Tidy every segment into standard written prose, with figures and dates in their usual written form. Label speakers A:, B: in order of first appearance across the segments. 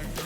A: back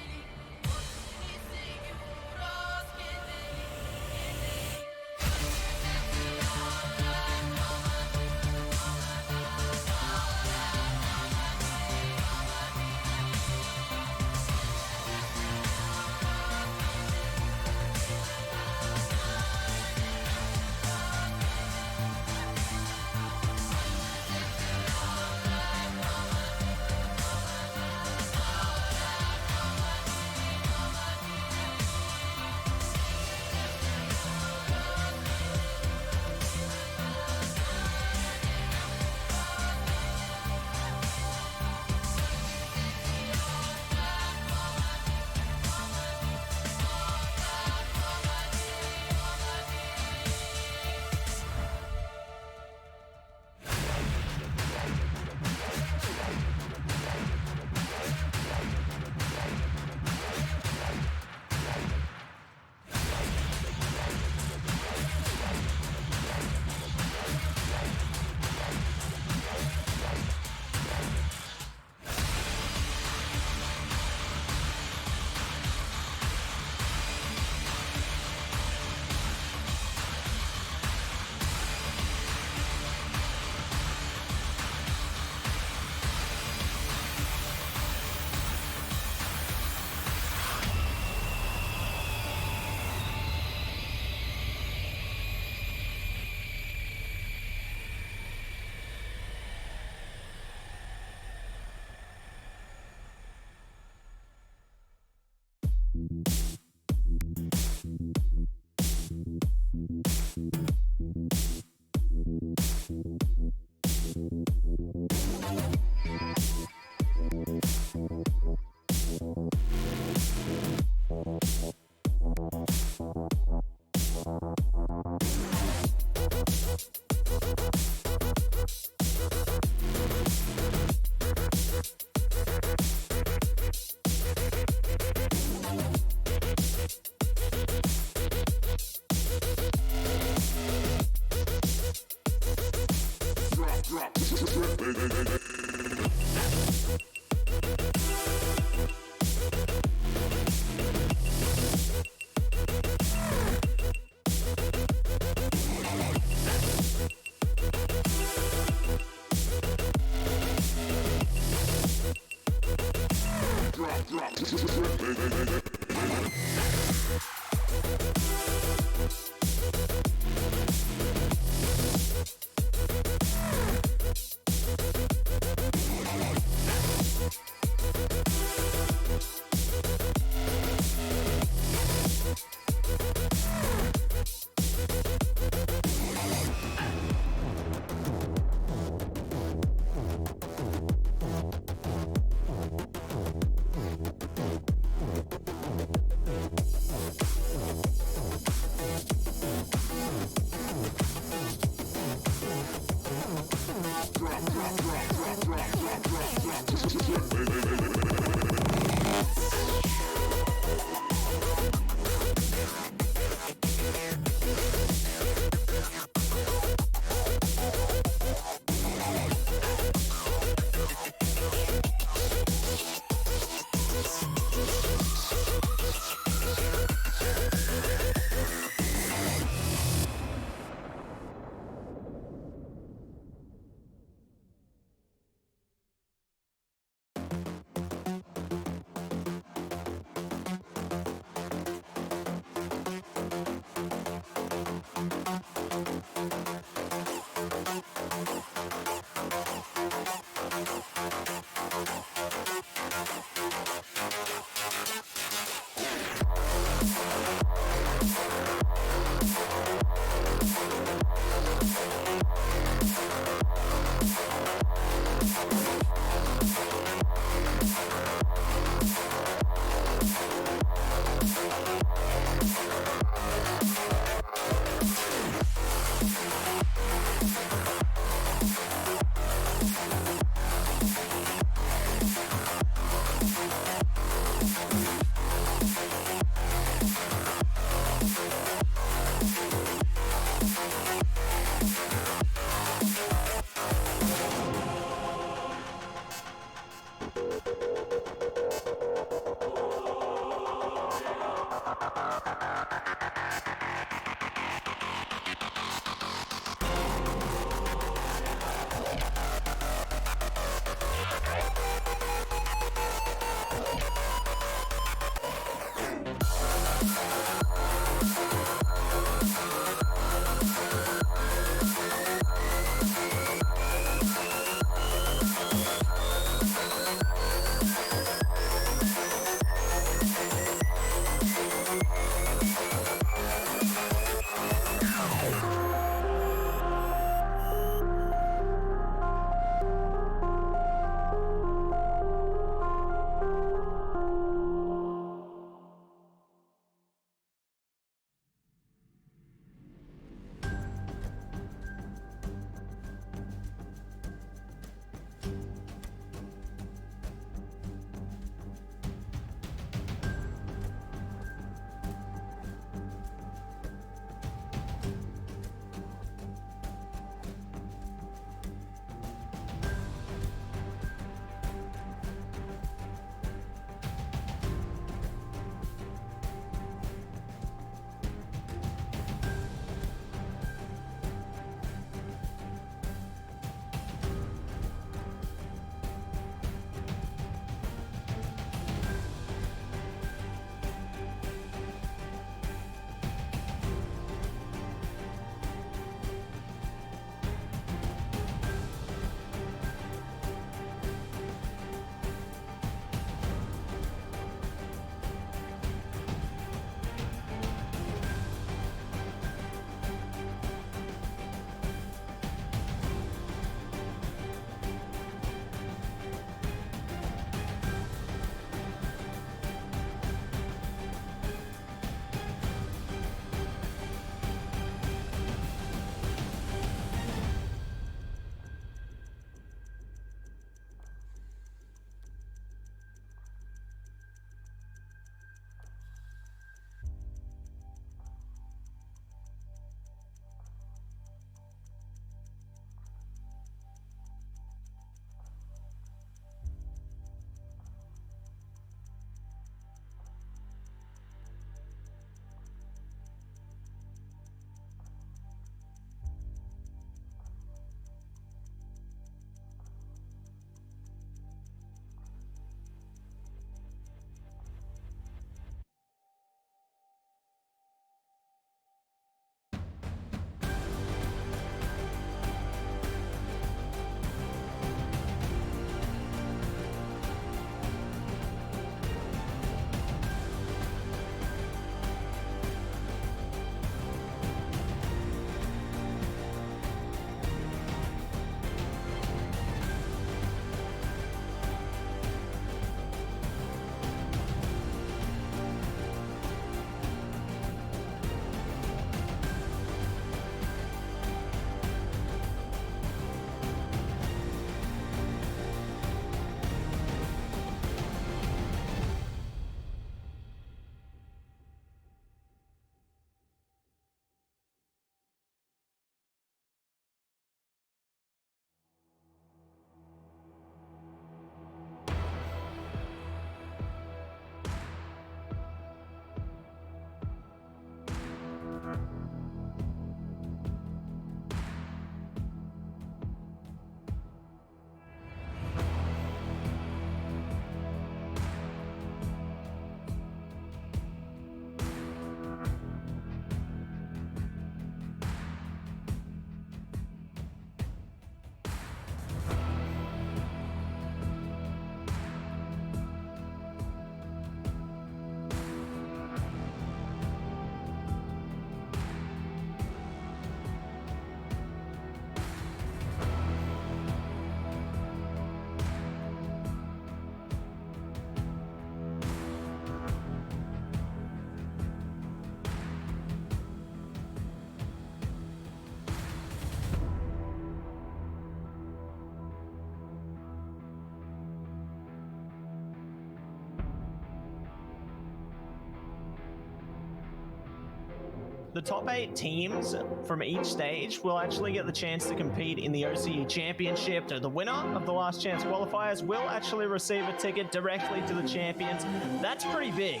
B: The top 8 teams from each stage will actually get the chance to compete in the OCE Championship. The winner of the last chance qualifiers will actually receive a ticket directly to the champions. That's pretty big.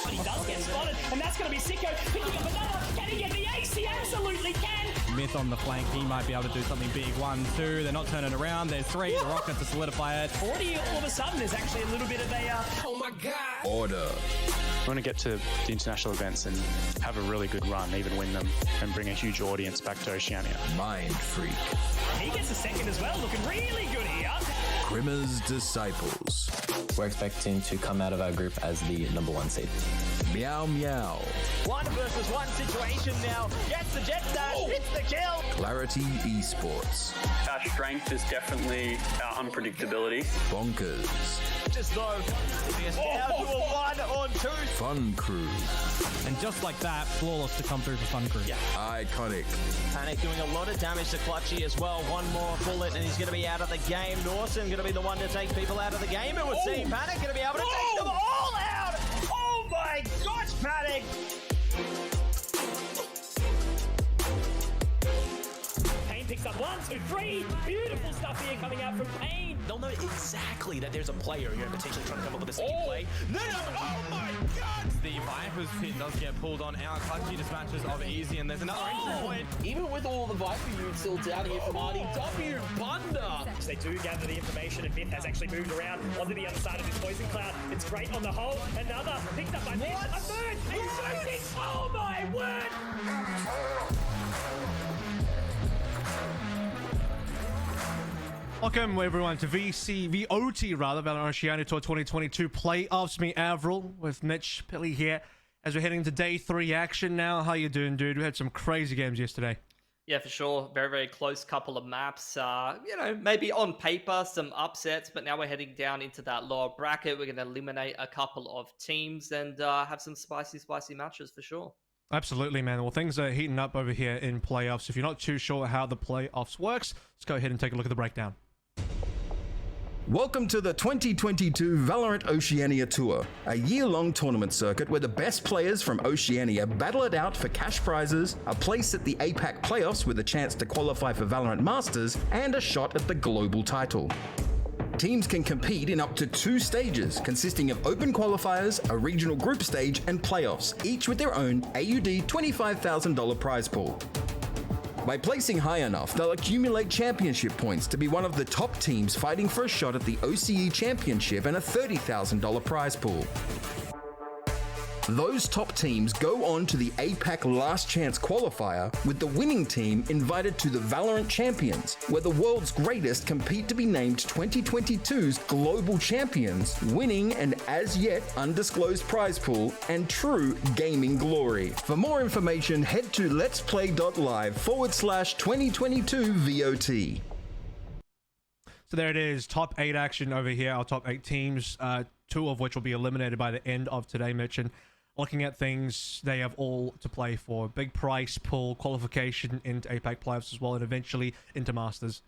C: But he does get spotted, and that's going to be Sicko picking up another. Can he get the ace? He absolutely can.
D: Myth on the flank, he might be able to do something big. 1, 2, they're not turning around. There's 3, the Rocket to solidify it.
C: 40, all of a sudden, there's actually a little bit of a, oh my God.
E: Order.
F: We want to get to the international events and have a really good run, even win them, and bring a huge audience back to Oceania.
E: Mind Freak.
C: He gets a second as well, looking really good here.
E: Grimmer's Disciples.
G: We're expecting to come out of our group as the #1 seed.
E: Meow Meow.
B: 1 versus 1 situation now. Gets the jet dash, hits the kill.
E: Clarity Esports.
H: Our strength is definitely our unpredictability.
E: Bonkers.
B: Just though, it's down to a 1 or 2.
E: Fun Crew.
D: And just like that, flawless to come through for Fun Crew.
B: Yeah.
E: Iconic.
B: Panic doing a lot of damage to Clutchy as well. 1 more bullet and he's going to be out of the game. Dawson going to be the one to take people out of the game. It would seem Panic going to be able to take them all out. Oh my gosh, Panic!
C: Payne picks up 1, 2, 3. Beautiful stuff here coming out from Payne.
I: They'll know exactly that there's a player who are potentially trying to come up with a second play. No, oh my God!
D: The Viper's pit does get pulled on out. Clutchy dispatches of Easy, and there's another entry point.
I: Even with all the Viper units still down here from RDW, Bunda.
C: They do gather the information, and Myth has actually moved around onto the other side of this poison cloud. It's great on the whole. Another picked up by Myth. A third! Oh my word!
J: Welcome everyone to VOT Valorant Oceania Tour 2022 playoffs. Me Avril with Mitch Pilly here as we're heading into day 3 action now. How you doing, dude? We had some crazy games yesterday.
K: Yeah, for sure. Very, very close couple of maps. Maybe on paper, some upsets, but now we're heading down into that lower bracket. We're going to eliminate a couple of teams and have some spicy matches for sure.
J: Absolutely, man. Well, things are heating up over here in playoffs. If you're not too sure how the playoffs works, let's go ahead and take a look at the breakdown.
E: Welcome to the 2022 Valorant Oceania Tour, a year-long tournament circuit where the best players from Oceania battle it out for cash prizes, a place at the APAC playoffs with a chance to qualify for Valorant Masters, and a shot at the global title. Teams can compete in up to 2 stages, consisting of open qualifiers, a regional group stage, and playoffs, each with their own AUD $25,000 prize pool. By placing high enough, they'll accumulate championship points to be one of the top teams fighting for a shot at the OCE Championship and a $30,000 prize pool. Those top teams go on to the APAC Last Chance qualifier, with the winning team invited to the Valorant Champions, where the world's greatest compete to be named 2022's Global Champions, winning an as yet undisclosed prize pool and true gaming glory. For more information, head to LetsPlay.Live /2022 VOT.
J: So there it is, top 8 action over here, our top 8 teams, 2 of which will be eliminated by the end of today, Mitch. And looking at things, they have all to play for. Big price pool, qualification into APAC playoffs as well, and eventually into Masters.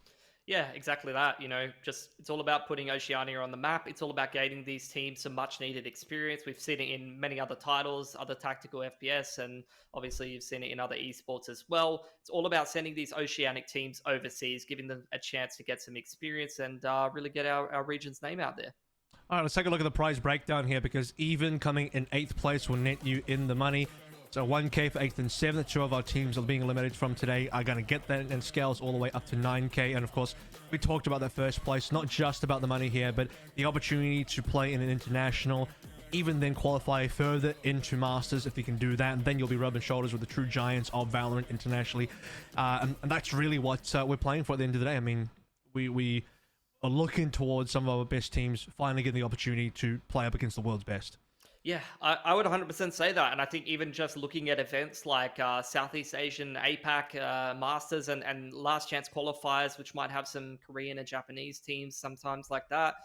K: Yeah, exactly that. It's all about putting Oceania on the map. It's all about gaining these teams some much needed experience. We've seen it in many other titles, other tactical FPS, and obviously you've seen it in other esports as well. It's all about sending these oceanic teams overseas, giving them a chance to get some experience and really get our region's name out there.
J: All right, let's take a look at the prize breakdown here, because even coming in 8th place will net you in the money. So 1K for 8th and 7th. 2 of our teams are being eliminated from today are going to get that, and scales all the way up to 9K. And of course, we talked about that first place, not just about the money here, but the opportunity to play in an international, even then qualify further into Masters if you can do that. And then you'll be rubbing shoulders with the true giants of Valorant internationally. And that's really what we're playing for at the end of the day. I mean, we are looking towards some of our best teams finally getting the opportunity to play up against the world's best.
K: Yeah, I would 100% say that. And I think even just looking at events like Southeast Asian, APAC, Masters, and Last Chance qualifiers, which might have some Korean and Japanese teams sometimes like that,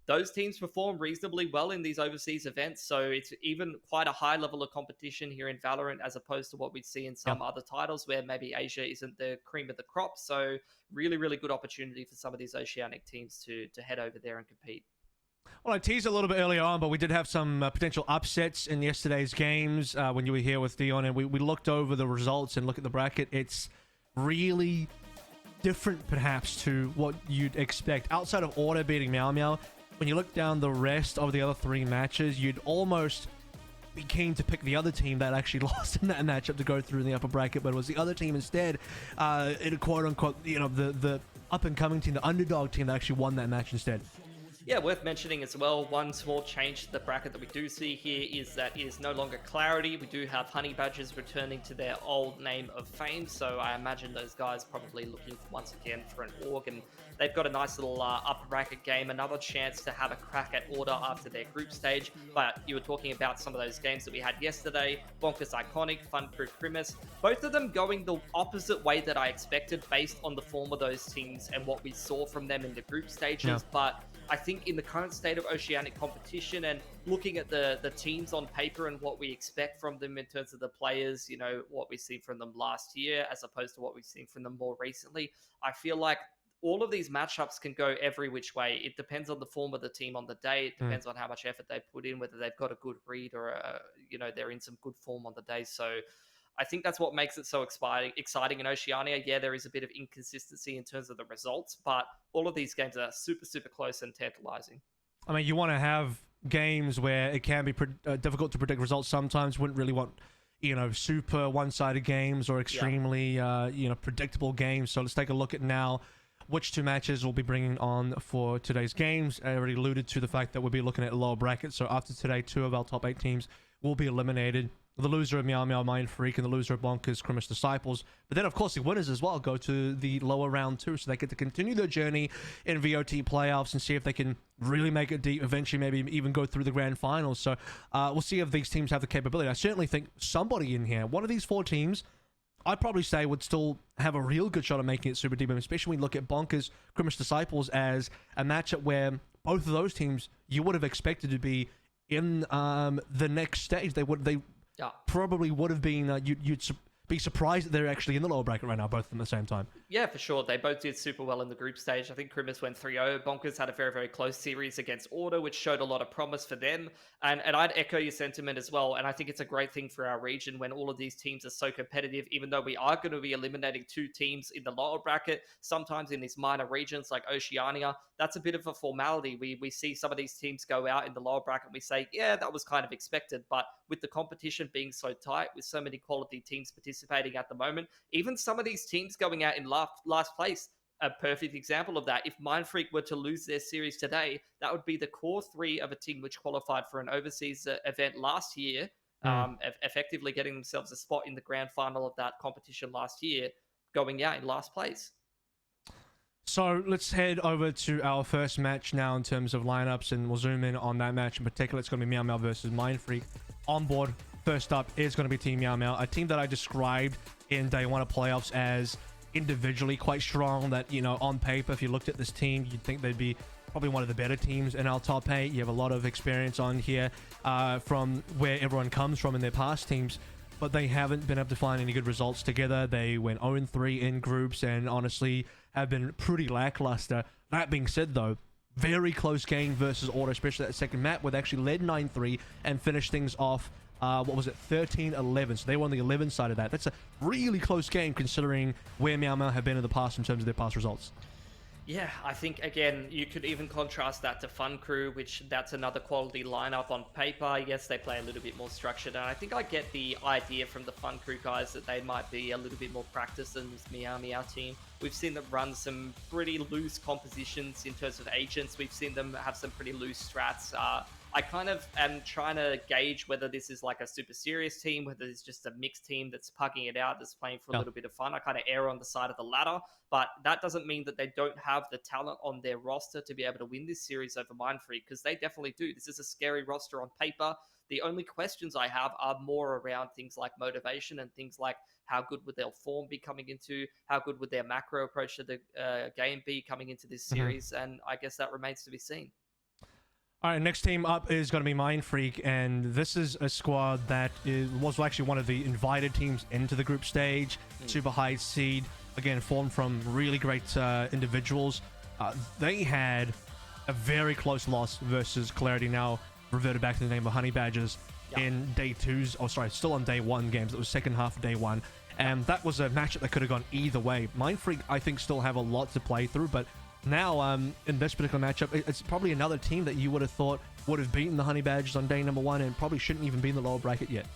K: those teams perform reasonably well in these overseas events. So it's even quite a high level of competition here in Valorant, as opposed to what we'd see in some other titles where maybe Asia isn't the cream of the crop. So really, really good opportunity for some of these oceanic teams to head over there and compete.
J: Well, I teased a little bit earlier on, but we did have some potential upsets in yesterday's games when you were here with Dion, and we looked over the results and look at the bracket. It's really different, perhaps, to what you'd expect. Outside of Order beating Meow Meow, when you look down the rest of the other 3 matches, you'd almost be keen to pick the other team that actually lost in that matchup to go through in the upper bracket, but it was the other team instead, in a quote-unquote, you know, the up-and-coming team, the underdog team that actually won that match instead.
K: Yeah, worth mentioning as well, one small change to the bracket that we do see here is that it is no longer Clarity. We do have Honey Badgers returning to their old name of fame, so I imagine those guys probably looking once again for an org, and they've got a nice little upper bracket game, another chance to have a crack at Order after their group stage. But you were talking about some of those games that we had yesterday, Bonkers Iconic, Fun Crew Crimis, both of them going the opposite way that I expected based on the form of those teams and what we saw from them in the group stages.
J: Yeah.
K: But I think in the current state of Oceanic competition and looking at the teams on paper and what we expect from them in terms of the players, you know, what we've seen from them last year as opposed to what we've seen from them more recently, I feel like all of these matchups can go every which way. It depends on the form of the team on the day. It depends on how much effort they put in, whether they've got a good read or, you know, they're in some good form on the day. So I think that's what makes it so exciting in Oceania. Yeah, there is a bit of inconsistency in terms of the results, but all of these games are super, super close and tantalizing.
J: I mean, you want to have games where it can be difficult to predict results sometimes. Wouldn't really want, you know, super one-sided games or extremely, you know, predictable games. So let's take a look at now which 2 matches we'll be bringing on for today's games. I already alluded to the fact that we'll be looking at a lower bracket. So after today, 2 of our top 8 teams will be eliminated. The loser of Meow Meow Mind Freak and the loser of Bonkers Crimis Disciples. But then, of course, the winners as well go to the lower round 2, so they get to continue their journey in VOT playoffs and see if they can really make it deep, eventually maybe even go through the grand finals. So we'll see if these teams have the capability. I certainly think somebody in here, one of these 4 teams, I'd probably say would still have a real good shot at making it super deep, especially when you look at Bonkers Crimis Disciples as a matchup where both of those teams you would have expected to be in the next stage. They probably would have been, you'd be surprised that they're actually in the lower bracket right now, both of them at the same time.
K: Yeah, for sure. They both did super well in the group stage. I think Crimis went 3-0. Bonkers had a very, very close series against Order, which showed a lot of promise for them. And I'd echo your sentiment as well. And I think it's a great thing for our region when all of these teams are so competitive, even though we are going to be eliminating 2 teams in the lower bracket, sometimes in these minor regions like Oceania. That's a bit of a formality. We see some of these teams go out in the lower bracket and we say, yeah, that was kind of expected. But with the competition being so tight, with so many quality teams participating at the moment, even some of these teams going out in last place, a perfect example of that. If Mind Freak were to lose their series today, that would be the core 3 of a team which qualified for an overseas event last year, effectively getting themselves a spot in the grand final of that competition last year, going out in last place.
J: So let's head over to our first match now in terms of lineups, and we'll zoom in on that match in particular. It's going to be Meow Meow versus Mind Freak. On board, first up is going to be Team Meow Meow, a team that I described in day 1 of playoffs as individually quite strong, that, you know, on paper, if you looked at this team, you'd think they'd be probably one of the better teams in our top 8. You have a lot of experience on here from where everyone comes from in their past teams, but they haven't been able to find any good results together. They went 0-3 in groups and honestly have been pretty lackluster. That being said, though, very close game versus Order, especially that second map where they actually led 9-3 and finished things off, 13-11. So they were on the 11 side of that. That's a really close game considering where Meow Meow have been in the past in terms of their past results.
K: Yeah, I think, again, you could even contrast that to Fun Crew, which that's another quality lineup on paper. Yes, they play a little bit more structured, and I think I get the idea from the Fun Crew guys that they might be a little bit more practiced than this Meow Meow team. We've seen them run some pretty loose compositions in terms of agents. We've seen them have some pretty loose strats. I kind of am trying to gauge whether this is like a super serious team, whether it's just a mixed team that's pugging it out, that's playing for a little bit of fun. I kind of err on the side of the latter, but that doesn't mean that they don't have the talent on their roster to be able to win this series over Mind Freak, because they definitely do. This is a scary roster on paper. The only questions I have are more around things like motivation and things like how good would their form be coming into, how good would their macro approach to the game be coming into this series, and I guess that remains to be seen.
J: All right, next team up is going to be Mind Freak, and this is a squad that was actually one of the invited teams into the group stage, super high seed, again, formed from really great individuals. They had a very close loss versus Clarity, now reverted back to the name of Honey Badgers in day 2's, oh sorry, still on day 1 games. It was second half of day 1. And that was a matchup that could have gone either way. Mindfreak, I think, still have a lot to play through, but now in this particular matchup, it's probably another team that you would have thought would have beaten the Honey Badgers on day number 1 and probably shouldn't even be in the lower bracket yet.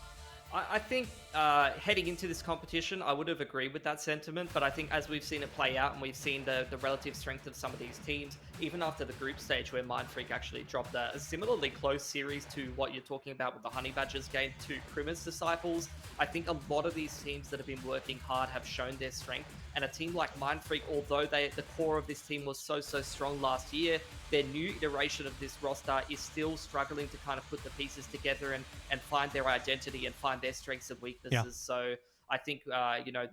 K: I think heading into this competition, I would have agreed with that sentiment, but I think as we've seen it play out and we've seen the relative strength of some of these teams, even after the group stage where Mindfreak actually dropped a similarly close series to what you're talking about with the Honey Badgers game to Krimmer's Disciples, I think a lot of these teams that have been working hard have shown their strength. And a team like Mindfreak, although the core of this team was so strong last year, their new iteration of this roster is still struggling to kind of put the pieces together and find their identity and find their strengths and weaknesses.
J: Yeah.
K: So I think,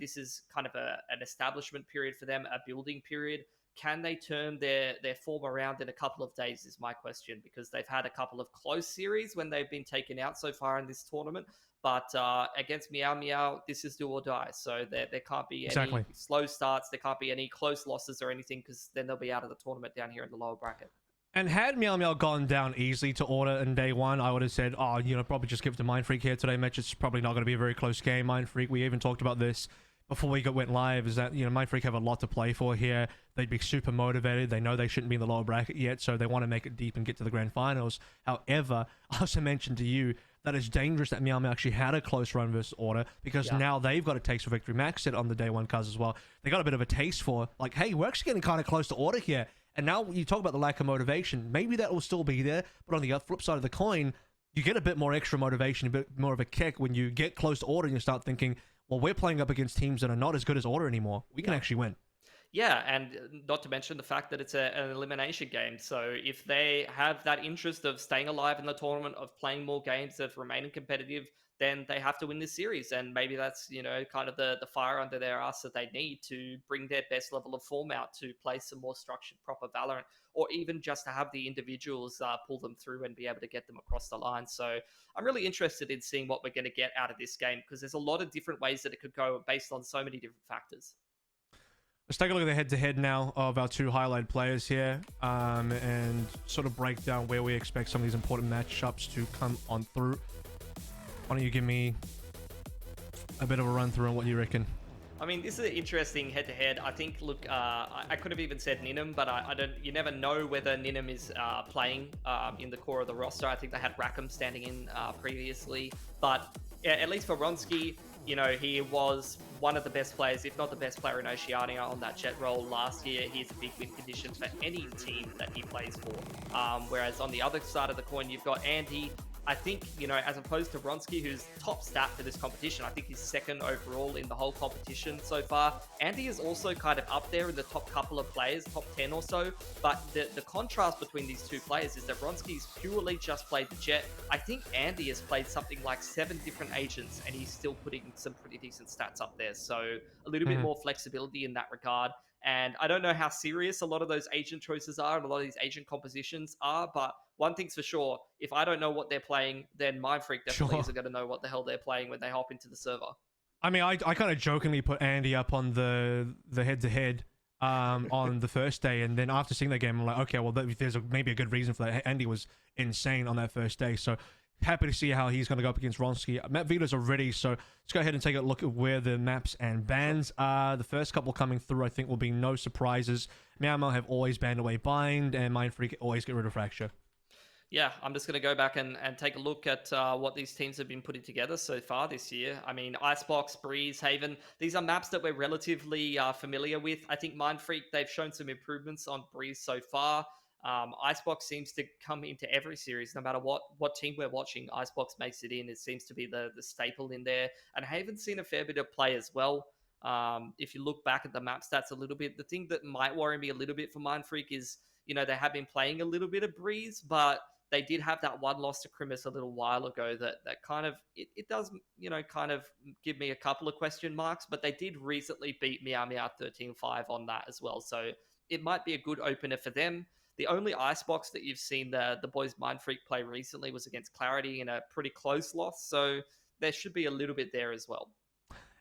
K: this is kind of an establishment period for them, a building period. Can they turn their form around in a couple of days is my question, because they've had a couple of close series when they've been taken out so far in this tournament. But against Meow Meow, this is do or die. So there can't be any slow starts. There can't be any close losses or anything, because then they'll be out of the tournament down here in the lower bracket.
J: And had Meow Meow gone down easily to order in day 1, I would have said, probably just give it to Mindfreak here today, Mitch. It's probably not going to be a very close game. Mindfreak, we even talked about this before we went live, is that, Mindfreak have a lot to play for here. They'd be super motivated. They know they shouldn't be in the lower bracket yet, so they want to make it deep and get to the grand finals. However, I also mentioned to you that it's dangerous that Meow Meow actually had a close run versus Order, because now they've got a taste for victory. Max said on the day 1 cuz as well, they got a bit of a taste for, like, hey, we're actually getting kind of close to Order here. And now you talk about the lack of motivation. Maybe that will still be there, but on the flip side of the coin, you get a bit more extra motivation, a bit more of a kick when you get close to Order and you start thinking, well, we're playing up against teams that are not as good as Order anymore. We can actually win.
K: Yeah, and not to mention the fact that it's an elimination game. So if they have that interest of staying alive in the tournament, of playing more games, of remaining competitive, then they have to win this series. And maybe that's, kind of the fire under their ass that they need to bring their best level of form out to play some more structured, proper Valorant, or even just to have the individuals pull them through and be able to get them across the line. So I'm really interested in seeing what we're going to get out of this game, because there's a lot of different ways that it could go based on so many different factors.
J: Let's take a look at the head-to-head now of our 2 highlight players here, and sort of break down where we expect some of these important matchups to come on through. Why don't you give me a bit of a run through on what you reckon?
K: I mean, this is an interesting head-to-head. I think, look, I could have even said Ninum, but I don't. You never know whether Ninum is playing in the core of the roster. I think they had Rackham standing in previously, but at least for Ronsky, he was one of the best players, if not the best player in Oceania on that jet role last year. He's a big win condition for any team that he plays for. Whereas on the other side of the coin, you've got Andy. I think, as opposed to Ronsky, who's top stat for this competition, I think he's second overall in the whole competition so far. Andy is also kind of up there in the top couple of players, top 10 or so. But the contrast between these two players is that Ronsky's purely just played the jet. I think Andy has played something like 7 different agents, and he's still putting some pretty decent stats up there. So a little bit more flexibility in that regard. And I don't know how serious a lot of those agent choices are and a lot of these agent compositions are, but one thing's for sure, if I don't know what they're playing, then Mindfreak definitely isn't going to know what the hell they're playing when they hop into the server.
J: I mean, I kind of jokingly put Andy up on the head-to-head on the first day, and then after seeing that game, I'm like, okay, well, there's maybe a good reason for that. Andy was insane on that first day, so happy to see how he's going to go up against Ronsky. Map Veto's are ready, so let's go ahead and take a look at where the maps and bans are. The first couple coming through, I think, will be no surprises. Meow Meow have always banned away Bind, and Mindfreak always get rid of Fracture.
K: Yeah, I'm just going to go back and take a look at what these teams have been putting together so far this year. I mean, Icebox, Breeze, Haven, these are maps that we're relatively familiar with. I think Mindfreak, they've shown some improvements on Breeze so far. Icebox seems to come into every series, no matter what team we're watching. Icebox makes it in. It seems to be the staple in there. And Haven's seen a fair bit of play as well. If you look back at the map stats a little bit, the thing that might worry me a little bit for Mindfreak is, they have been playing a little bit of Breeze, but they did have that one loss to Krimis a little while ago that kind of, it does, kind of give me a couple of question marks, but they did recently beat Meow Meow 13-5 on that as well. So it might be a good opener for them. The only Icebox that you've seen the boys Mindfreak play recently was against Clarity in a pretty close loss. So there should be a little bit there as well.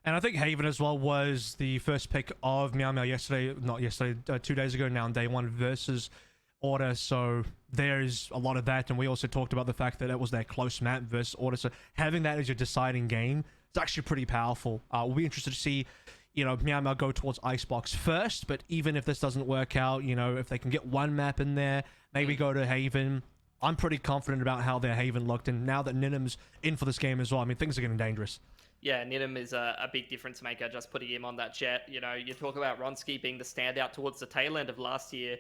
J: And I think Haven as well was the first pick of Meow Meow yesterday, not yesterday, 2 days ago now on day 1 versus Order, so there's a lot of that. And we also talked about the fact that it was that close map versus Order, so having that as your deciding game, it's actually pretty powerful. We'll be interested to see, you know, Myanmar go towards Icebox first, but even if this doesn't work out, you know, if they can get one map in there, maybe go to Haven. I'm pretty confident about how their Haven looked, and now that Ninim's in for this game as well, I mean, things are getting dangerous.
K: Yeah, Ninim is a big difference maker, just putting him on that jet. You know, you talk about Ronsky being the standout towards the tail end of last year.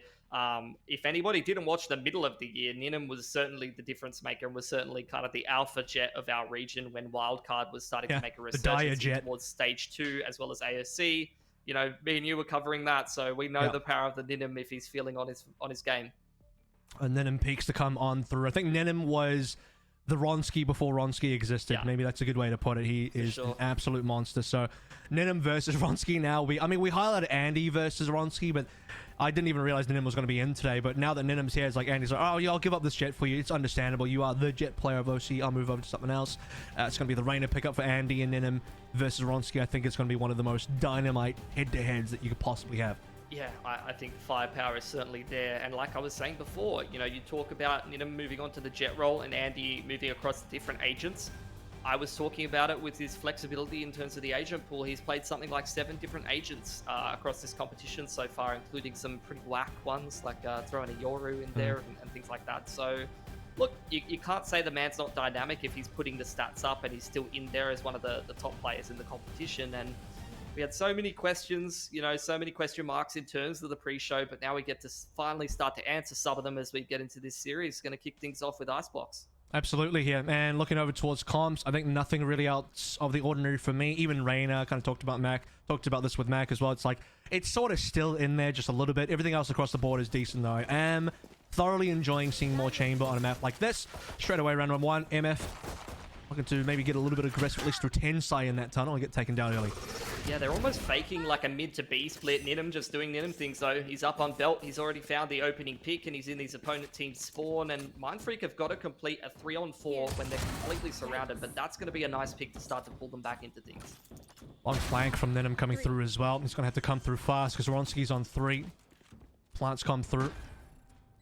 K: If anybody didn't watch the middle of the year, Ninim was certainly the difference maker and was certainly kind of the alpha jet of our region when Wildcard was starting to make a resurgence towards Stage 2 as well as AOC. You know, me and you were covering that, so we know the power of the Ninim if he's feeling on his game.
J: And Ninim peaks to come on through. I think Ninim was the Ronsky before Ronsky existed. Maybe that's a good way to put it. He is an absolute monster. So Ninim versus Ronsky now. We highlighted Andy versus Ronsky, but I didn't even realize Ninim was going to be in today. But now that Ninim's here, it's like Andy's like, oh yeah, I'll give up this jet for you. It's understandable. You are the jet player of OC. I'll move over to something else. It's going to be the Reina pickup for Andy and Ninim versus Ronsky. I think it's going to be one of the most dynamite head-to-heads that you could possibly have.
K: Yeah, I think firepower is certainly there. And like I was saying before, you know, you talk about Ninim moving on to the jet role and Andy moving across the different agents. I was talking about it with his flexibility in terms of the agent pool. He's played something like 7 different agents across this competition so far, including some pretty whack ones, like throwing a Yoru in there and things like that. So, look, you can't say the man's not dynamic if he's putting the stats up and he's still in there as one of the top players in the competition. And we had so many questions, you know, so many question marks in terms of the pre-show, but now we get to finally start to answer some of them as we get into this series. Going to kick things off with Icebox.
J: Absolutely, yeah. And looking over towards comms, I think nothing really out of the ordinary for me. Even Reina kind of talked about this with Mac as well. It's like, it's sort of still in there just a little bit. Everything else across the board is decent, though. I am thoroughly enjoying seeing more Chamber on a map like this. Straight away, round 1, MF. Looking to maybe get a little bit aggressive, at least through Tensai in that tunnel and get taken down early.
K: Yeah, they're almost faking like a mid to B split. Ninim just doing Ninim things though. He's up on belt. He's already found the opening pick and he's in his opponent team's spawn. And Mindfreak have got to complete a 3-on-4 when they're completely surrounded. But that's going to be a nice pick to start to pull them back into things.
J: Long flank from Ninim coming through as well. He's going to have to come through fast because Ronsky's on 3. Plants come through.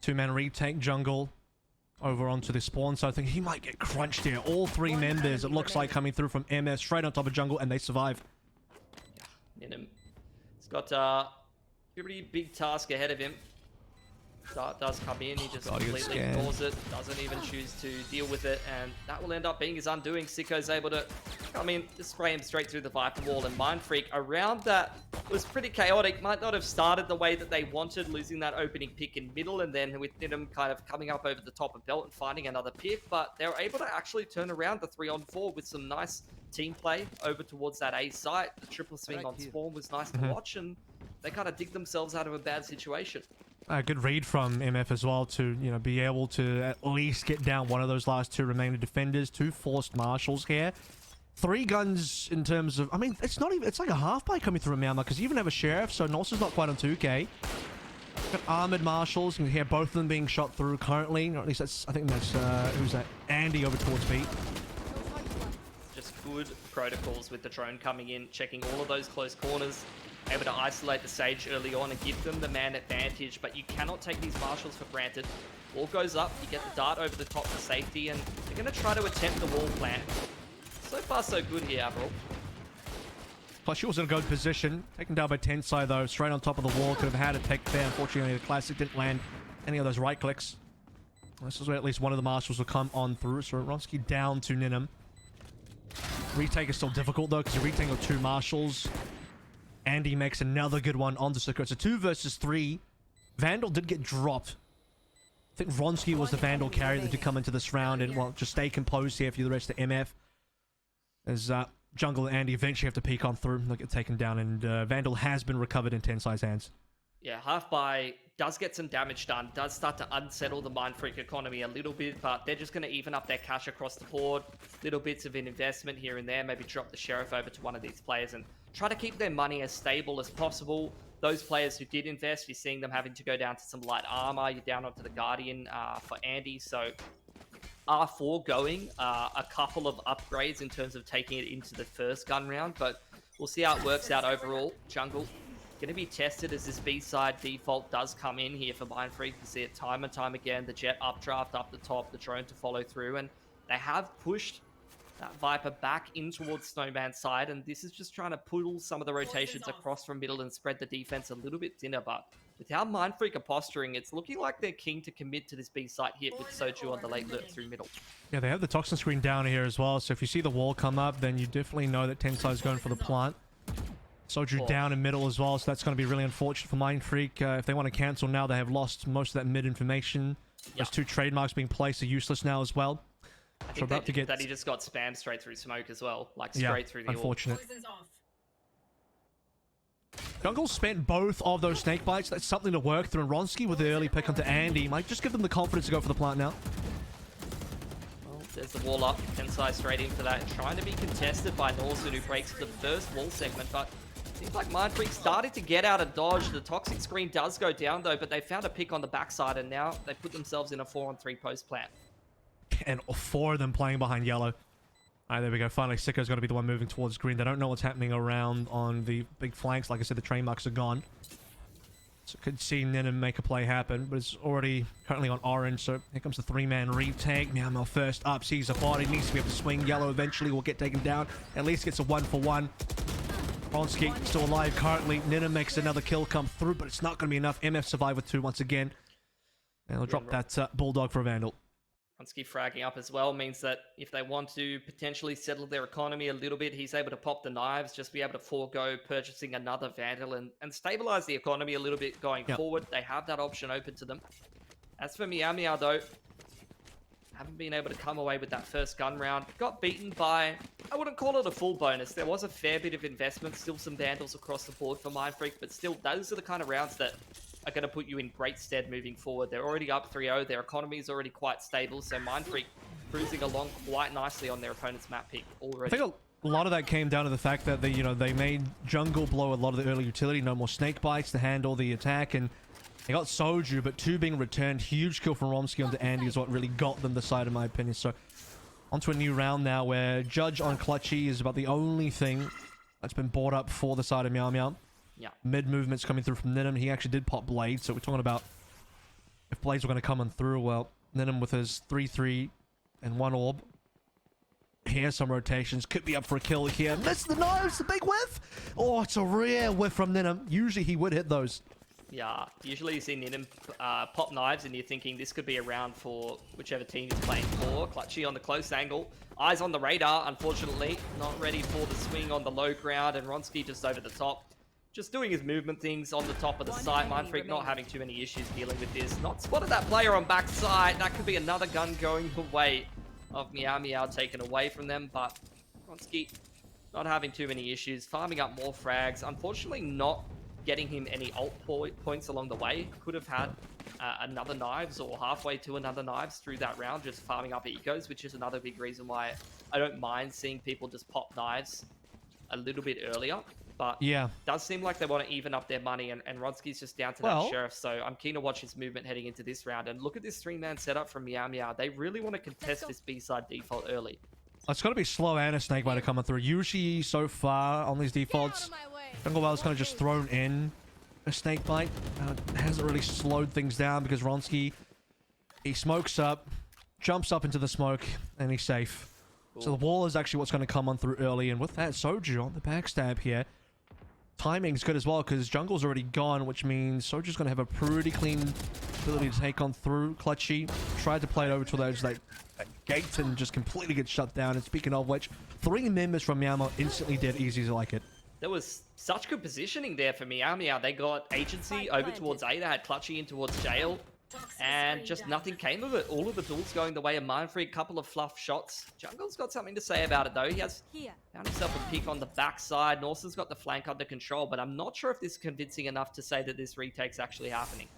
J: 2-man retake jungle. Over onto the spawn, so I think he might get crunched here. All 3 members, it looks like, coming through from MS straight on top of jungle, and they survive.
K: Ninim. He's got a pretty big task ahead of him. Dart does come in, he just completely ignores it, doesn't even choose to deal with it, and that will end up being his undoing. Sicko's able to come in, just spray him straight through the Viper wall, and Mindfreak around that was pretty chaotic. Might not have started the way that they wanted, losing that opening pick in middle, and then with Ninim kind of coming up over the top of belt and finding another pick, but they were able to actually turn around the 3-on-4 with some nice team play over towards that A site. The triple swing on spawn was nice to watch, and they kind of dig themselves out of a bad situation.
J: A good read from MF as well to, you know, be able to at least get down one of those last 2 remaining defenders. 2 forced marshals here. 3 guns in terms of, I mean, it's not even, it's like a half buy coming through a Myanmar because you even have a sheriff, so Norse's not quite on 2k. Got armored marshals. You can hear both of them being shot through currently, or at least that's, I think that's, who's that? Andy over towards B.
K: Just good protocols with the drone coming in, checking all of those close corners. Able to isolate the Sage early on and give them the man advantage, but you cannot take these marshals for granted. Wall goes up, you get the dart over the top for safety, and they're going to try to attempt the wall plant. So far, so good here, Avril.
J: Plus, she was in a good position. Taken down by Tensai, though, straight on top of the wall. Could have had a tech there. Unfortunately, the Classic didn't land any of those right clicks. This is where at least one of the marshals will come on through. So Ronsky down to Ninim. Retake is still difficult, though, because you're retaking with 2 marshals. Andy makes another good one on the Sicko. So 2 versus 3. Vandal did get dropped. I think Ronsky was the Vandal carrier that did come into this round. And, well, just stay composed here for the rest of MF. As Jungle and Andy eventually have to peek on through. They'll get taken down. And Vandal has been recovered in Tensai's hands.
K: Yeah, half buy does get some damage done, does start to unsettle the Mindfreak economy a little bit, but they're just going to even up their cash across the board. Little bits of an investment here and there, maybe drop the Sheriff over to one of these players and try to keep their money as stable as possible. Those players who did invest, you're seeing them having to go down to some light armor. You're down onto the Guardian for Andy, so are foregoing a couple of upgrades in terms of taking it into the first gun round, but we'll see how it works out overall. Jungle going to be tested as this B-side default does come in here for Mindfreak. You see it time and time again, the Jet updraft up the top, the drone to follow through, and they have pushed that Viper back in towards Snowman's side, and this is just trying to pull some of the rotations across from middle and spread the defense a little bit thinner, but with how Mindfreak are posturing, it's looking like they're keen to commit to this B-site hit with Soju on the late lurk through middle.
J: Yeah, they have the toxin screen down here as well, so if you see the wall come up, then you definitely know that Tensai is going for the plant. Soju down in middle as well, so that's going to be really unfortunate for Mindfreak. If they want to cancel now, they have lost most of that mid information. Those two trademarks being placed are useless now as well.
K: I think that he just got spammed straight through smoke as well, like straight through the
J: unfortunate. Jungle spent both of those snake bites. That's something to work through, and Ronski with the early pick onto Andy might just give them the confidence to go for the plant now.
K: Well, there's the wall up, Tensai straight in for that, trying to be contested by Norson, who breaks the first wall segment, but seems like Mindfreak started to get out of dodge. The toxic screen does go down though, but they found a pick on the backside, and now they put themselves in a 4-on-3 post plant.
J: And 4 of them playing behind yellow. All right, there we go. Finally, Sicko's going to be the one moving towards green. They don't know what's happening around on the big flanks. Like I said, the train marks are gone. So could see Ninham make a play happen, but it's already currently on orange. So here comes the 3-man retake. Meow Meow first up, sees a body, needs to be able to swing. Yellow eventually will get taken down. At least gets a 1-for-1. Ronski still alive currently. Ninham makes another kill come through, but it's not going to be enough. MF survive with 2 once again. And they'll drop that Bulldog for a Vandal.
K: Ronski fragging up as well means that if they want to potentially settle their economy a little bit, he's able to pop the knives, just be able to forego purchasing another Vandal and stabilize the economy a little bit going forward. They have that option open to them. As for Meow Meow though, haven't been able to come away with that first gun round. Got beaten by, I wouldn't call it a full bonus. There was a fair bit of investment, still some Vandals across the board for Mindfreak, but still, those are the kind of rounds that are going to put you in great stead moving forward. They're already up 3-0. Their economy is already quite stable, so Mindfreak cruising along quite nicely on their opponent's map pick already.
J: I think a lot of that came down to the fact that they made jungle blow a lot of the early utility. No more snake bites to handle the attack, and they got Soju, but 2 being returned. Huge kill from Romsky onto Andy is what really got them the side, in my opinion. So onto a new round now where Judge on Clutchy is about the only thing that's been brought up for the side of Meow Meow.
K: Yeah.
J: Mid movements coming through from Ninham. He actually did pop Blade, so we're talking about if Blades were going to come on through. Well, Ninham with his 3-3 and 1 orb. Here, some rotations. Could be up for a kill here. Missed the nose! The big whiff! Oh, it's a rare whiff from Ninham. Usually he would hit those.
K: Yeah, usually you see Ninham pop knives and you're thinking this could be a round for whichever team is playing for. Clutchy on the close angle. Eyes on the radar, unfortunately. Not ready for the swing on the low ground, and Ronski just over the top. Just doing his movement things on the top of the site. Mindfreak not having too many issues dealing with this. Not spotted that player on backside. That could be another gun going the way of Meow Meow taken away from them. But Ronski not having too many issues. Farming up more frags. Unfortunately not getting him any ult points along the way. Could have had another knives or halfway to another knives through that round. Just farming up ecos, which is another big reason why I don't mind seeing people just pop knives a little bit earlier. But
J: yeah,
K: does seem like they want to even up their money, and Ronski's just down to that sheriff, so I'm keen to watch his movement heading into this round. And look at this 3-man setup from Meow Meow. They really want to contest this B-side default early.
J: It's got to be slow and a snakebite coming through. Usually, so far on these defaults, Jungle Well's kind of just thrown in a snakebite. Hasn't really slowed things down because Ronski, he smokes up, jumps up into the smoke, and he's safe. Ooh. So the wall is actually what's going to come on through early, and with that, Soju on the backstab here. Timing's good as well because Jungle's already gone, which means Soju's going to have a pretty clean ability to take on through. Clutchy tried to play it over to those like gates and just completely get shut down. And speaking of which, 3 members from Meow Meow instantly dead easy as I like it.
K: There was such good positioning there for Meow Meow. They got agency over towards A. They had Clutchy in towards jail. And just nothing came of it. All of the duels going the way of Mindfreak. Couple of fluff shots. Jungle's got something to say about it though. He has found himself a pick on the backside. Norson's got the flank under control, but I'm not sure if this is convincing enough to say that this retake's actually happening.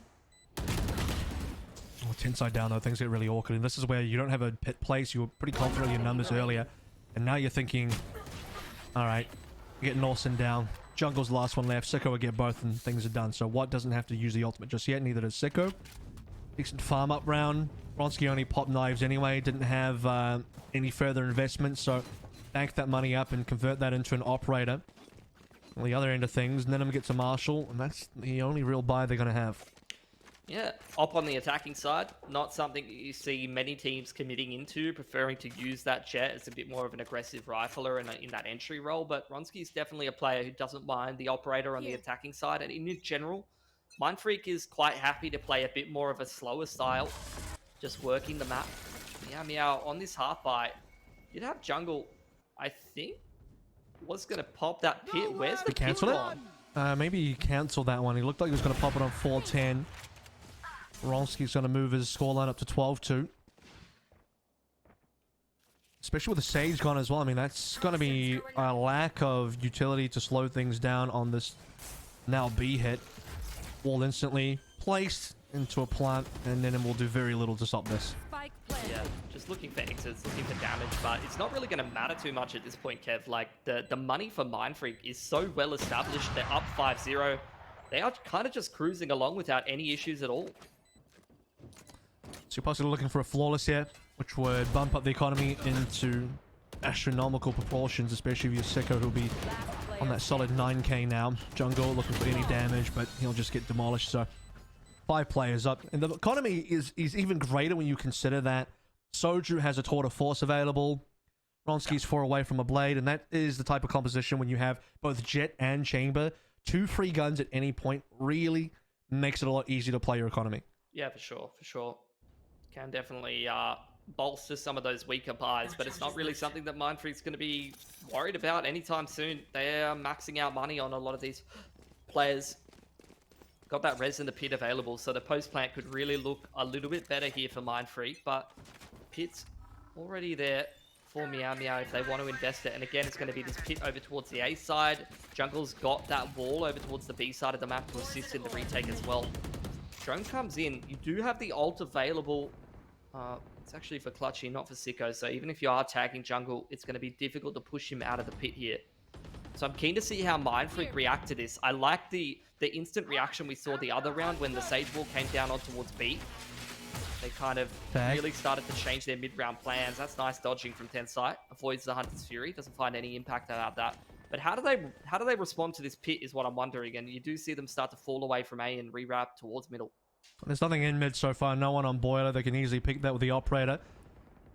J: Oh, Tensai down though, things get really awkward. And this is where you don't have a pit place. You were pretty confident in your numbers earlier. And now you're thinking, alright, you get Norson down. Jungle's the last one left. Sicko will get both and things are done. So Watt doesn't have to use the ultimate just yet, neither does Sicko. Decent farm up round. Ronski only popped knives anyway. Didn't have any further investment, so bank that money up and convert that into an operator. On the other end of things, Nenham gets a Marshall, and that's the only real buy they're going to have.
K: Yeah, Op on the attacking side, not something that you see many teams committing into, preferring to use that Jet as a bit more of an aggressive rifler in that entry role, but Ronsky is definitely a player who doesn't mind the operator on the attacking side, and in general, Mindfreak is quite happy to play a bit more of a slower style, just working the map. Meow Meow on this half buy, you'd have Jungle, I think, was going to pop that pit. Where's the pit
J: Cancel
K: gone?
J: Maybe he cancelled that one. He looked like he was going to pop it on 410. Ronsky's going to move his scoreline up to 12-2. Especially with the Sage gone as well. I mean, that's going to be a lack of utility to slow things down on this now B hit. Wall instantly placed into a plant, and then it will do very little to stop this.
K: Yeah, just looking for exits, looking for damage, but it's not really going to matter too much at this point, Kev. Like, the money for Mindfreak is so well established. They're up 5-0. They are kind of just cruising along without any issues at all.
J: So you're possibly looking for a flawless here, which would bump up the economy into astronomical proportions, especially if you're Sicko, who'll be on that solid 9k now. Jungle looking for any damage, but he'll just get demolished. So 5 players up. And the economy is even greater when you consider that Soju has a tour de force available. Ronsky's 4 away from a blade, and that is the type of composition when you have both Jet and Chamber. 2 free guns at any point really makes it a lot easier to play your economy.
K: Yeah, for sure, for sure. Can definitely bolster some of those weaker buys, but it's not really something that Mindfreak's going to be worried about anytime soon. They're maxing out money on a lot of these players. Got that res in the pit available, so the post plant could really look a little bit better here for Mindfreak, but pit's already there for Meow Meow if they want to invest it. And again, it's going to be this pit over towards the A side. Jungle's got that wall over towards the B side of the map to assist in the retake as well. Drone comes in. You do have the ult available. It's actually for Clutchy, not for Sicko. So even if you are tagging Jungle, it's going to be difficult to push him out of the pit here. So I'm keen to see how Mindfreak react to this. I like the instant reaction we saw the other round when the Sage Wall came down on towards B. They kind of really started to change their mid-round plans. That's nice dodging from Tensai. Avoids the Hunter's Fury. Doesn't find any impact out of that. But how do they respond to this pit is what I'm wondering. And you do see them start to fall away from A and rewrap towards middle.
J: There's nothing in mid so far. No one on Boiler. They can easily pick that with the operator.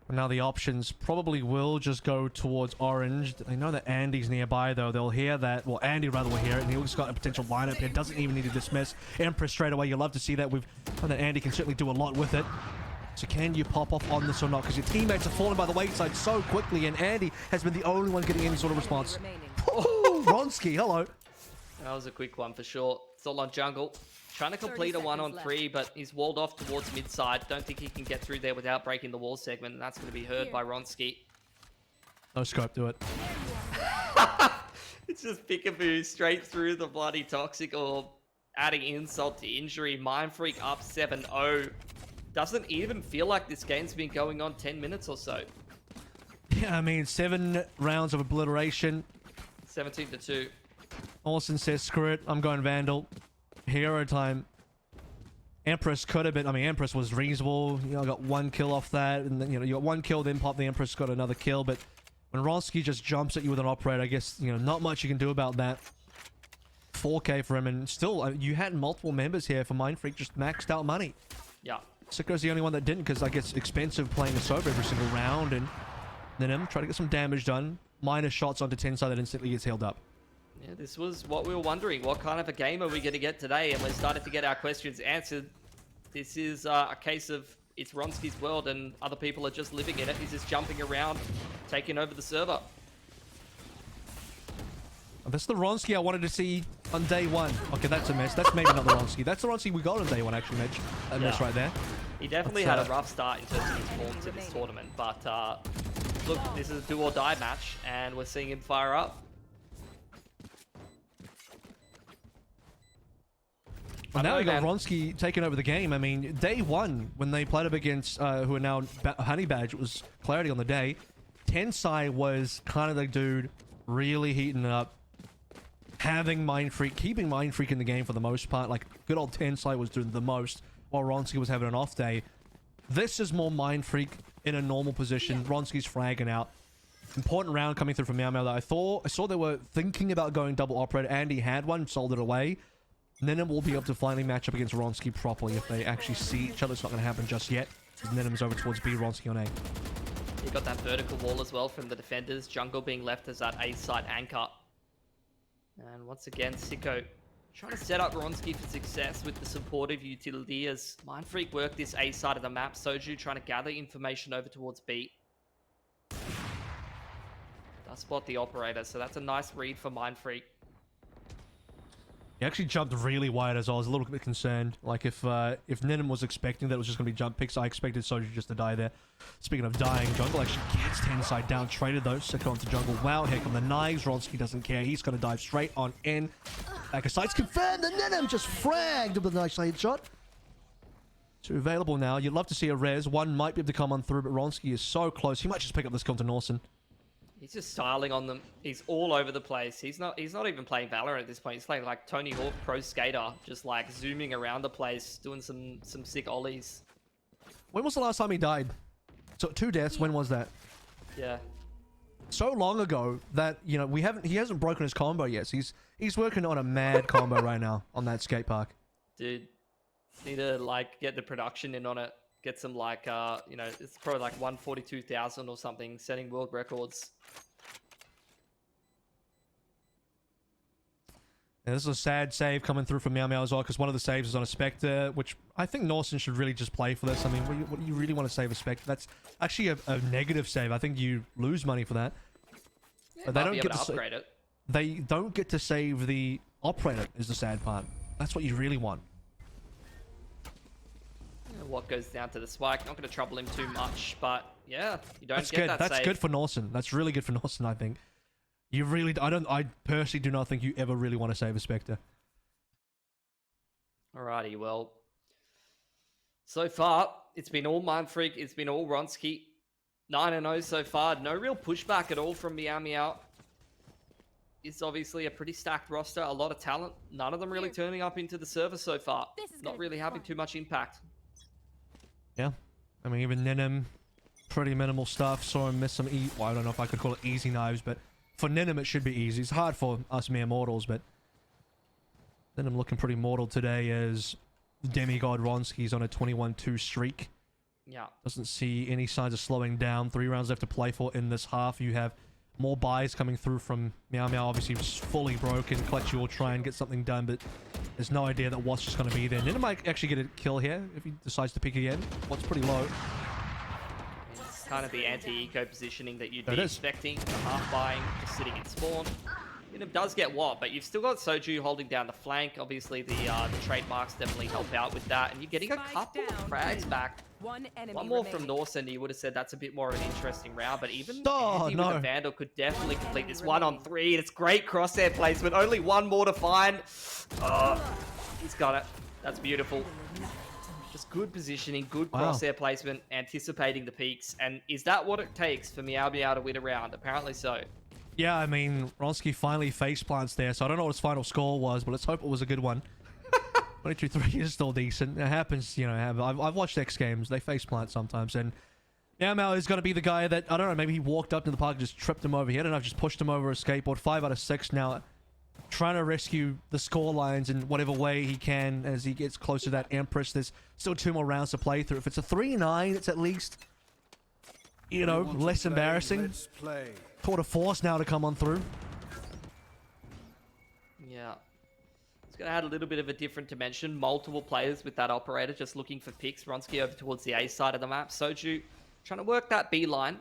J: And now the options probably will just go towards orange. They know that Andy's nearby, though. They'll hear that. Well, Andy rather will hear it, and he's got a potential lineup here. Doesn't even need to dismiss Empress straight away. You love to see that. We've found that Andy can certainly do a lot with it. So can you pop off on this or not? Because your teammates are falling by the wayside so quickly, and Andy has been the only one getting any sort of response. Oh, Ronsky, hello.
K: That was a quick one for sure. It's all on Jungle. Trying to complete a 1-on-3, but he's walled off towards mid side. Don't think he can get through there without breaking the wall segment, and that's going to be heard by Ronsky.
J: No scope, do it.
K: It's just Peekaboo straight through the bloody Toxic Orb, adding insult to injury. Mindfreak up 7-0. Doesn't even feel like this game's been going on 10 minutes or so.
J: Yeah, I mean, 7 rounds of obliteration.
K: 17-2.
J: Orson says, screw it, I'm going Vandal. Hero time. Empress could have been, I mean, Empress was reasonable. You know, got 1 kill off that, and then, you know, you got 1 kill, then pop the Empress, got another kill, but when Ronsky just jumps at you with an operator, I guess, you know, not much you can do about that. 4k for him, and still, you had multiple members here for Mindfreak, just maxed out money.
K: Yeah.
J: Sicko's the only one that didn't, because I guess expensive playing a Sober every single round, and then him try to get some damage done. Minor shots onto Tensai that instantly gets healed up.
K: Yeah, this was what we were wondering. What kind of a game are we going to get today? And we're starting to get our questions answered. This is a case of it's Ronsky's world and other people are just living in it. He's just jumping around, taking over the server.
J: That's the Ronsky I wanted to see on day 1. Okay, that's a miss. That's maybe not the Ronsky. That's the Ronsky we got on day 1, actually, Mitch. That miss right there.
K: He definitely had a rough start in terms of his form to this tournament. But look, this is a do or die match, and we're seeing him fire up.
J: Well, now we got Ronsky taking over the game. I mean, day 1, when they played up against, who are now Honey Badge, it was Clarity on the day. Tensai was kind of the dude really heating it up. Having Mindfreak, keeping Mindfreak in the game for the most part. Like, good old Tensai was doing the most, while Ronsky was having an off day. This is more Mindfreak in a normal position. Ronsky's fragging out. Important round coming through from Meow Meow that I saw they were thinking about going double operator. Andy had one, sold it away. Nenim will be able to finally match up against Ronsky properly if they actually see each other. It's not going to happen just yet. Nenim's over towards B, Ronsky on A.
K: You got that vertical wall as well from the defenders. Jungle being left as that A side anchor. And once again, Sicko trying to set up Ronsky for success with the supportive utility as Mindfreak work this A side of the map. Soju trying to gather information over towards B. Does spot the operator, so that's a nice read for Mindfreak.
J: He actually jumped really wide as well. I was a little bit concerned. Like, if Nenim was expecting that it was just going to be jump picks, I expected Soju just to die there. Speaking of dying, Jungle actually gets 10 side down. Traded though. Sicko onto Jungle. Wow, heck on the knives. Ronsky doesn't care. He's going to dive straight on in. Back side's confirmed, and Nenim just fragged with a nice headshot. Two available now. You'd love to see a res. One might be able to come on through, but Ronsky is so close. He might just pick up this kill to Norson.
K: He's just styling on them. He's all over the place. He's not even playing Valorant at this point. He's playing like Tony Hawk Pro Skater, just like zooming around the place, doing some sick ollies.
J: When was the last time he died? So 2 deaths. When was that?
K: Yeah.
J: So long ago that, you know, he hasn't broken his combo yet. So he's working on a mad combo right now on that skate park.
K: Dude, need to like get the production in on it. Get some like you know, it's probably like 142,000 or something, setting world records.
J: And this is a sad save coming through from Meow Meow as well, because one of the saves is on a Spectre, which I think Norson should really just play for this. I mean, what do you really want to save a Spectre? That's actually a negative save. I think you lose money for that.
K: Yeah,
J: but they don't get to
K: upgrade it.
J: They don't get to save the operator is the sad part. That's what you really want.
K: What goes down to the spike, not going to trouble him too much, but yeah, you don't
J: That's
K: get
J: good.
K: that
J: That's
K: save.
J: good for Norson. That's really good for Norson, I think. You really, I personally do not think you ever really want to save a Spectre.
K: Alrighty, well, so far it's been all Mindfreak, it's been all Ronsky, 9-0 so far. No real pushback at all from Meow Meow. It's obviously a pretty stacked roster, a lot of talent. None of them really turning up into the server so far. Not really having too much impact.
J: Yeah, I mean, even Nenim, pretty minimal stuff. Saw him miss some well, I don't know if I could call it easy knives, but for Nenim it should be easy. It's hard for us mere mortals, but Nenim looking pretty mortal today as Demigod Ronsky's on a 21-2 streak.
K: Yeah.
J: Doesn't see any signs of slowing down. 3 rounds left to play for in this half. You have more buys coming through from Meow Meow. Obviously, just fully broken. Clutchy will try and get something done, but there's no idea that Watt's just going to be there. Nenim might actually get a kill here if he decides to pick again. Watt's pretty low.
K: It's kind of the anti-eco positioning that you'd be expecting. The half buying, just sitting in spawn. Nenim does get Watt, but you've still got Soju holding down the flank. Obviously, the trademarks definitely help out with that. And you're getting a couple of frags back. One more from Norson, you would have said that's a bit more of an interesting round, but even Andy with the Vandal could definitely complete this 1-on-3. It's great crosshair placement. Only one more to find. Oh, he's got it. That's beautiful. Just good positioning, good crosshair placement, anticipating the peaks. And is that what it takes for Meow Meow to win a round? Apparently so.
J: Yeah, I mean, Ronsky finally face plants there, so I don't know what his final score was, but let's hope it was a good one. 22-3 is still decent. It happens, you know. I've watched X Games. They face plant sometimes, and Meow Meow is going to be the guy that, I don't know, maybe he walked up to the park and just tripped him over. He had enough, just pushed him over a skateboard. 5 out of 6 now, trying to rescue the score lines in whatever way he can as he gets closer to that Empress. There's still 2 more rounds to play through. If it's a 3-9, it's at least, you know, less embarrassing. Tour de force now to come on through.
K: Yeah. It's going to add a little bit of a different dimension. Multiple players with that operator just looking for picks. Ronsky over towards the A side of the map. Soju trying to work that B line.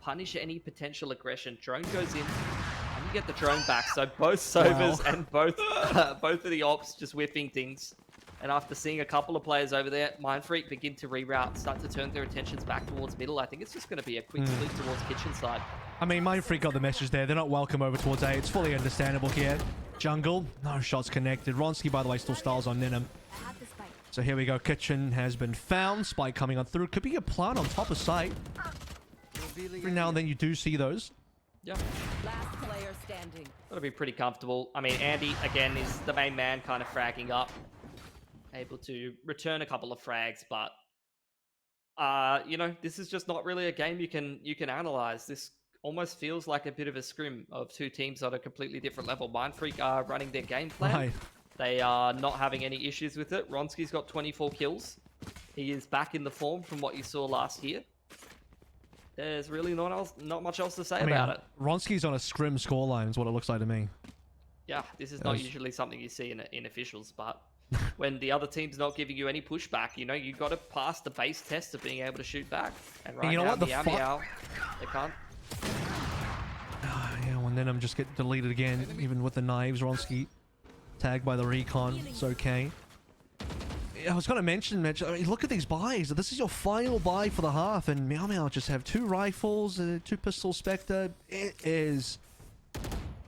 K: Punish any potential aggression. Drone goes in. And you get the drone back. So both Sovers and both of the ops just whipping things. And after seeing a couple of players over there, Mindfreak begin to reroute, start to turn their attentions back towards middle. I think it's just going to be a quick split towards kitchen side.
J: I mean, Mindfreak got the message there. They're not welcome over towards A. It's fully understandable here. Jungle, no shots connected. Ronsky, by the way, still styles on Nenim. So here we go. Kitchen has been found. Spike coming on through. Could be a plant on top of site. Every now and then you do see those.
K: Yeah. Last player standing. That'll be pretty comfortable. I mean, Andy, again, is the main man kind of fragging up. Able to return a couple of frags, but you know, this is just not really a game you can analyze. This almost feels like a bit of a scrim of two teams on a completely different level. Mindfreak are running their game plan.
J: Right.
K: They are not having any issues with it. Ronski's got 24 kills. He is back in the form from what you saw last year. There's really not much else to say about it.
J: Ronski's on a scrim scoreline is what it looks like to me.
K: Yeah, this is not usually something you see in officials, but when the other team's not giving you any pushback, you know, you got to pass the base test of being able to shoot back. And right now, Meow Meow, they can't.
J: Yeah, and then I'm just get deleted again, even with the knives. Ronski tagged by the recon. It's okay. I was going to mention, Mitch, I mean, look at these buys. This is your final buy for the half, and Meow Meow just have 2 rifles, 2 pistol Spectre. It is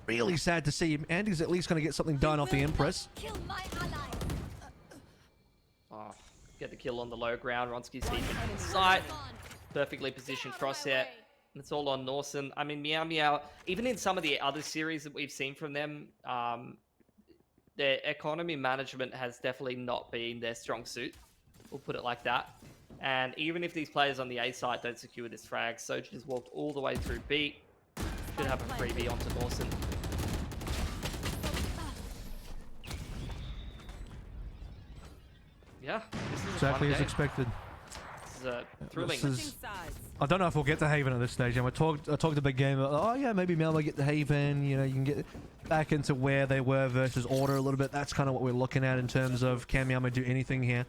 J: really sad to see. Andy's at least going to get something done off the Empress.
K: Oh, get the kill on the low ground. Ronski's deep in sight. Perfectly positioned crosshair. It's all on Norson. I mean, Meow Meow, even in some of the other series that we've seen from them, their economy management has definitely not been their strong suit. We'll put it like that. And even if these players on the A side don't secure this frag, Soji has walked all the way through B. Should have a freebie onto Norson. Yeah, this is
J: Exactly as expected.
K: This is thrilling.
J: I don't know if we'll get to Haven at this stage. And I talked a big game about, oh yeah, maybe Meow might get to Haven. You know, you can get back into where they were versus Order a little bit. That's kind of what we're looking at in terms of can Meow do anything here.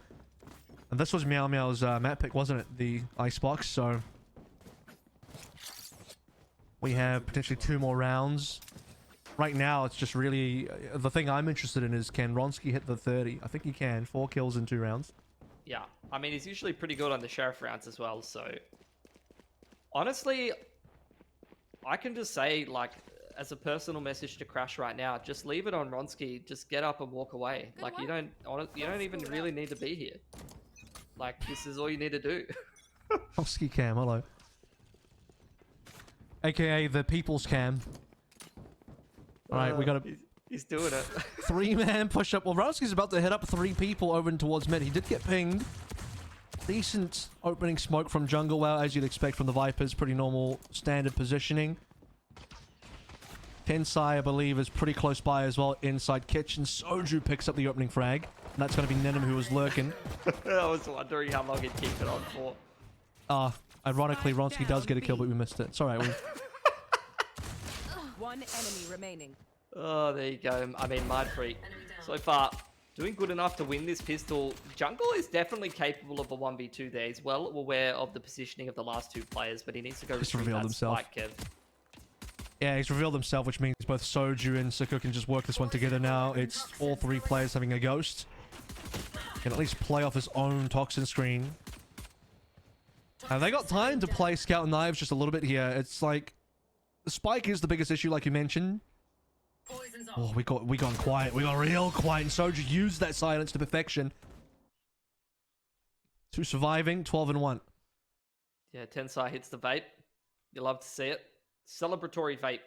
J: And this was Meow Meow's map pick, wasn't it? The Icebox. So we have potentially 2 more rounds. Right now, it's just really the thing I'm interested in is can Ronski hit the 30? I think he can. 4 kills in 2 rounds.
K: Yeah, I mean, he's usually pretty good on the Sheriff rounds as well, so... Honestly, I can just say, like, as a personal message to Crash right now, just leave it on Ronski, just get up and walk away. Like, you don't even really need to be here. Like, this is all you need to do.
J: Ronski cam, hello. AKA the People's Cam. Alright, we got a...
K: He's doing it.
J: 3-man push-up. Well, Ronski's about to hit up 3 people over and towards mid. He did get pinged. Decent opening smoke from jungle. Well, as you'd expect from the Vipers. Pretty normal standard positioning. Tensai, I believe, is pretty close by as well. Inside kitchen. Soju picks up the opening frag. And that's going to be Nenim who was lurking.
K: I was wondering how long he'd keep it on for.
J: Ironically, Ronski does get a kill, but we missed it. It's alright.
L: One enemy remaining.
K: Oh, there you go. I mean, Mindfreak, so far, doing good enough to win this pistol. Jungle is definitely capable of a 1v2 there. He's well aware of the positioning of the last 2 players, but he needs to go
J: Just revealed himself.
K: Spike, Kev.
J: Yeah, he's revealed himself, which means both Soju and Siko can just work this one together now. It's all 3 players having a ghost. Can at least play off his own toxin screen. And they got time to play Scout Knives just a little bit here. It's like... The spike is the biggest issue, like you mentioned. Oh, we gone quiet. We got real quiet. And Soju used that silence to perfection. 2 surviving, 12 and 1.
K: Yeah, Tensai hits the vape. You love to see it. Celebratory vape.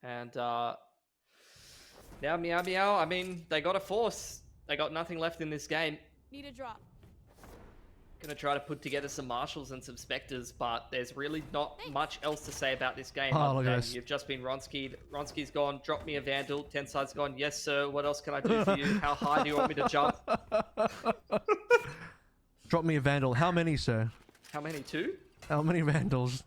K: And now Meow Meow, I mean, they got a force. They got nothing left in this game.
L: Need a drop.
K: Gonna try to put together some Marshals and some Spectres, but there's really not much else to say about this game.
J: Oh, look at this.
K: You've just been Ronski'd. Ronski's gone, drop me a Vandal. Tensai's gone, yes sir, what else can I do for you? How high do you want me to jump?
J: Drop me a Vandal. How many, sir?
K: How many, 2?
J: How many Vandals?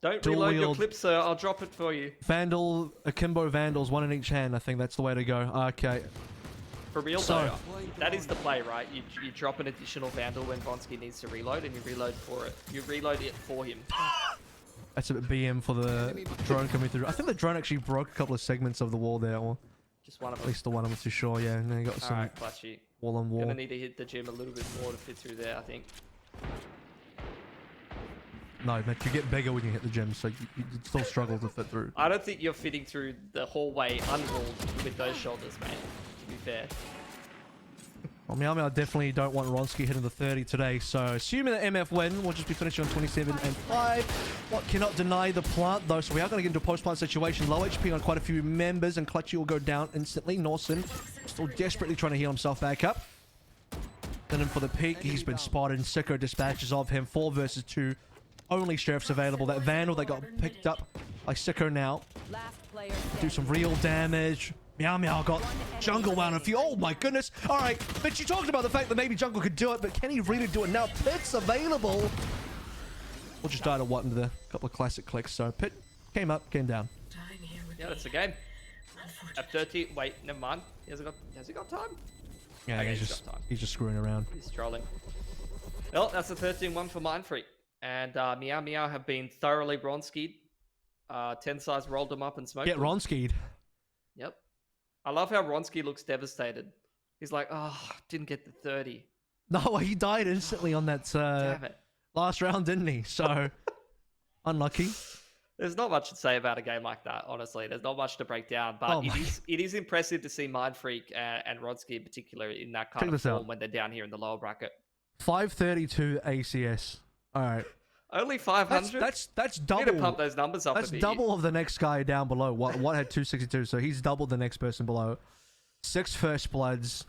K: Don't
J: Dual
K: reload your
J: wield.
K: clip, sir. I'll drop it for you.
J: Vandal, akimbo Vandals, 1 in each hand. I think that's the way to go. Okay.
K: For real though, that is the play, right? You drop an additional Vandal when Ronski needs to reload, and you reload for it. You reload it for him.
J: That's a bit BM for the drone coming through. I think the drone actually broke a couple of segments of the wall there. Or
K: just one of
J: at
K: them.
J: least the one, I'm not too sure. Yeah, and then you got some
K: Alright, clutchy.
J: wall on wall.
K: Gonna need to hit the gym a little bit more to fit through there, I think.
J: No, mate, you get bigger when you hit the gym, so you still struggle to fit through.
K: I don't think you're fitting through the hallway unruled with those shoulders, mate, to be fair.
J: Well, Meow Meow definitely don't want Ronski hitting the 30 today, so assuming that MF win, we'll just be finishing on 27 and 5. What cannot deny the plant, though, so we are going to get into a post-plant situation. Low HP on quite a few members, and Clutchy will go down instantly. Norson still desperately trying to heal himself back up. Then in for the peak, he's been spotted, and Sicko dispatches of him. 4 versus 2. only sheriffs available. That Vandal that got picked up by Sicko now.
L: Last player
J: Do some real damage. Meow Meow got Jungle wound a few. Oh my goodness. All right, but you talked about the fact that maybe Jungle could do it, but can he really do it now? Pit's available. We'll just die to what into the couple of classic clicks. So Pit came up, came down.
K: Yeah, that's the game. At 30, wait, never mind. Has he got time?
J: Yeah,
K: Okay,
J: he's just screwing around.
K: He's trolling. Well, that's a 13-1 for Mindfreak. And Meow Meow have been thoroughly Bronskied. 10 size rolled him up and smoked
J: Get
K: him.
J: Ronskied.
K: Yep. I love how Ronsky looks devastated. He's like, oh, didn't get the 30.
J: No, he died instantly on that
K: Damn it.
J: last round, didn't he? So, unlucky.
K: There's not much to say about a game like that, honestly. There's not much to break down, but it is impressive to see Mindfreak and Ronsky in particular in that kind of form when they're down here in the lower bracket.
J: 532 ACS. All right.
K: Only 500?
J: That's double.
K: Need to pump those numbers up
J: That's
K: a bit.
J: double of the next guy down below. What had 262, so he's double the next person below. 6 first bloods.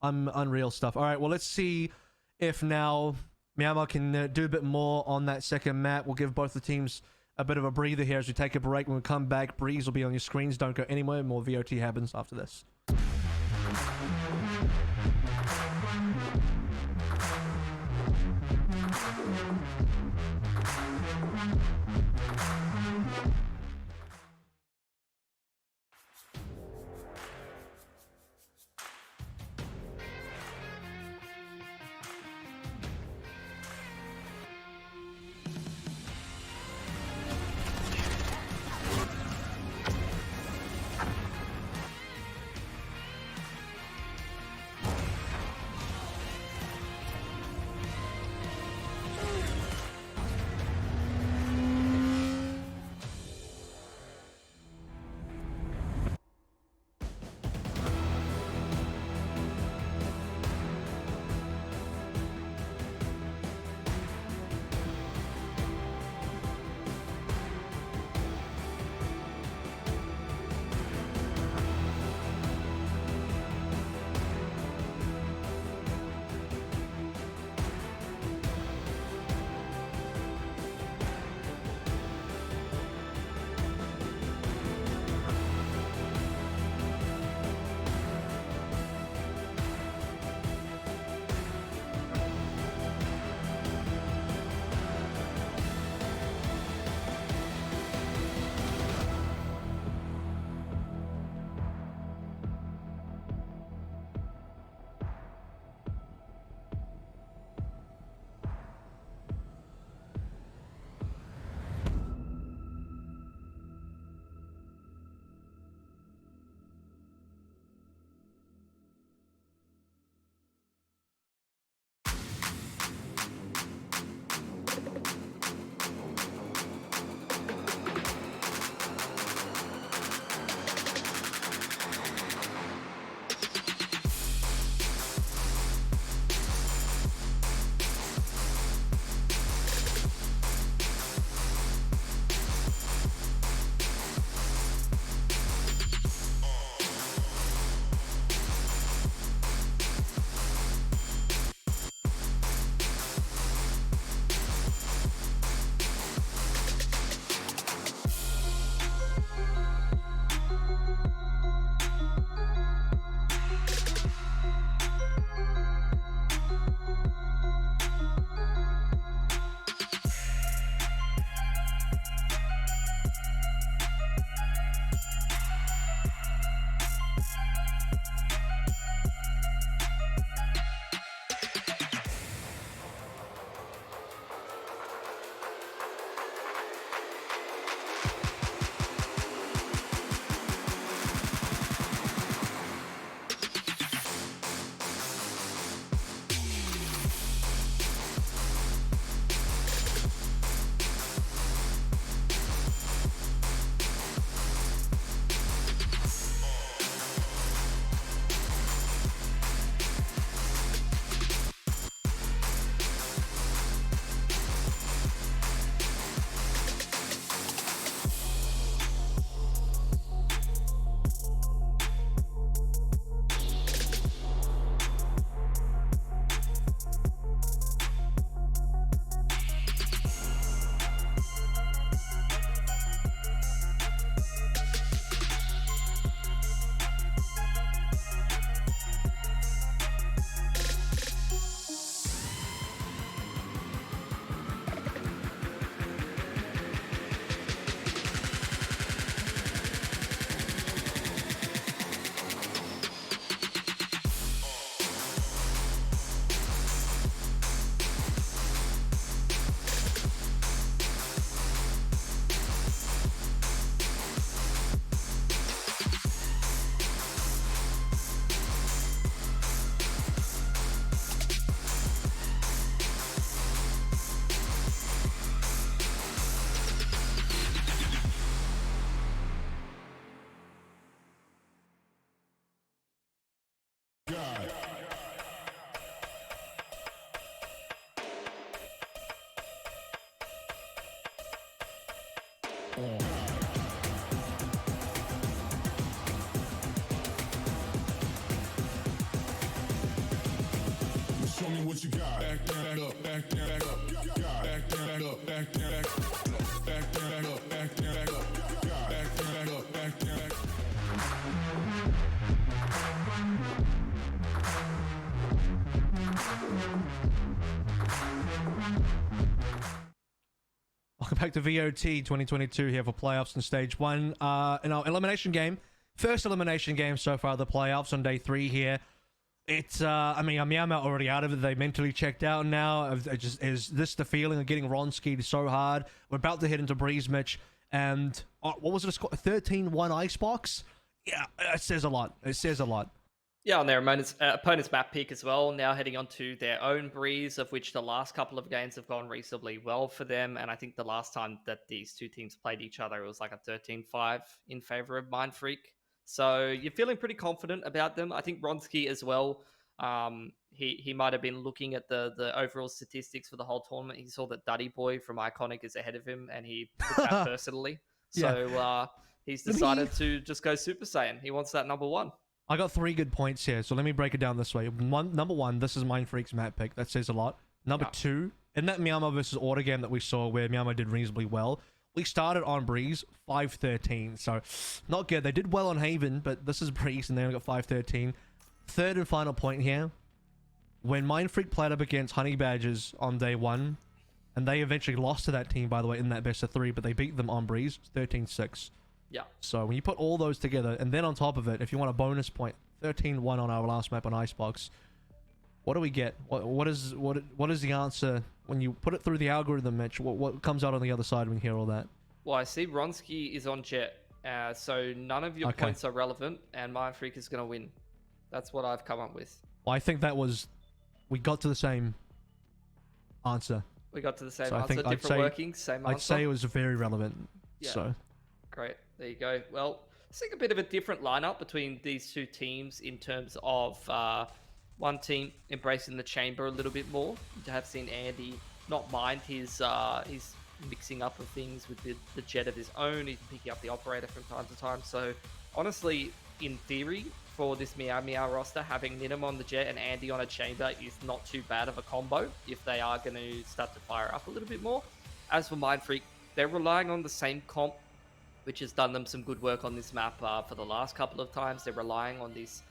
J: Unreal stuff. All right, well, let's see if now Meow can do a bit more on that second map. We'll give both the teams a bit of a breather here as we take a break. When we come back, Breeze will be on your screens. Don't go anywhere. More VOT happens after this.
A: Show me what you got. Back that up, back that up, back that up, back that up, back that up, back that up, back that up, back that up.
J: Welcome back to VOT 2022 here for playoffs in stage 1. In our elimination game, first elimination game so far of the playoffs on day 3 here. It's, I mean, Meow already out of it. They mentally checked out now. Is this the feeling of getting Ronski so hard? We're about to head into Breeze Mitch. And what was it? A score? 13-1 Icebox? Yeah, it says a lot. It says a lot.
K: Yeah, on their opponent's map pick as well, now heading on to their own Breeze, of which the last couple of games have gone reasonably well for them. And I think the last time that these two teams played each other, it was like a 13-5 in favor of Mindfreak. So you're feeling pretty confident about them. I think Ronski as well, he might have been looking at the overall statistics for the whole tournament. He saw that Duddy Boy from Iconic is ahead of him, and he took that personally. So he's decided to just go Super Saiyan. He wants that number 1.
J: I got 3 good points here, so let me break it down this way. Number 1, this is Mindfreak's map pick. That says a lot. Number 2, in that Myanmar versus Order game that we saw where Myanmar did reasonably well, we started on Breeze 5-13, so not good. They did well on Haven, but this is Breeze, and they only got 5-13. Third and final point here. When Mindfreak played up against Honey Badgers on day 1, and they eventually lost to that team, by the way, in that best of 3, but they beat them on Breeze 13-6.
K: Yeah.
J: So when you put all those together, and then on top of it, if you want a bonus point, 13-1 on our last map on Icebox, what do we get? What is the answer when you put it through the algorithm, Mitch? What comes out on the other side when you hear all that?
K: Well, I see Ronski is on Jet, so none of your points are relevant, and Mindfreak is going to win. That's what I've come up with.
J: Well, I think that was... We got to the same answer.
K: We got to the same
J: So
K: answer, different workings, same answer.
J: I'd say it was very relevant.
K: Yeah.
J: So
K: Great. There you go. Well, I think a bit of a different lineup between these two teams in terms of one team embracing the chamber a little bit more. You have seen Andy not mind his mixing up of things with the jet of his own. He's picking up the operator from time to time. So honestly, in theory, for this Meow Meow roster, having Minim on the jet and Andy on a chamber is not too bad of a combo if they are going to start to fire up a little bit more. As for Mindfreak, they're relying on the same comp, which has done them some good work on this map for the last couple of times. They're relying on this,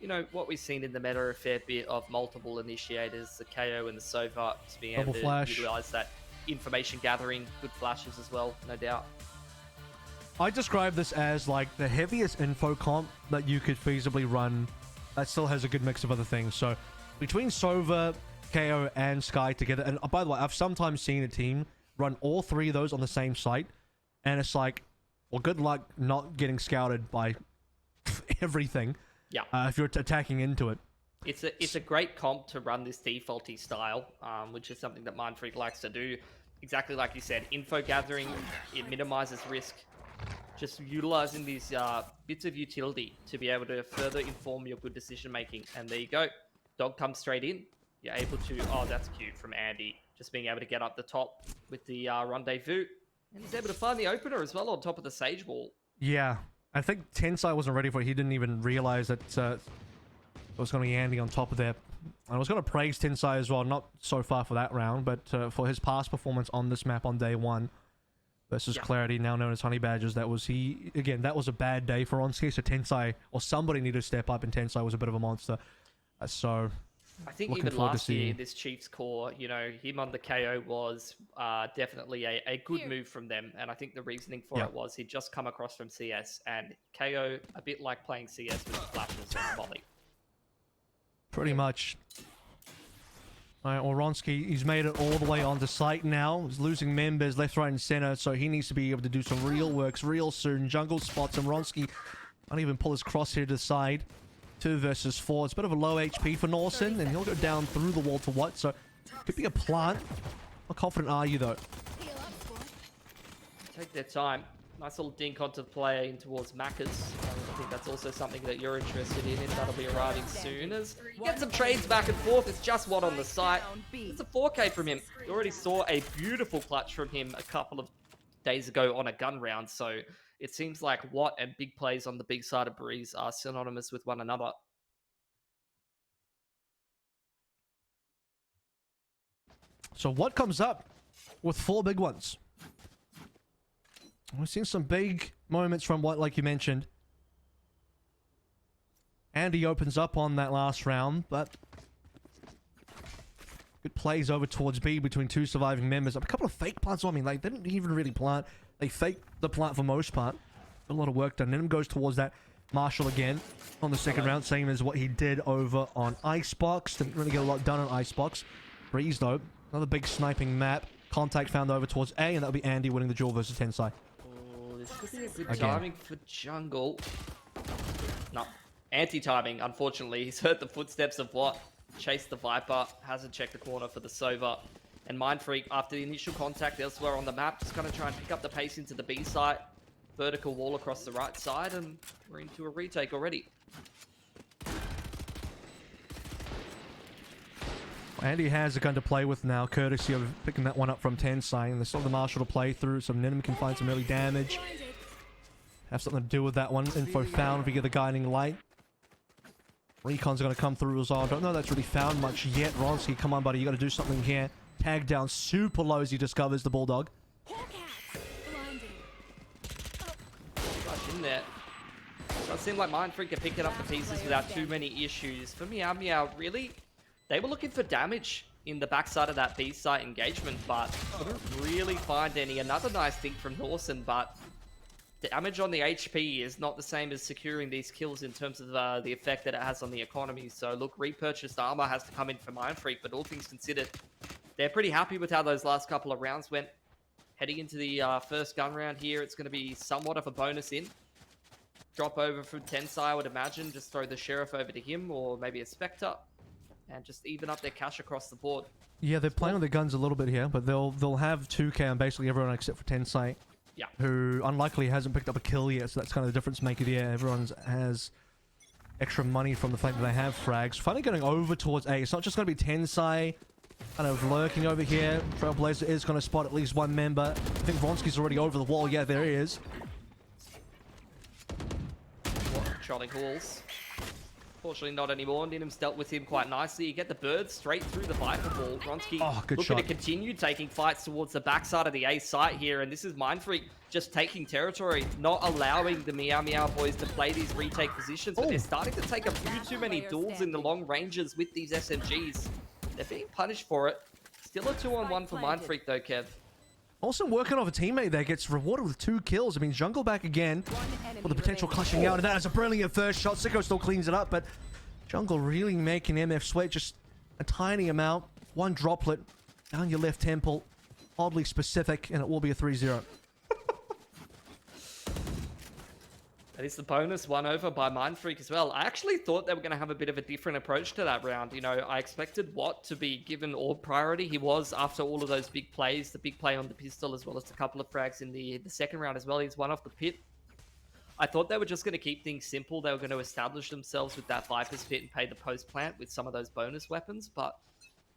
K: you know, what we've seen in the meta a fair bit of multiple initiators, the KO and the Sova, just being able to utilize that information gathering, good flashes as well, no doubt.
J: I describe this as like the heaviest info comp that you could feasibly run that still has a good mix of other things. So between Sova, KO, and Sky together, and by the way, I've sometimes seen a team run all 3 of those on the same site, and it's like, well, good luck not getting scouted by everything.
K: Yeah.
J: If you're attacking into it.
K: It's a great comp to run this defaulty style, which is something that Mindfreak likes to do. Exactly like you said, info gathering, it minimizes risk. Just utilizing these bits of utility to be able to further inform your good decision making. And there you go. Dog comes straight in. You're able to, oh, that's cute from Andy. Just being able to get up the top with the rendezvous. And he's able to find the opener as well on top of the Sage Wall.
J: Yeah. I think Tensai wasn't ready for it. He didn't even realize that it was going to be Andy on top of there. I was going to praise Tensai as well, not so far for that round, but for his past performance on this map on day 1 versus Clarity, now known as Honey Badgers. That was that was a bad day for Onsky, so Tensai, or somebody needed to step up, and Tensai was a bit of a monster. So
K: I think even last year, this Chiefs core, you know, him on the KO was definitely a good move from them. And I think the reasoning for it was he'd just come across from CS, and KO, a bit like playing CS with flashes and volley.
J: Pretty much. All right, well, Ronski, he's made it all the way onto site now. He's losing members left, right, and center, so he needs to be able to do some real works real soon. Jungle spots him. Ronski can't even pull his crosshair to the side. 2 versus 4. It's a bit of a low HP for Norson, and he'll go down through the wall to what? So, could be a plant. How confident are you, though?
K: Take their time. Nice little dink onto the player in towards Macca's. think that's also something that you're interested in, and that'll be arriving soon. As get some trades back and forth. It's just what on the site. It's a 4K from him. You already saw a beautiful clutch from him a couple of days ago on a gun round. So it seems like what and big plays on the big side of Breeze are synonymous with one another.
J: So what comes up with 4 big ones? We've seen some big moments from what, like you mentioned. Andy opens up on that last round, but good plays over towards B between 2 surviving members. A couple of fake plants on me. Like, they didn't even really plant. They faked the plant for most part. A lot of work done. Nim goes towards that Marshall again on the second round, same as what he did over on Icebox. Didn't really get a lot done on Icebox. Breeze, though. Another big sniping map. Contact found over towards A, and that'll be Andy winning the duel versus Tensai.
K: Oh, this could be a good timing for Jungle. No, anti-timing, unfortunately. He's heard the footsteps of what? Chase the Viper. Hasn't checked the corner for the Sova. And Mindfreak, after the initial contact elsewhere on the map, just going to try and pick up the pace into the B site. Vertical wall across the right side, and we're into a retake already.
J: Andy has a gun to play with now, courtesy of picking that one up from Tensai, and they still have the Marshall to play through, so Nim can find some early damage. Have something to do with that one. Info found via the guiding light. Recon's going to come through as well. Don't know that's really found much yet. Ronsky, come on, buddy, you got to do something here. Tag down super low as he discovers the Bulldog.
K: Rush in there. Does seem like Mindfreak are picking up the pieces without too many issues. For Meow Meow, really, they were looking for damage in the backside of that B site engagement, but couldn't really find any. Another nice thing from Dawson, but damage on the HP is not the same as securing these kills in terms of the effect that it has on the economy. So look, repurchased armor has to come in for Mindfreak, but all things considered, they're pretty happy with how those last couple of rounds went. Heading into the first gun round here, it's going to be somewhat of a bonus in. Drop over from Tensai, I would imagine. Just throw the Sheriff over to him, or maybe a Spectre, and just even up their cash across the board.
J: Yeah, they're playing with their guns a little bit here, but they'll have 2K on basically everyone except for Tensai.
K: Yeah.
J: Who unlikely hasn't picked up a kill yet, so that's kind of the difference maker there. Everyone has extra money from the fact that they have frags. Finally getting over towards A. It's not just going to be Tensai kind of lurking over here. Trailblazer is going to spot at least one member. I think Vronsky's already over the wall. Yeah, there he is.
K: Trolling halls. Fortunately, not anymore. Ninim's dealt with him quite nicely. You get the bird straight through the Viper ball. Vronsky looking to continue taking fights towards the backside of the A site here, and this is Mindfreak just taking territory, not allowing the Meow Meow boys to play these retake positions, but they're starting to take a few too many duels in the long ranges with these SMGs. They're being punished for it. Still a 2-on-1 for Mindfreak though, Kev.
J: Also working off a teammate there, gets rewarded with 2 kills. I mean, Jungle back again with the potential clutching out, and that is a brilliant first shot. Sicko still cleans it up, but Jungle really making MF sweat just a tiny amount. 1 droplet down your left temple. Oddly specific, and it will be a 3-0.
K: That is the bonus, 1 over by Mindfreak as well. I actually thought they were going to have a bit of a different approach to that round. You know, I expected Watt to be given all priority. He was, after all of those big plays, the big play on the pistol, as well as a couple of frags in the second round as well. He's one off the pit. I thought they were just going to keep things simple. They were going to establish themselves with that Viper's pit and pay the post plant with some of those bonus weapons, but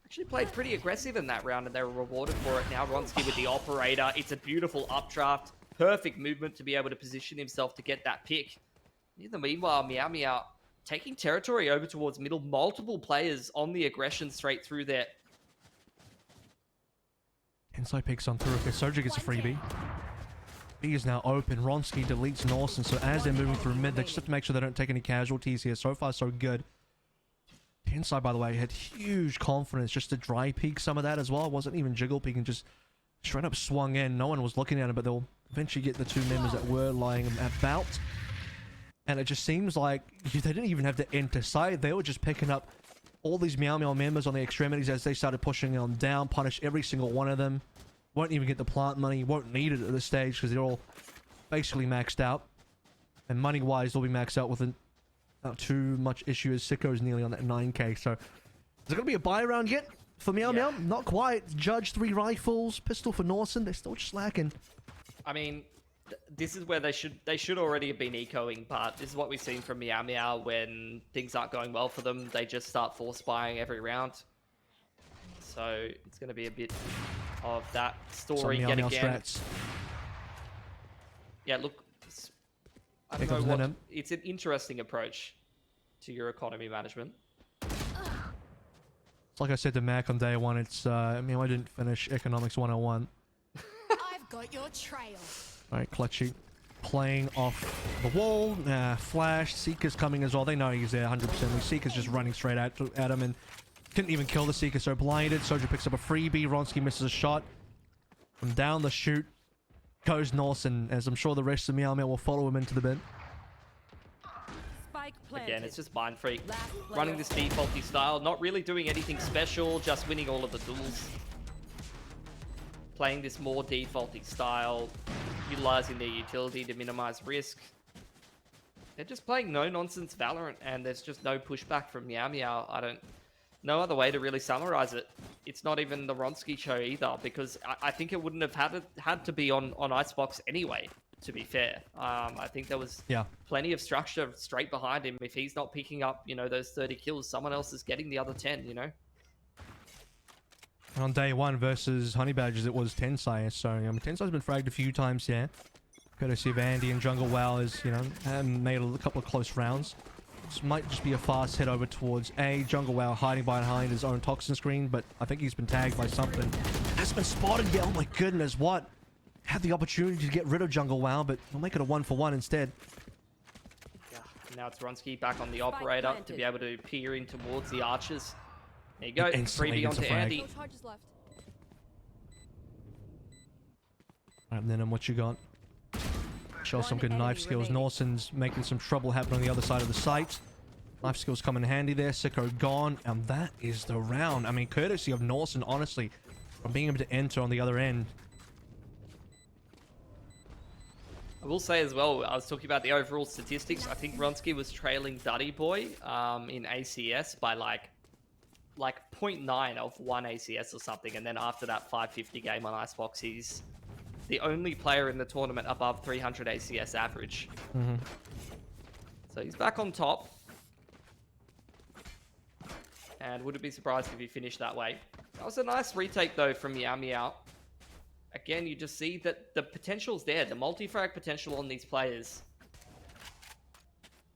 K: actually played pretty aggressive in that round, and they were rewarded for it. Now Ronsky with the operator. It's a beautiful updraft. Perfect movement to be able to position himself to get that pick. In the meanwhile, Meow Meow taking territory over towards middle. Multiple players on the aggression straight through there.
J: Inside picks on through. Okay, Soja gets a freebie. B is now open. Ronsky deletes Norson, so as they're moving through mid, they just have to make sure they don't take any casualties here. So far, so good. Inside, by the way, had huge confidence just to dry peek some of that as well. It wasn't even jiggle peek and just straight up swung in. No one was looking at him, but they'll eventually get the 2 members that were lying about. And it just seems like they didn't even have to enter side. They were just picking up all these Meow Meow members on the extremities as they started pushing on down, punish every single one of them. Won't even get the plant money, won't need it at this stage because they're all basically maxed out. And money-wise, they'll be maxed out with not too much issue as Sicko's nearly on that 9k. So, is there going to be a buy round yet for Meow Meow? Not quite. Judge 3 rifles, pistol for Norson. They're still just slacking.
K: I mean, this is where they should already have been ecoing, but this is what we've seen from Meow Meow when things aren't going well for them. They just start force buying every round. So it's going to be a bit of that story yet again. Yeah, look, I don't know what, it's an interesting approach to your economy management.
J: It's like I said to Mac on day one, it's, I mean, I didn't finish Economics 101.
L: I've got your trail.
J: Alright, Clutchy playing off the wall. Flash, Seeker's coming as well. They know he's there 100%. Seeker's just running straight at him and couldn't even kill the Seeker, so blinded. Soldier picks up a freebie. Ronsky misses a shot. From down the chute goes Norson, as I'm sure the rest of Meow Meow will follow him into the bin.
K: Again, it's just Mind Freak running this defaulty style, not really doing anything special, just winning all of the duels. Playing this more defaulty style, utilizing their utility to minimize risk. They're just playing no-nonsense Valorant, and there's just no pushback from Meow Meow. No other way to really summarize it. It's not even the Ronsky show either, because I think it wouldn't have had to be on Icebox anyway, to be fair. I think there was plenty of structure straight behind him. If he's not picking up, you know, those 30 kills, someone else is getting the other 10, you know?
J: And on day one versus Honey Badgers, it was Tensai. So, Tensai's been fragged a few times here. Courtesy of Andy and Jungle Wow has, made a couple of close rounds. This might just be a fast hit over towards A. Jungle Wow hiding behind his own toxin screen, but I think he's been tagged by something. Has been spotted yet. Oh my goodness, what? Had the opportunity to get rid of Jungle Wow, but we'll make it a 1-for-1 instead.
K: Yeah, now it's Ronsky back on the operator to be able to peer in towards the archers. There you go, freebie onto Andy.
J: Alright, then what you got? Show some good knife skills. Norson's making some trouble happen on the other side of the site. Knife skills come in handy there. Sicko gone, and that is the round. I mean, courtesy of Norson, honestly, from being able to enter on the other end.
K: I will say as well, I was talking about the overall statistics. I think Ronsky was trailing Duddy Boy in ACS by like 0.9 of 1 ACS or something, and then after that 550 game on Icebox, he's the only player in the tournament above 300 ACS average. So he's back on top. And wouldn't be surprised if he finished that way. That was a nice retake though from Meow Meow. Again, you just see that the potential's there. The multi-frag potential on these players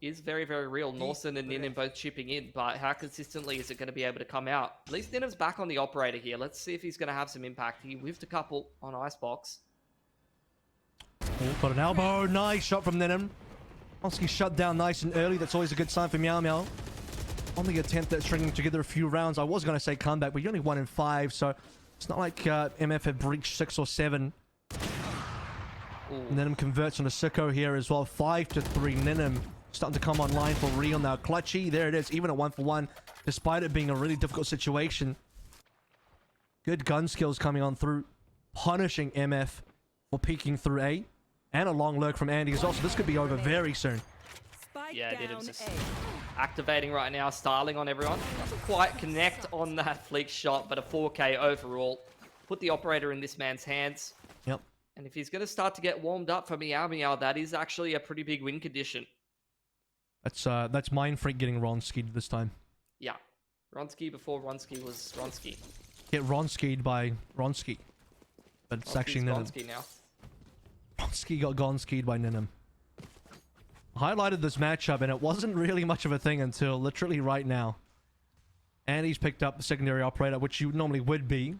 K: is very, very real. Norson and Ninim both chipping in, but how consistently is it going to be able to come out? At least Ninim's back on the operator here. Let's see if he's going to have some impact. He whiffed a couple on Icebox.
J: Oh, got an elbow. Nice shot from Ninim. Ronsky shut down nice and early. That's always a good sign for Meow Meow. On the attempt at stringing together a few rounds. I was going to say comeback, but you're only 1 in 5, so it's not like MF had breached 6 or 7. Ninim converts on a Sicko here as well. 5-3. Ninim starting to come online for real now. Clutchy, there it is. Even at 1-for-1, despite it being a really difficult situation. Good gun skills coming on through, punishing MF for peeking through A. And a long lurk from Andy as well, so this could be over very soon.
K: Yeah, Nidim's just activating right now, styling on everyone. Doesn't quite connect on that fleek shot, but a 4K overall. Put the operator in this man's hands.
J: Yep.
K: And if he's going to start to get warmed up for Meow Meow, that is actually a pretty big win condition.
J: That's Mind Freak getting Ronskied this time.
K: Yeah. Ronsky before Ronsky was Ronsky.
J: Get Ronskied by Ronsky. But it's actually Ninim.
K: Ronsky now.
J: Ronsky got Gonskied by Ninim. Highlighted this matchup, and it wasn't really much of a thing until literally right now. And he's picked up the secondary operator, which you normally would be.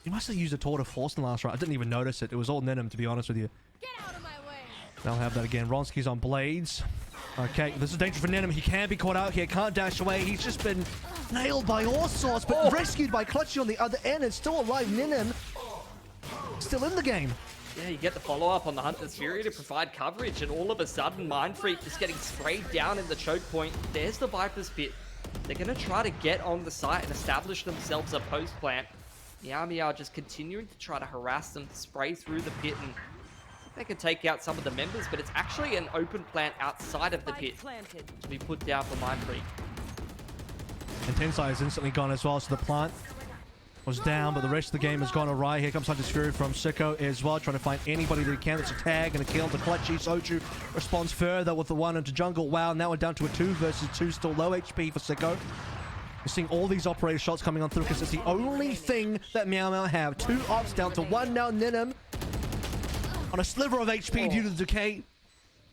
J: He must have used a tour de force in the last round. I didn't even notice it. It was all Ninim, to be honest with you.
L: Get out of my way.
J: They'll have that again. Ronsky's on blades. Okay, this is dangerous for Ninim. He can be caught out here. Can't dash away. He's just been nailed by all sorts, but rescued by Clutchy on the other end. It's still alive. Ninim still in the game.
K: Yeah, you get the follow-up on the Hunter's Fury to provide coverage, and all of a sudden, Mind Freak is getting sprayed down in the choke point. There's the Viper's pit. They're going to try to get on the site and establish themselves a post plant. Meow Meow just continuing to try to harass them, to spray through the pit, and they can take out some of the members, but it's actually an open plant outside of the pit to be put down for Mind Freak.
J: And Tensai is instantly gone as well, so the plant was down, but the rest of the game has gone awry. Here comes Hunter's Fury from Sicko as well, trying to find anybody that he can. It's a tag and a kill to Clutchy. Soju responds further with the 1 into jungle. Wow, now we're down to a 2 versus 2, still low HP for Sicko. We're seeing all these operator shots coming on through because it's the only thing that Meow Meow have. 2 ops down to 1 now. Ninim on a sliver of HP due to the decay.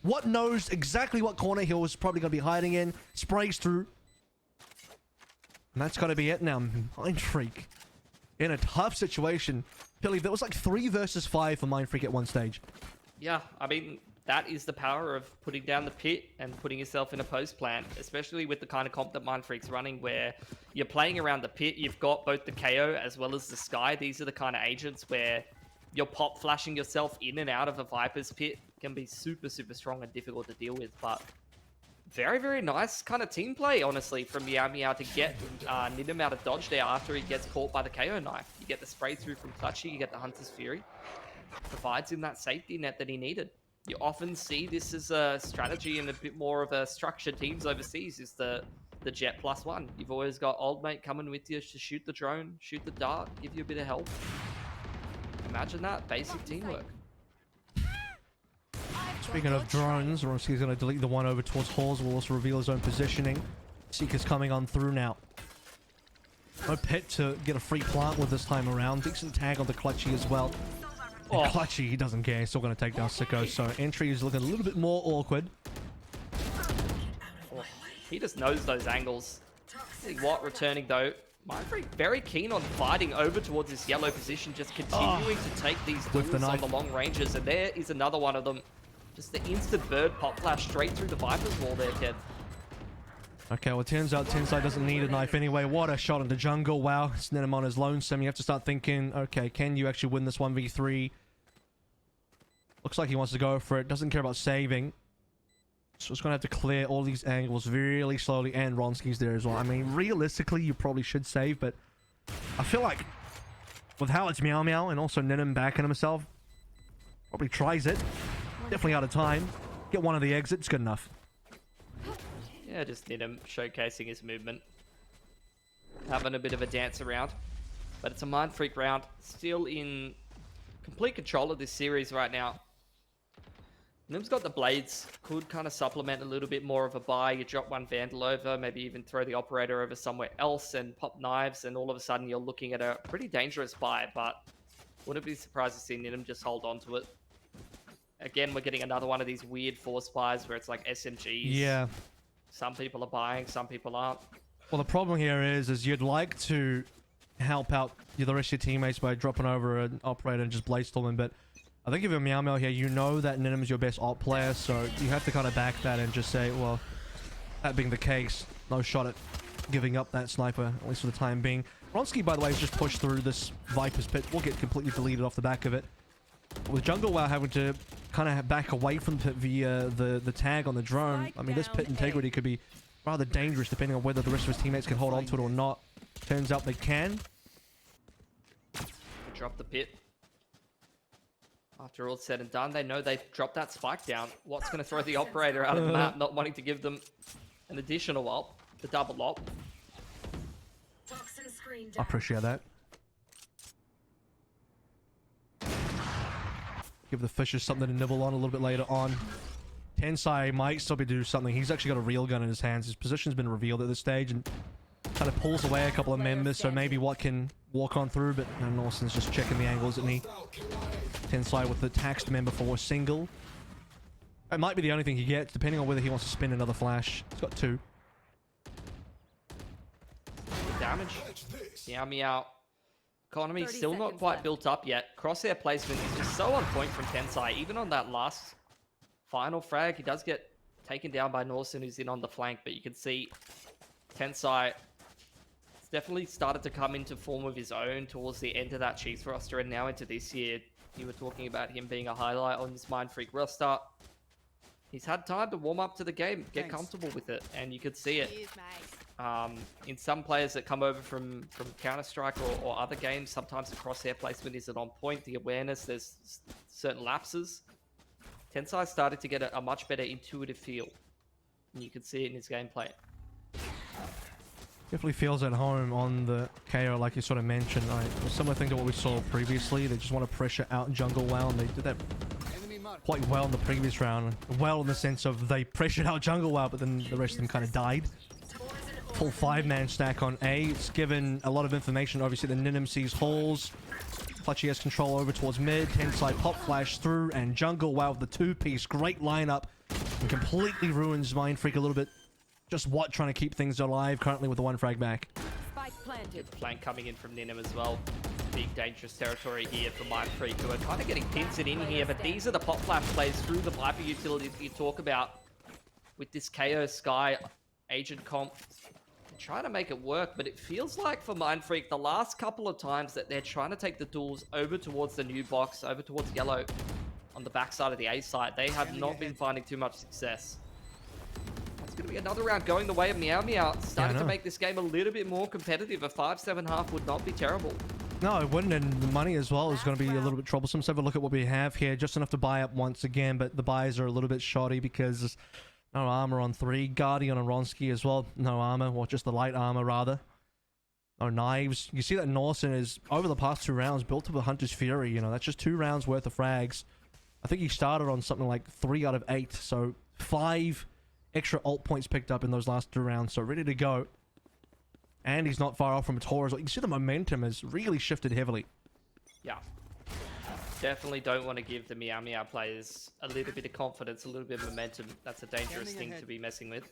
J: What knows exactly what corner he was probably going to be hiding in. Sprays through. And that's got to be it now. Mind Freak in a tough situation. Billy, there was like 3 versus 5 for Mind Freak at one stage.
K: Yeah, I mean, that is the power of putting down the pit and putting yourself in a post plan, especially with the kind of comp that Mind Freak's running, where you're playing around the pit. You've got both the KO as well as the Sky. These are the kind of agents where you're pop flashing yourself in and out of a Viper's pit. Can be super, super strong and difficult to deal with, but very, very nice kind of team play, honestly, from Meow Meow to get Nidim out of dodge there after he gets caught by the KO knife. You get the spray through from Clutchy, you get the Hunter's Fury. Provides him that safety net that he needed. You often see this as a strategy in a bit more of a structured teams overseas, is the Jet +1. You've always got old mate coming with you to shoot the drone, shoot the dart, give you a bit of help. Imagine that, basic teamwork.
J: Speaking of drones, Ronski's going to delete the one over towards Halls. Will also reveal his own positioning. Seeker's coming on through now. No pit to get a free plant with this time around. Decent tag on the Clutchy as well. And Clutchy, he doesn't care. He's still going to take down Sicko. So entry is looking a little bit more awkward.
K: Oh, he just knows those angles. See what returning though. Mindfreak very keen on fighting over towards this yellow position, just continuing to take these duels on the long ranges. And there is another one of them. Just the instant bird pop flash straight through the Viper's wall there, kid.
J: Okay, well, it turns out Tensai doesn't need a knife anyway. What a shot into jungle. Wow, it's Ninim on his lonesome. You have to start thinking, okay, can you actually win this 1v3? Looks like he wants to go for it. Doesn't care about saving. So it's going to have to clear all these angles really slowly. And Ronski's there as well. I mean, realistically, you probably should save, but I feel like with how it's Meow Meow and also Ninim backing himself, probably tries it. Definitely out of time. Get one of the exits, good enough.
K: Yeah, just Nidim showcasing his movement. Having a bit of a dance around. But it's a Mind Freak round. Still in complete control of this series right now. Nim's got the blades. Could kind of supplement a little bit more of a buy. You drop one Vandal over, maybe even throw the operator over somewhere else and pop knives, and all of a sudden you're looking at a pretty dangerous buy, but wouldn't be surprised to see Nidim just hold on to it. Again, we're getting another one of these weird force buys where it's like SMGs.
J: Yeah.
K: Some people are buying, some people aren't.
J: Well, the problem here is you'd like to help out the rest of your teammates by dropping over an operator and just blaze storming, but I think if you're Meow Meow here, you know that Ninim is your best op player, so you have to kind of back that and just say, well, that being the case, no shot at giving up that sniper, at least for the time being. Ronski, by the way, has just pushed through this Viper's pit. We'll get completely deleted off the back of it. With Jungle WoW having to kind of back away from the pit via the tag on the drone, I mean, this pit integrity could be rather dangerous depending on whether the rest of his teammates can hold on to it or not. Turns out they can.
K: Drop the pit. After all said and done, they know they've dropped that spike down. What's going to throw the operator out of the map, not wanting to give them an additional op, the double op.
J: I appreciate that. Give the fishes something to nibble on a little bit later on. Tensai might still be doing something. He's actually got a real gun in his hands. His position's been revealed at this stage and kind of pulls away a couple of members, so maybe Watt can walk on through, but Norsen's just checking the angles, isn't he? Tensai with the taxed member for a single. It might be the only thing he gets, depending on whether he wants to spin another flash. He's got 2.
K: Damage. Meow Meow. Economy still not quite built up yet. Crosshair placement is just so on point from Tensai. Even on that last final frag, he does get taken down by Norsen, who's in on the flank, but you can see Tensai has definitely started to come into form of his own towards the end of that Chiefs roster, and now into this year. You were talking about him being a highlight on this Mind Freak roster. He's had time to warm up to the game, get comfortable with it, and you could see it. In some players that come over from Counter-Strike or other games, sometimes the crosshair placement isn't on point, the awareness, there's certain lapses. Tensai started to get a much better intuitive feel, and you can see it in his gameplay.
J: Definitely feels at home on the KO, like you sort of mentioned. Right? A similar thing to what we saw previously. They just want to pressure out jungle well, and they did that quite well in the previous round. Well, in the sense of they pressured out jungle well, but then the rest of them kind of died. Full 5-man stack on A. It's given a lot of information. Obviously, the Ninim sees holes. Clutchy has control over towards mid. 10-side pop flash through, and jungle wow with the 2-piece. Great lineup. And completely ruins Mindfreak a little bit. Just what trying to keep things alive currently with the 1 frag back.
K: Spike planted. Flank coming in from Ninim as well. Big dangerous territory here for Mindfreak, who are kind of getting pincered in here, but these are the pop flash plays through the Viper utility that you talk about with this KO Sky agent comp. They're trying to make it work, but it feels like for Mindfreak, the last couple of times that they're trying to take the duels over towards the new box, over towards yellow on the backside of the A side, they have not been finding too much success. It's going to be another round going the way of Meow Meow. Starting to make this game a little bit more competitive. A 5-7 would not be terrible.
J: No, it wouldn't, and the money as well is going to be a little bit troublesome. So have a look at what we have here. Just enough to buy up once again, but the buys are a little bit shoddy because no armor on 3. Guardian and Ronsky as well. No armor, or just the light armor rather. No knives. You see that Norson is, over the past 2 rounds, built up a Hunter's Fury. You know, that's just 2 rounds worth of frags. I think he started on something like 3 out of 8, so 5 extra ult points picked up in those last 2 rounds, so ready to go. And he's not far off from a Taurus. You can see the momentum has really shifted heavily.
K: Yeah. Definitely don't want to give the Meow Meow players a little bit of confidence, a little bit of momentum. That's a dangerous thing to be messing with.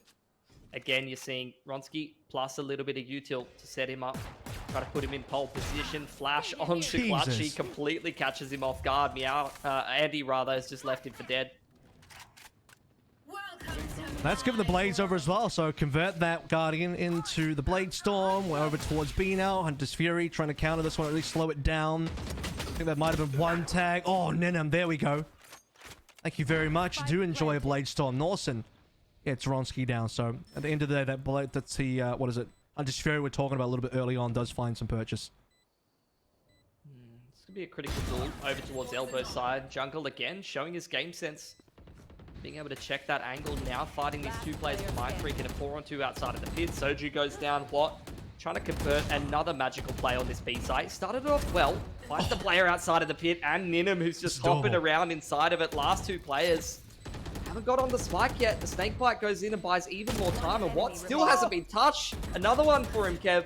K: Again, you're seeing Ronsky plus a little bit of util to set him up. Try to put him in pole position. Flash onto Clutchy. Completely catches him off guard. Andy rather has just left him for dead.
J: Let's give the Blades over as well. So convert that Guardian into the Blade Storm. We're over towards B now. Hunter's Fury trying to counter this one, at least slow it down. I think that might have been 1 tag. Oh, Ninim, there we go. Thank you very much. Do enjoy a Blade Storm. Norson. Yeah, it's Ronsky down. So at the end of the day, that Blade, that's the, what is it? Hunter's Fury we're talking about a little bit early on does find some purchase.
K: It's going to be a critical duel over towards elbow side. Jungle again, showing his game sense. Being able to check that angle now, fighting these 2 players for Mindfreak in a 4-on-2 outside of the pit. Soju goes down. What? Trying to convert another magical play on this B site. Started it off well. Finds the player outside of the pit, and Ninim, who's just hopping around inside of it. Last 2 players haven't got on the spike yet. The snake bite goes in and buys even more time, and What still hasn't been touched. Another one for him, Kev.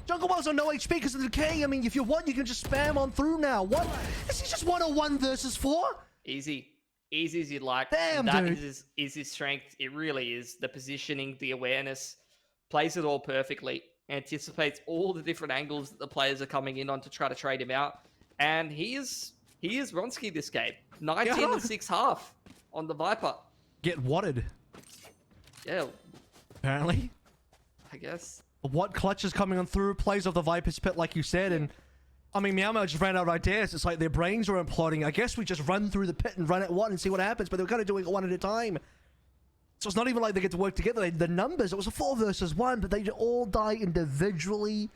J: Jungle Well's on no HP because of the decay. I mean, if you want, you can just spam on through now. What? Is he just 1-on-1 versus 4?
K: Easy. Easy as you'd like.
J: Damn,
K: that
J: dude.
K: is his strength. It really is. The positioning, the awareness, plays it all perfectly. Anticipates all the different angles that the players are coming in on to try to trade him out. And he is Ronsky this game. 19 and 6 half on the Viper.
J: Get wadded.
K: Yeah.
J: Apparently.
K: I guess.
J: What clutch is coming on through, plays off the Viper's pit like you said, and I mean, Meow Meow just ran out of ideas. It's like their brains are imploding. I guess we just run through the pit and run at one and see what happens, but they're kind of doing it one at a time. So it's not even like they get to work together. The numbers, it was a 4 versus 1, but they all die individually.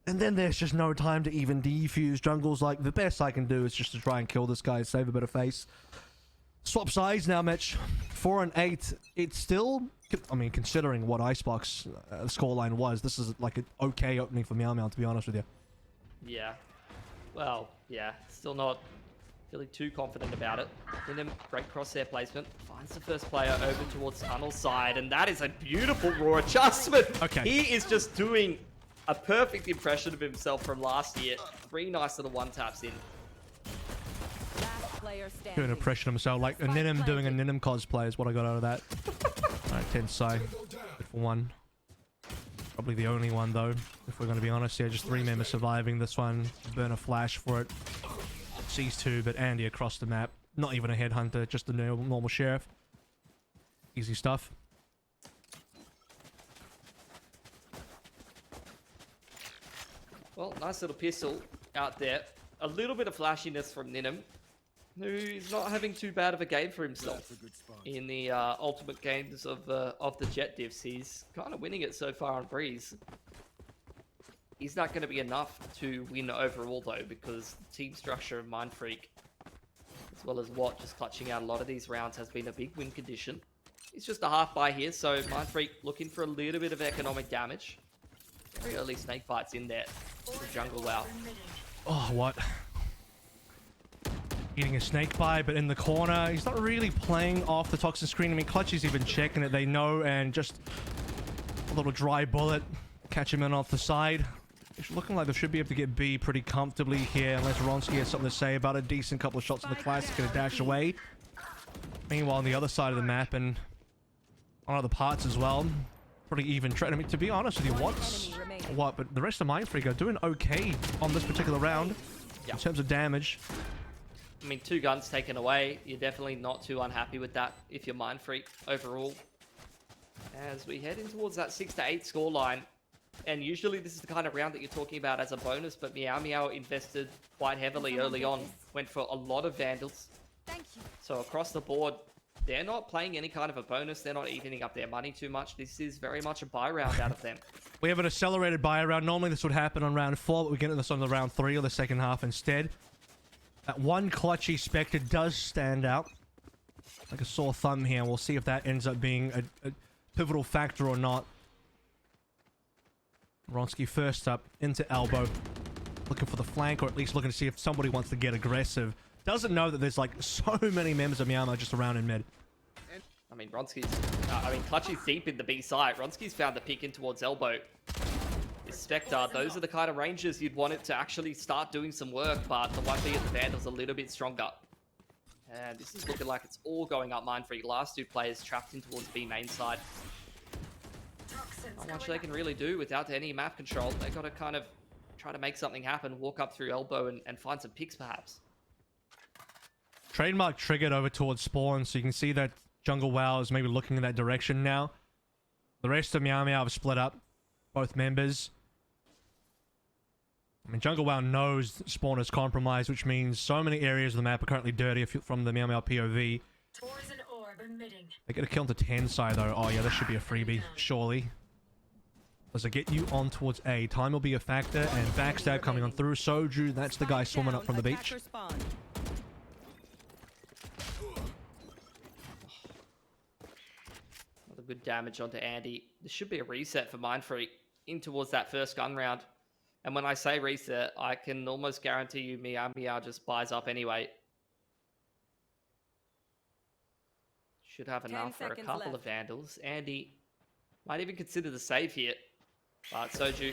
J: And then there's just no time to even defuse. Jungle's like, the best I can do is just to try and kill this guy, save a bit of face. Swap sides now, Mitch. 4 and 8. It's still, I mean, considering what Icebox scoreline was, this is like an okay opening for Meow Meow, to be honest with you.
K: Yeah. Well, yeah. Still not feeling too confident about it. Ninim, great crosshair placement. Finds the first player over towards Tunnel's side, and that is a beautiful raw adjustment.
J: Okay.
K: He is just doing a perfect impression of himself from last year. 3 nice little 1-taps in.
J: Doing an impression of himself, like a Ninim doing a Ninim cosplay is what I got out of that. Alright, 10 side. Good for 1. Probably the only one though, if we're going to be honest. Yeah, just 3 members surviving this one. Burn a flash for it. Sees 2, but Andy across the map. Not even a headhunter, just a normal sheriff. Easy stuff.
K: Well, nice little pistol out there. A little bit of flashiness from Ninim, who's not having too bad of a game for himself in the ultimate games of the Jet diffs. He's kind of winning it so far on Breeze. He's not going to be enough to win overall though, because the team structure of Mindfreak, as well as What just clutching out a lot of these rounds, has been a big win condition. It's just a half buy here, so Mindfreak looking for a little bit of economic damage. Very early snake bites in there for Jungle WoW.
J: Oh, what? Getting a snake bite, but in the corner. He's not really playing off the toxin screen. I mean, Clutchy's even checking it. They know, and just a little dry bullet. Catch him in off the side. It's looking like they should be able to get B pretty comfortably here, unless Ronsky has something to say about a decent couple of shots in the classic. Gonna dash away. Meanwhile, on the other side of the map and on other parts as well, pretty even trade. I mean, to be honest with you, but the rest of Mindfreak are doing okay on this particular round in terms of damage.
K: I mean, 2 guns taken away. You're definitely not too unhappy with that if you're Mindfreak overall. As we head in towards that 6-8 scoreline, and usually this is the kind of round that you're talking about as a bonus, but Meow Meow invested quite heavily early on, went for a lot of Vandals.
L: Thank you.
K: So across the board, they're not playing any kind of a bonus. They're not evening up their money too much. This is very much a buy round out of them.
J: We have an accelerated buy round. Normally this would happen on round 4, but we're getting this on the round 3 or the second half instead. That one Clutchy Spectre does stand out like a sore thumb here. We'll see if that ends up being a pivotal factor or not. Ronsky first up into elbow, looking for the flank, or at least looking to see if somebody wants to get aggressive. Doesn't know that there's like so many members of Myanmar just around in mid.
K: I mean, Clutchy's deep in the B side. Ronsky's found the pick in towards elbow. This Spectre, those are the kind of ranges you'd want it to actually start doing some work, but the 1B at the Vandal's a little bit stronger. And this is looking like it's all going up Mindfreak. Last 2 players trapped in towards B main side. Not much they can really do without any map control. They got to kind of try to make something happen, walk up through elbow and find some picks perhaps.
J: Trademark triggered over towards spawn, so you can see that Jungle WoW is maybe looking in that direction now. The rest of Meow Meow have split up, both members. I mean, Jungle WoW knows spawn is compromised, which means so many areas of the map are currently dirty from the Meow Meow POV. They get a kill into 10 side though. Oh yeah, this should be a freebie, surely. Does it get you on towards A? Time will be a factor, and backstab coming on through. Soju, that's the guy swimming up from the beach.
K: Another good damage onto Andy. This should be a reset for Mindfreak in towards that first gun round. And when I say reset, I can almost guarantee you Meow Meow just buys up anyway. Should have enough for a couple of Vandals. Andy might even consider the save here. But Soju,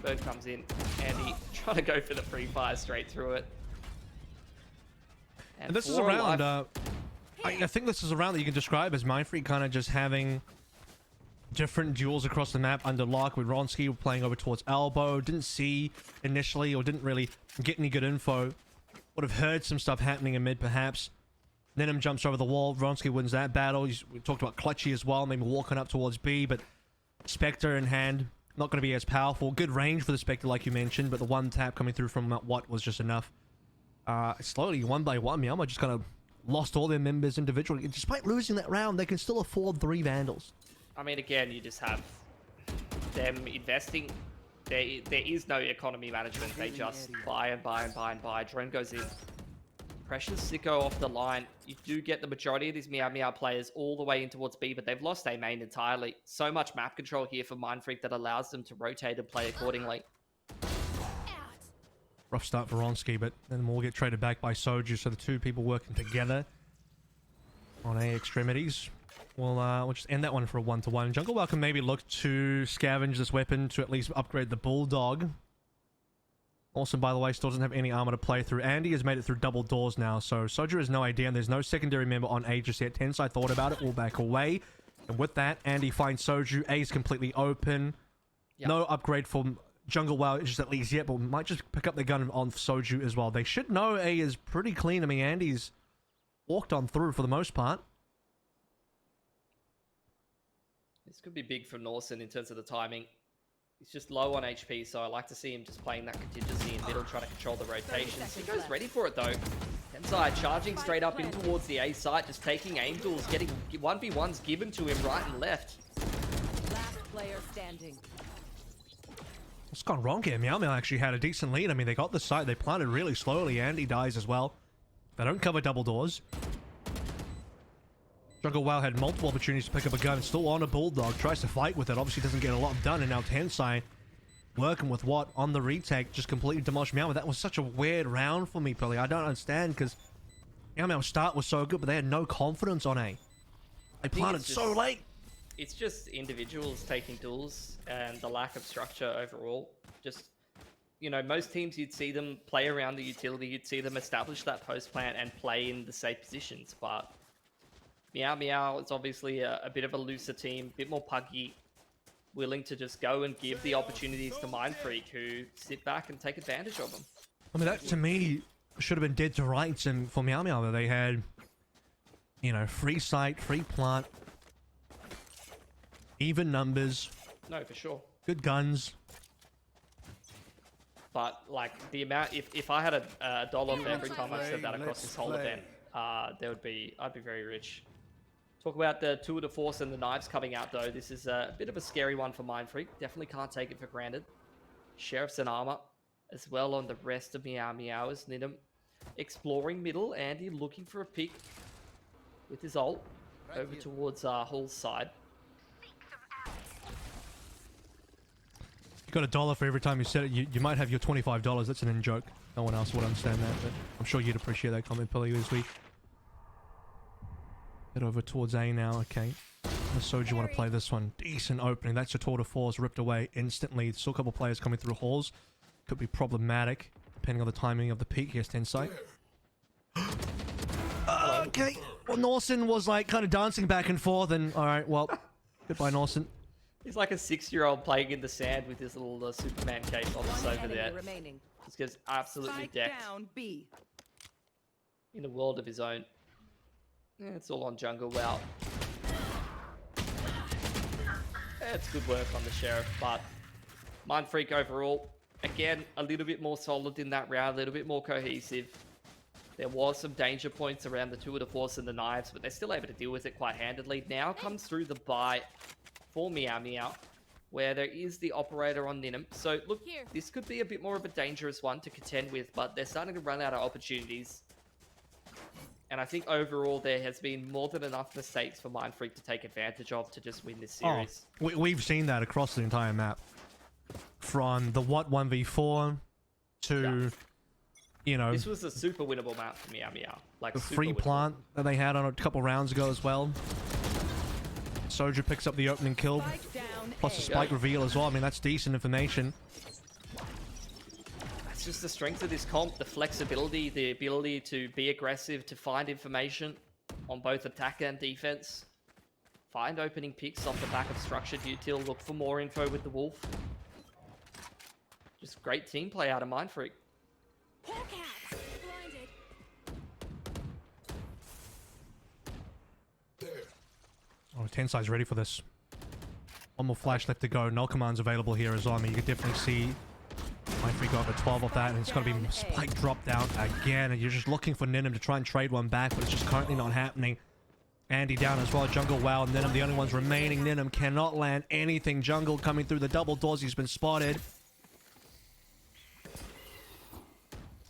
K: Bird comes in. Andy trying to go for the free fire straight through it.
J: And this is a round, I think this is a round that you can describe as Mindfreak kind of just having different duels across the map under lock, with Ronsky playing over towards elbow. Didn't see initially, or didn't really get any good info. Would have heard some stuff happening in mid perhaps. Nenim jumps over the wall. Ronsky wins that battle. We talked about Clutchy as well, maybe walking up towards B, but Spectre in hand, not going to be as powerful. Good range for the Spectre, like you mentioned, but the one tap coming through from Watt was just enough. Slowly, one by one, Myanmar just kind of lost all their members individually. Despite losing that round, they can still afford 3 Vandals.
K: I mean, again, you just have them investing. There is no economy management. They just buy and buy and buy and buy. Drone goes in. Pressures Sicko off the line. You do get the majority of these Meow Meow players all the way in towards B, but they've lost A main entirely. So much map control here for Mindfreak that allows them to rotate and play accordingly.
J: Rough start for Ronsky, but then we'll get traded back by Soju, so the 2 people working together on A extremities. We'll just end that one for a 1-to-1. Jungle WoW can maybe look to scavenge this weapon to at least upgrade the Bulldog. Also, by the way, still doesn't have any armor to play through. Andy has made it through double doors now, so Soju has no idea, and there's no secondary member on A just yet. Tensai thought about it, will back away. And with that, Andy finds Soju. A is completely open. Yep. No upgrade from Jungle WoW just at least yet, but we might just pick up the gun on Soju as well. They should know A is pretty clean. I mean, Andy's walked on through for the most part.
K: This could be big for Norson in terms of the timing. He's just low on HP, so I like to see him just playing that contingency in middle, trying to control the rotations. He goes ready for it though. Tensai charging straight up in towards the A site, just taking aim duels, getting 1v1s given to him right and left.
L: Last player standing.
J: What's gone wrong here? Meow Meow actually had a decent lead. I mean, they got the site, they planted really slowly. Andy dies as well. They don't cover double doors. Jungle Wow had multiple opportunities to pick up a gun, still on a Bulldog, tries to fight with it, obviously doesn't get a lot done, and now Tensai working with what on the retake, just completely demolished Meow. That was such a weird round for me, Pilly. I don't understand, because Meow Meow's start was so good, but they had no confidence on A. They planted so late.
K: It's just individuals taking duels and the lack of structure overall. Just, you know, most teams you'd see them play around the utility, you'd see them establish that post plant and play in the safe positions, but Meow Meow is obviously a bit of a looser team, a bit more puggy, willing to just go and give the opportunities to Mindfreak, who sit back and take advantage of them.
J: I mean, that to me should have been dead to rights, and for Meow Meow, they had, you know, free site, free plant, even numbers.
K: No, for sure.
J: Good guns.
K: But, like, the amount, if I had a dollar for every time I've said that across this whole event, I'd be very rich. Talk about the tour de force and the knives coming out, though. This is a bit of a scary one for Mindfreak. Definitely can't take it for granted. Sheriff's and armor as well on the rest of Meow Meowers. Nidham exploring middle. Andy looking for a pick with his ult over towards Hall's side.
J: You got $1 for every time you said it. You might have your $25. That's an in-joke. No one else would understand that, but I'm sure you'd appreciate that comment, Pilly, this week. Head over towards A now, okay. So do you want to play this one? Decent opening. That's your tour de force ripped away instantly. Still a couple players coming through halls. Could be problematic, depending on the timing of the peak. Yes, Tensai. Okay. Well, Norson was like kind of dancing back and forth, and alright, well, goodbye, Norson.
K: He's like a 6-year-old playing in the sand with his little Superman cape almost over there. Just gets absolutely decked. In a world of his own. Yeah, it's all on Jungle Wow. Yeah, it's good work on the Sheriff, but Mindfreak overall, again, a little bit more solid in that round, a little bit more cohesive. There was some danger points around the tour de force and the knives, but they're still able to deal with it quite handedly. Now comes through the bite for Meow Meow, where there is the operator on Nidham. So look, this could be a bit more of a dangerous one to contend with, but they're starting to run out of opportunities. And I think overall there has been more than enough mistakes for Mindfreak to take advantage of to just win this series.
J: Oh, we've seen that across the entire map. From the what 1v4 to, you know...
K: This was a super winnable map for Meow Meow. Like
J: the free plant that they had on a couple rounds ago as well. Soju picks up the opening kill. Plus the spike reveal as well. I mean, that's decent information.
K: It's just the strength of this comp, the flexibility, the ability to be aggressive, to find information on both attack and defense. Find opening picks off the back of structured util. Look for more info with the Wolf. Just great team play out of Mindfreak.
J: Oh, Tensai's ready for this. One more flash left to go. Null Command's available here as well. I mean, you can definitely see Mindfreak go over 12 off that, and it's going to be spike drop down again, and you're just looking for Nidham to try and trade one back, but it's just currently not happening. Andy down as well. Jungle Wow, Nidham the only ones remaining. Nidham cannot land anything. Jungle coming through the double doors. He's been spotted.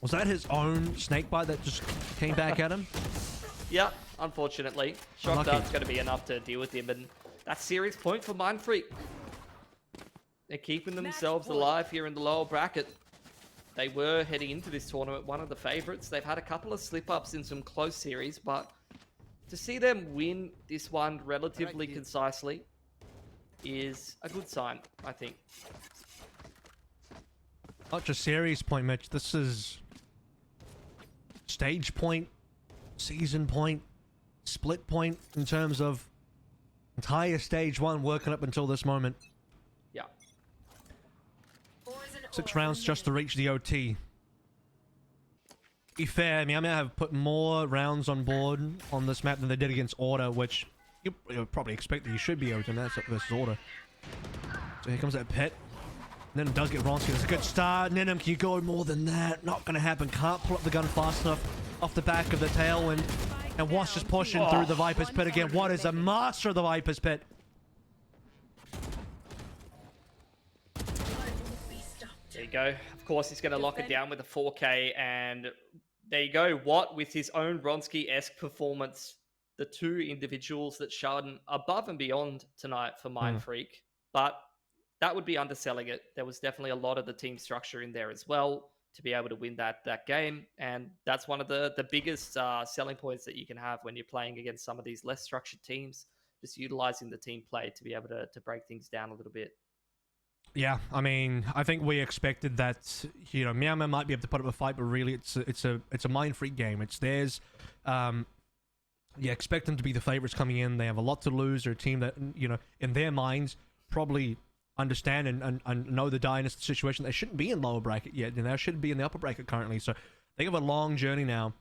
J: Was that his own snake bite that just came back at him?
K: Yeah, unfortunately. Shock Dart's going to be enough to deal with him, and that's series point for Mindfreak. They're keeping themselves alive here in the lower bracket. They were heading into this tournament one of the favorites. They've had a couple of slip-ups in some close series, but to see them win this one relatively concisely is a good sign, I think.
J: Not just series point, Mitch. This is stage point, season point, split point in terms of entire stage one working up until this moment.
K: Yeah.
J: 6 rounds just to reach the OT. Be fair, Meow Meow have put more rounds on board on this map than they did against Order, which you probably expect that you should be able to match up versus Order. So here comes that pit. Nidham does get Ronsky. It's a good start. Nidham, can you go more than that? Not going to happen. Can't pull up the gun fast enough off the back of the tailwind. And Wash just pushing through the Viper's Pit again. What is a master of the Viper's Pit?
K: There you go. Of course, he's going to lock it down with a 4K. And there you go. What, with his own Ronsky-esque performance, the two individuals that shone above and beyond tonight for Mind Freak, but that would be underselling it. There was definitely a lot of the team structure in there as well to be able to win that game, and that's one of the biggest selling points that you can have when you're playing against some of these less structured teams. Just utilizing the team play to be able to break things down a little bit.
J: Yeah, I mean, I think we expected that, you know, Meow Meow might be able to put up a fight, but really it's a Mind Freak game. It's theirs. Yeah, expect them to be the favorites coming in. They have a lot to lose. They're a team that, you know, in their minds, probably understand and know the direness of the situation. They shouldn't be in lower bracket yet, and they should be in the upper bracket currently. So they have a long journey now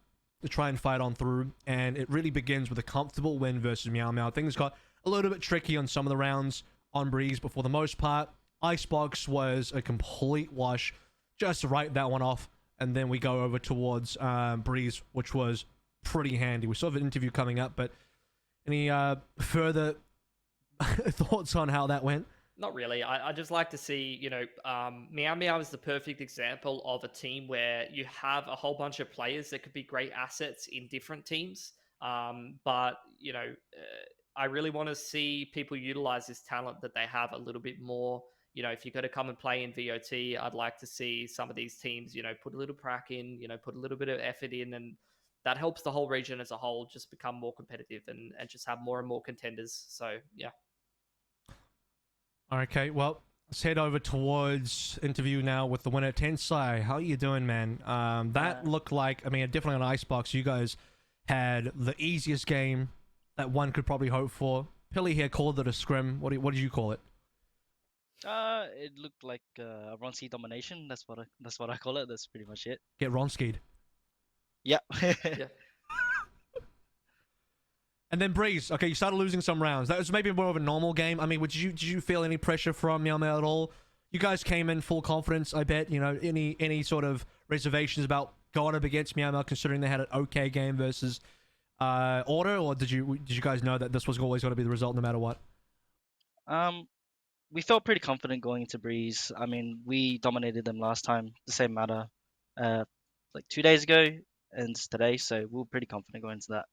J: to try and fight on through, and it really begins with a comfortable win versus Meow Meow. Things got a little bit tricky on some of the rounds on Breeze, but for the most part, Icebox was a complete wash. Just write that one off, and then we go over towards Breeze, which was pretty handy. We still have an interview coming up, but any further thoughts on how that went?
K: Not really. I just like to see, you know, Meow Meow is the perfect example of a team where you have a whole bunch of players that could be great assets in different teams. But, you know, I really want to see people utilize this talent that they have a little bit more. You know, if you're going to come and play in VOT, I'd like to see some of these teams, you know, put a little prac in, you know, put a little bit of effort in, and that helps the whole region as a whole just become more competitive and just have more and more contenders. So, yeah.
J: Okay, well, let's head over towards interview now with the winner, Tensai. How are you doing, man? That looked like, I mean, definitely on Icebox, you guys had the easiest game that one could probably hope for. Pilly here called it a scrim. What did you call it?
M: It looked like a Ronski domination. That's what I call it. That's pretty much it.
J: Get Ronskied.
M: Yeah.
K: Yeah.
J: And then Breeze. Okay, you started losing some rounds. That was maybe more of a normal game. I mean, did you feel any pressure from Meow Meow at all? You guys came in full confidence, I bet. You know, any sort of reservations about going up against Meow Meow, considering they had an okay game versus Order, or did you guys know that this was always going to be the result no matter what?
M: We felt pretty confident going into Breeze. I mean, we dominated them last time, the same matter, like 2 days ago and today. So we were pretty confident going into that.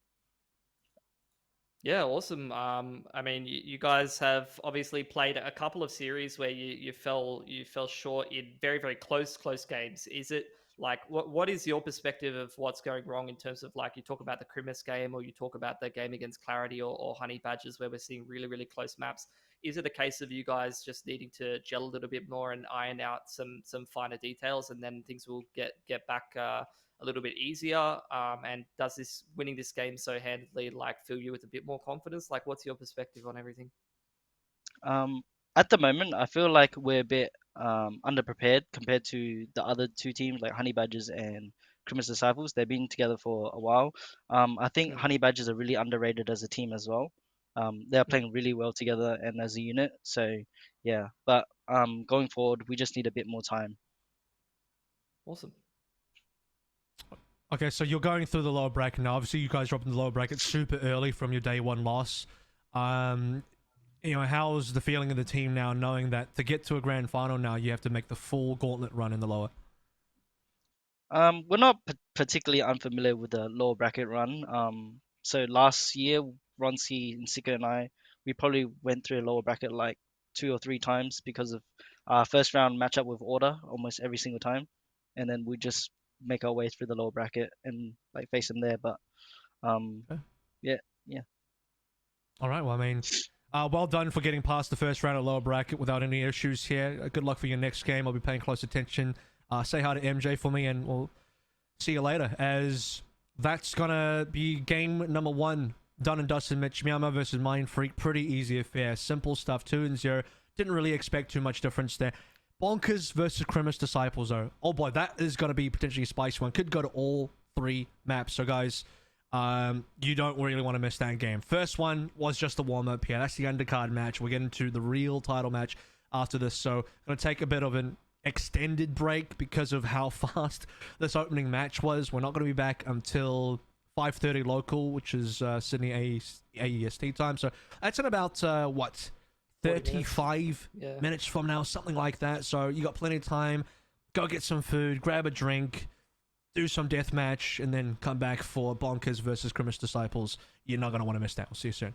K: Yeah, awesome. I mean, you guys have obviously played a couple of series where you fell short in very, very close games. Is it like what is your perspective of what's going wrong in terms of, like, you talk about the Crimis game, or you talk about the game against Clarity or Honey Badgers where we're seeing really, really close maps? Is it a case of you guys just needing to gel a little bit more and iron out some finer details, and then things will get back a little bit easier? And does winning this game so handily fill you with a bit more confidence? Like, what's your perspective on everything?
M: At the moment, I feel like we're a bit underprepared compared to the other two teams, like Honey Badgers and Crimis Disciples. They've been together for a while. I think Honey Badgers are really underrated as a team as well. They're playing really well together and as a unit. So yeah, but going forward, we just need a bit more time.
K: Awesome.
J: Okay, so you're going through the lower bracket now. Obviously, you guys dropped in the lower bracket super early from your day one loss. You know, how's the feeling of the team now, knowing that to get to a grand final now, you have to make the full gauntlet run in the lower?
M: We're not particularly unfamiliar with the lower bracket run. So last year, Ronski and Siko and I, we probably went through a lower bracket like 2 or 3 times because of our first round matchup with Order almost every single time, and then we just make our way through the lower bracket and like face them there. But yeah.
J: All right. Well, I mean, well done for getting past the first round of lower bracket without any issues here. Good luck for your next game. I'll be paying close attention. Say hi to MJ for me, and we'll see you later, as that's gonna be game number 1 done and dusted. Mitch, Meow Meow versus Mind Freak. Pretty easy affair. Simple stuff. 2-0. Didn't really expect too much difference there. Bonkers versus Crimis Disciples, though. Oh boy, that is going to be potentially a spicy one. Could go to all 3 maps. So guys, you don't really want to miss that game. First one was just a warm-up here. That's the undercard match. We're getting to the real title match after this. So going to take a bit of an extended break because of how fast this opening match was. We're not going to be back until 5:30 local, which is Sydney AEST time. So that's in about, 35 minutes from now, something like that. So you got plenty of time. Go get some food, grab a drink, do some deathmatch, and then come back for Bonkers versus Grimace Disciples. You're not going to want to miss that. We'll see you soon.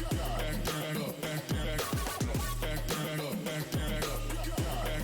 A: Back that up, back that up, back that up, back that up, back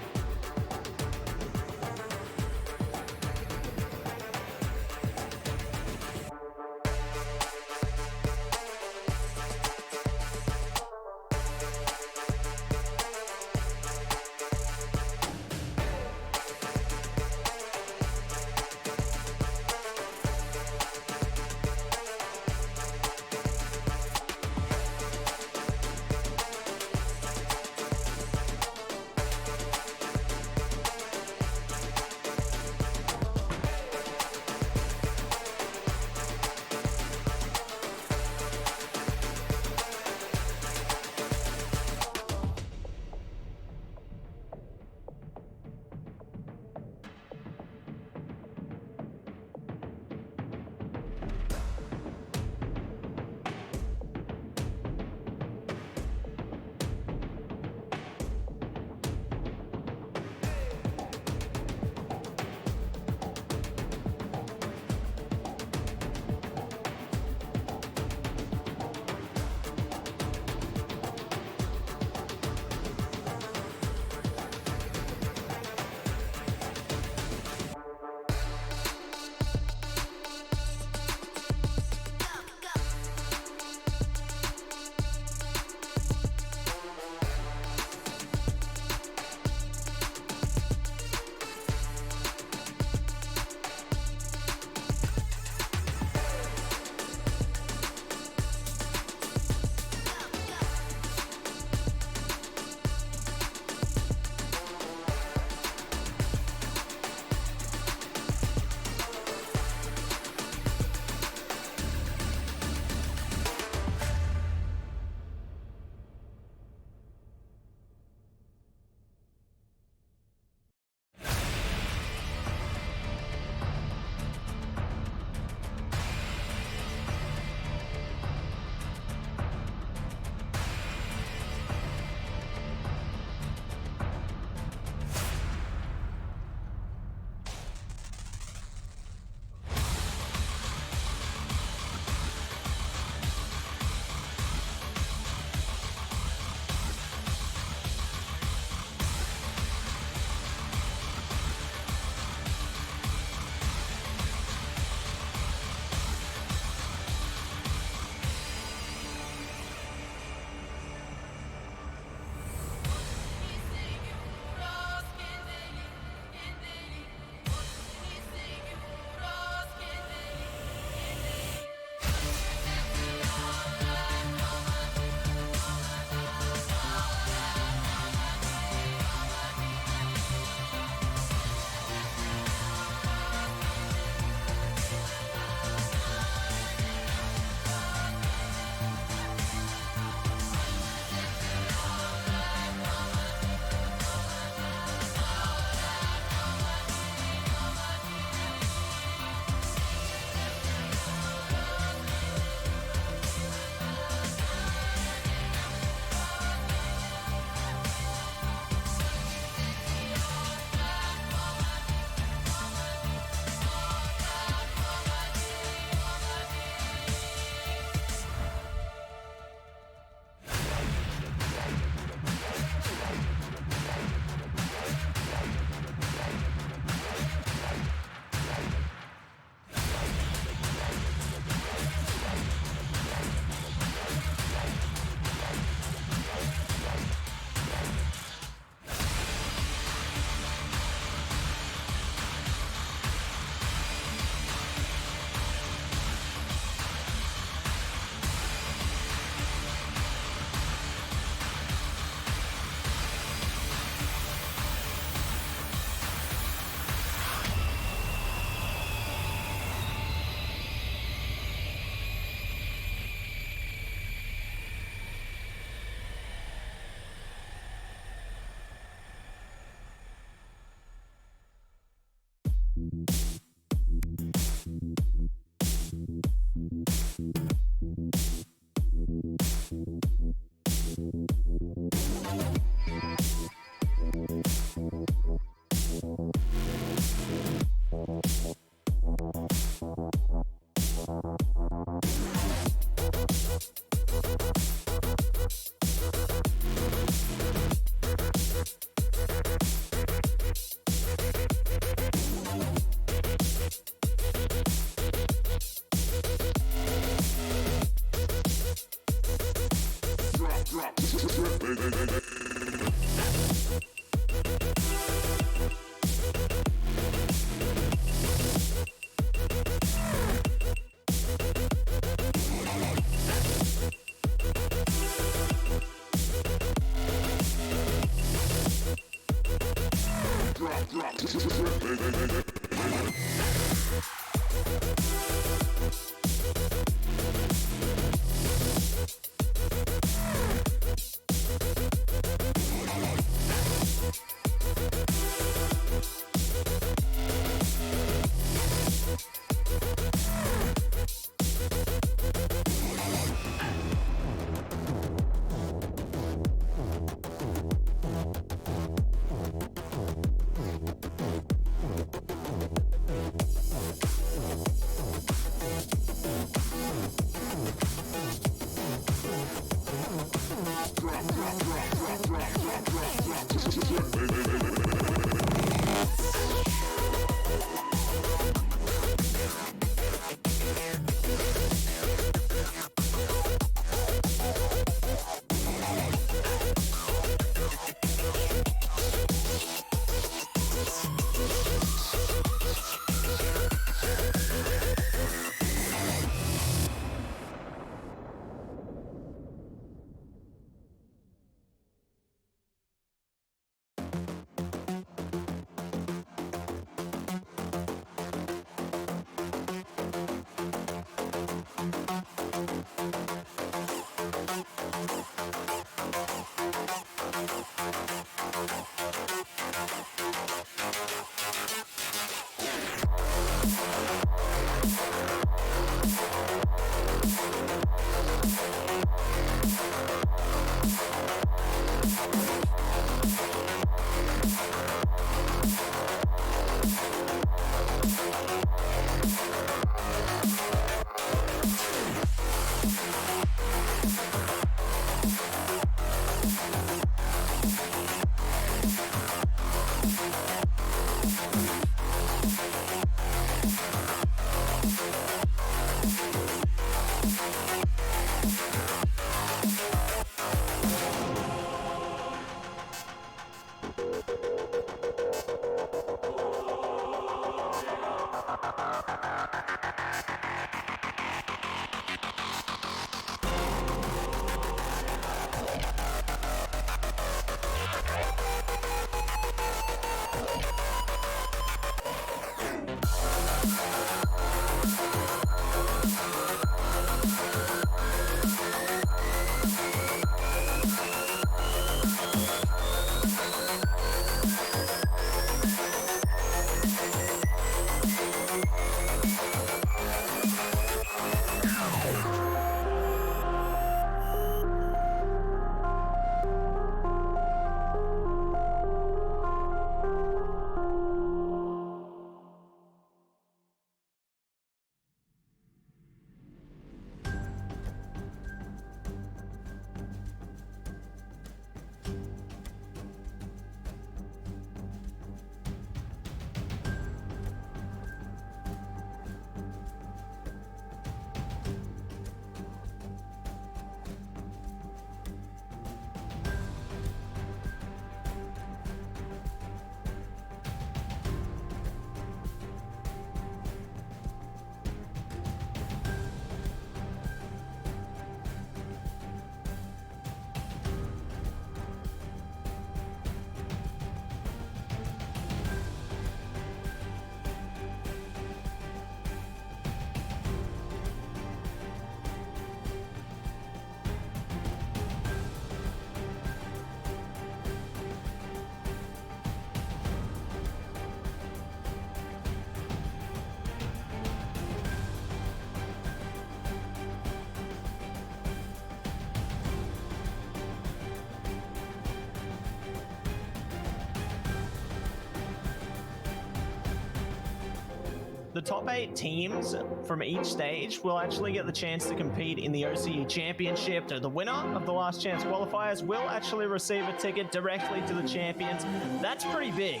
B: The top 8 teams from each stage will actually get the chance to compete in the OCE Championship. The winner of the last chance qualifiers will actually receive a ticket directly to the champions. That's pretty big.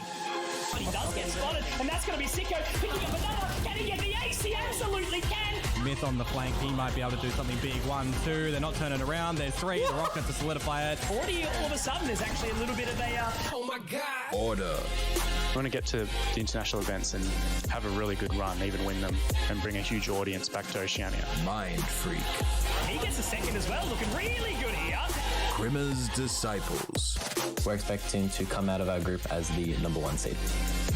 C: But he does get spotted, and that's going to be Sicko picking up another. Can he get the ace? He absolutely can.
D: Myth on the flank, he might be able to do something big. 1, 2, they're not turning around. There's 3, the Rocket to solidify it.
C: Already, all of a sudden, there's actually a little bit of a, oh my god!
E: Order.
F: We want to get to the international events and have a really good run, even win them, and bring a huge audience back to Oceania.
E: Mind Freak.
C: He gets a second as well, looking really good here.
E: Grimmer's Disciples.
G: We're expecting to come out of our group as the #1 seed.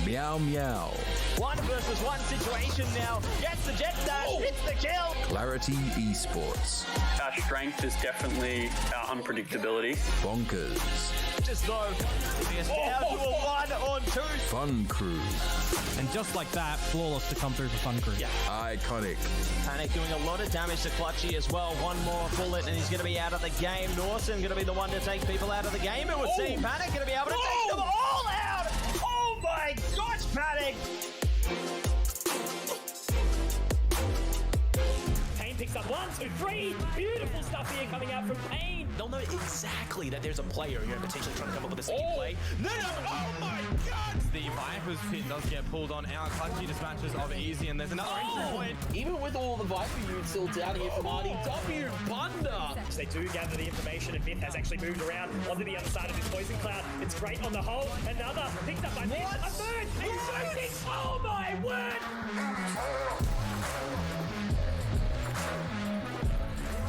E: Meow Meow.
B: 1 versus 1 situation now. Gets the jet dash, hits the kill.
E: Clarity Esports.
H: Our strength is definitely our unpredictability.
E: Bonkers.
B: Just though, it's down to a 1-on-2.
E: Fun Crew.
D: And just like that, flawless to come through for Fun Crew.
B: Yeah.
E: Iconic.
B: Panic doing a lot of damage to Clutchy as well. One more bullet and he's going to be out of the game. Norton going to be the one to take people out of the game. It would seem Panic going to be able to take them all out. Oh my gosh, Panic!
C: Payne picks up 1, 2, 3. Beautiful stuff here coming out from Payne.
I: They'll know exactly that there's a player you're potentially trying to come up with a scheme play. No, oh my god!
D: The Viper's pit does get pulled on our Clutchy dispatches of Easy, and there's another entry point.
I: Even with all the Viper units still down here from RDW, Bunda!
C: They do gather the information, and Myth has actually moved around onto the other side of this poison cloud. It's great on the whole. Another picked up by Myth. A third! He's shooting! Oh my word!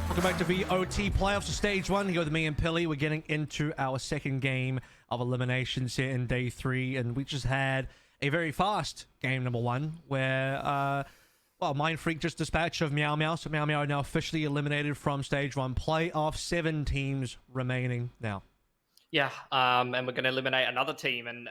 J: Welcome back to VOT Playoffs of Stage 1. Here with me and Pilly. We're getting into our second game of eliminations here in Day 3. And we just had a very fast game number 1 where, well, Mind Freak just dispatched of Meow Meow. So Meow Meow are now officially eliminated from Stage 1 playoff. 7 teams remaining now.
K: Yeah, and we're going to eliminate another team, and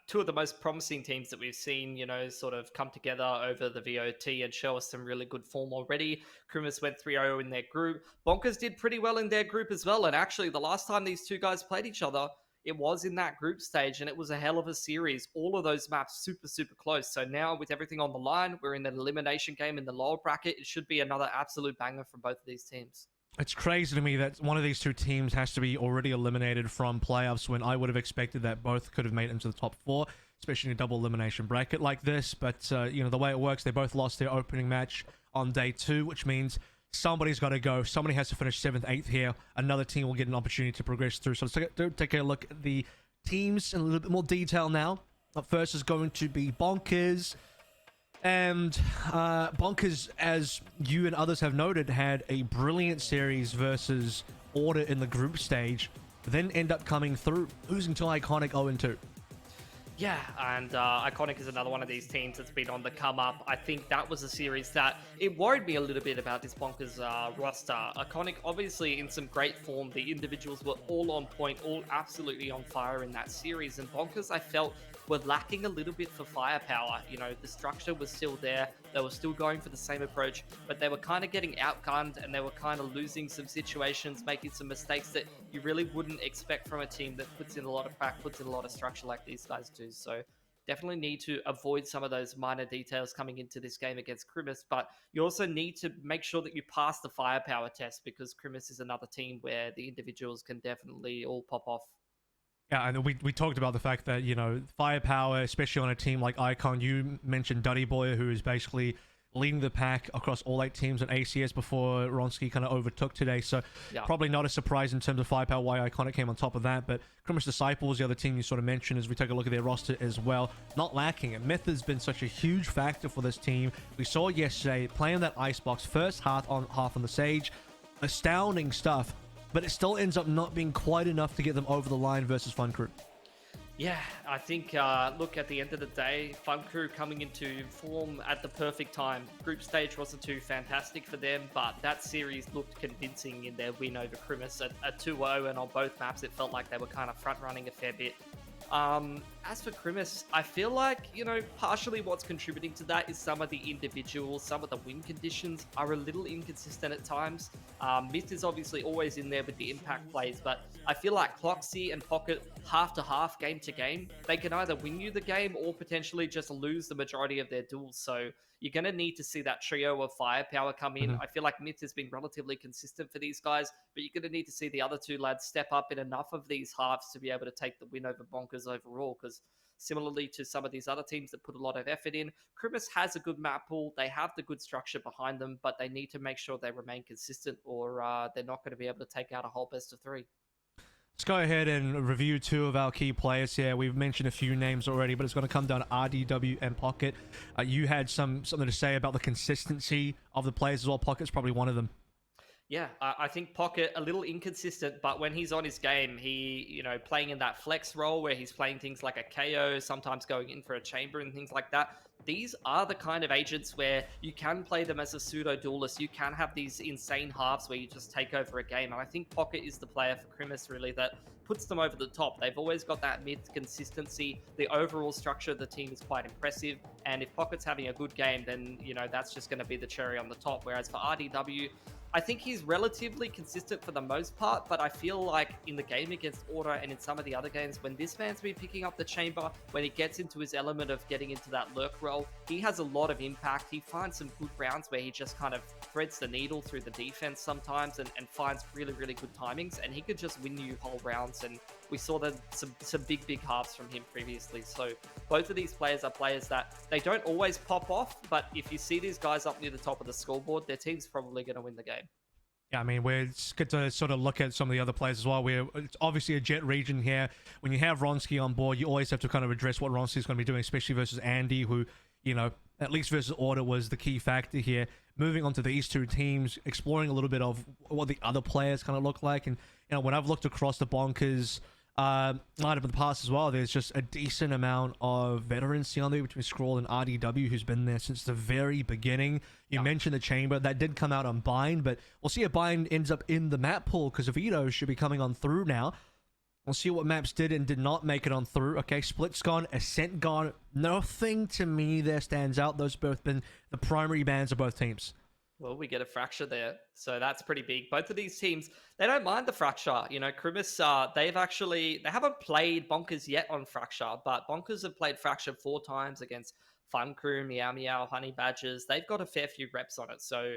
K: 2 of the most promising teams that we've seen, you know, sort of come together over the VOT and show us some really good form already. Krimis went 3-0 in their group. Bonkers did pretty well in their group as well, and actually the last time these 2 guys played each other, it was in that group stage, and it was a hell of a series. All of those maps super, super close. So now with everything on the line, we're in an elimination game in the lower bracket. It should be another absolute banger from both of these teams.
J: It's crazy to me that one of these 2 teams has to be already eliminated from playoffs when I would have expected that both could have made it into the top 4, especially in a double elimination bracket like this. But, you know, the way it works, they both lost their opening match on Day 2, which means somebody's got to go. Somebody has to finish 7th, 8th here. Another team will get an opportunity to progress through. So let's take a look at the teams in a little bit more detail now. Up first is going to be Bonkers. And Bonkers, as you and others have noted, had a brilliant series versus Order in the group stage, then end up coming through, losing to Iconic 0-2.
K: Yeah, and Iconic is another one of these teams that's been on the come up. I think that was a series that it worried me a little bit about this Bonkers roster. Iconic, obviously in some great form. The individuals were all on point, all absolutely on fire in that series. And Bonkers, I felt, were lacking a little bit for firepower. You know, the structure was still there. They were still going for the same approach, but they were kind of getting outgunned and they were kind of losing some situations, making some mistakes that you really wouldn't expect from a team that puts in a lot of crack, puts in a lot of structure like these guys do. So definitely need to avoid some of those minor details coming into this game against Krimis, but you also need to make sure that you pass the firepower test, because Krimis is another team where the individuals can definitely all pop off.
J: Yeah, and we talked about the fact that, you know, firepower, especially on a team like Icon. You mentioned Duddy Boy, who is basically leading the pack across all 8 teams at ACS before Ronsky kind of overtook today. So probably not a surprise in terms of firepower why Iconic came on top of that. But Krimis Disciples, the other team you sort of mentioned, as we take a look at their roster as well, not lacking. And Myth has been such a huge factor for this team. We saw yesterday playing that icebox, first half on the Sage. Astounding stuff. But it still ends up not being quite enough to get them over the line versus Fun Crew.
K: Yeah, I think, look, at the end of the day, Fun Crew coming into form at the perfect time. Group stage wasn't too fantastic for them, but that series looked convincing in their win over Krimis at 2-0, and on both maps it felt like they were kind of front-running a fair bit. As for Krimis, I feel like, you know, partially what's contributing to that is some of the individuals, some of the win conditions are a little inconsistent at times. Myth is obviously always in there with the impact plays, but I feel like Cloxy and Pocket, half to half, game to game, they can either win you the game or potentially just lose the majority of their duels. So you're going to need to see that trio of firepower come in. I feel like Myth has been relatively consistent for these guys, but you're going to need to see the other 2 lads step up in enough of these halves to be able to take the win over Bonkers overall, because similarly to some of these other teams that put a lot of effort in. Krimis has a good map pool. They have the good structure behind them, but they need to make sure they remain consistent, or they're not going to be able to take out a whole best of 3.
J: Let's go ahead and review 2 of our key players here. We've mentioned a few names already, but it's going to come down to RDW and Pocket. You had something to say about the consistency of the players as well. Pocket's probably one of them.
K: Yeah, I think Pocket a little inconsistent, but when he's on his game, he, playing in that flex role where he's playing things like a KO, sometimes going in for a chamber and things like that. These are the kind of agents where you can play them as a pseudo duelist. You can have these insane halves where you just take over a game. And I think Pocket is the player for Krimis really that puts them over the top. They've always got that mid consistency. The overall structure of the team is quite impressive. And if Pocket's having a good game, then, that's just going to be the cherry on the top. Whereas for RDW, I think he's relatively consistent for the most part, but I feel like in the game against Order and in some of the other games, when this man's been picking up the chamber, when he gets into his element of getting into that lurk role, he has a lot of impact. He finds some good rounds where he just kind of threads the needle through the defense sometimes and finds really, really good timings, and he could just win you whole rounds, and we saw some big halves from him previously. So both of these players are players that they don't always pop off, but if you see these guys up near the top of the scoreboard, their team's probably going to win the game.
J: Yeah, I mean, we're good to sort of look at some of the other players as well. It's obviously a jet region here. When you have Ronsky on board, you always have to kind of address what Ronsky's going to be doing, especially versus Andy, who, at least versus Order was the key factor here. Moving on to these 2 teams, exploring a little bit of what the other players kind of look like. And, when I've looked across the Bonkers lineup in the past as well, there's just a decent amount of veterans on there between Scroll and RDW, who's been there since the very beginning. You mentioned the chamber that did come out on Bind, but we'll see if Bind ends up in the map pool because Vito should be coming on through now. We'll see what maps did and did not make it on through. Okay, Split's gone, Ascent gone. Nothing to me there stands out. Those both been the primary bans of both teams.
K: Well, we get a fracture there, so that's pretty big. Both of these teams, they don't mind the fracture. Krimis, they haven't played Bonkers yet on fracture, but Bonkers have played fracture 4 times against Fun Crew, Meow Meow, Honey Badgers. They've got a fair few reps on it. So,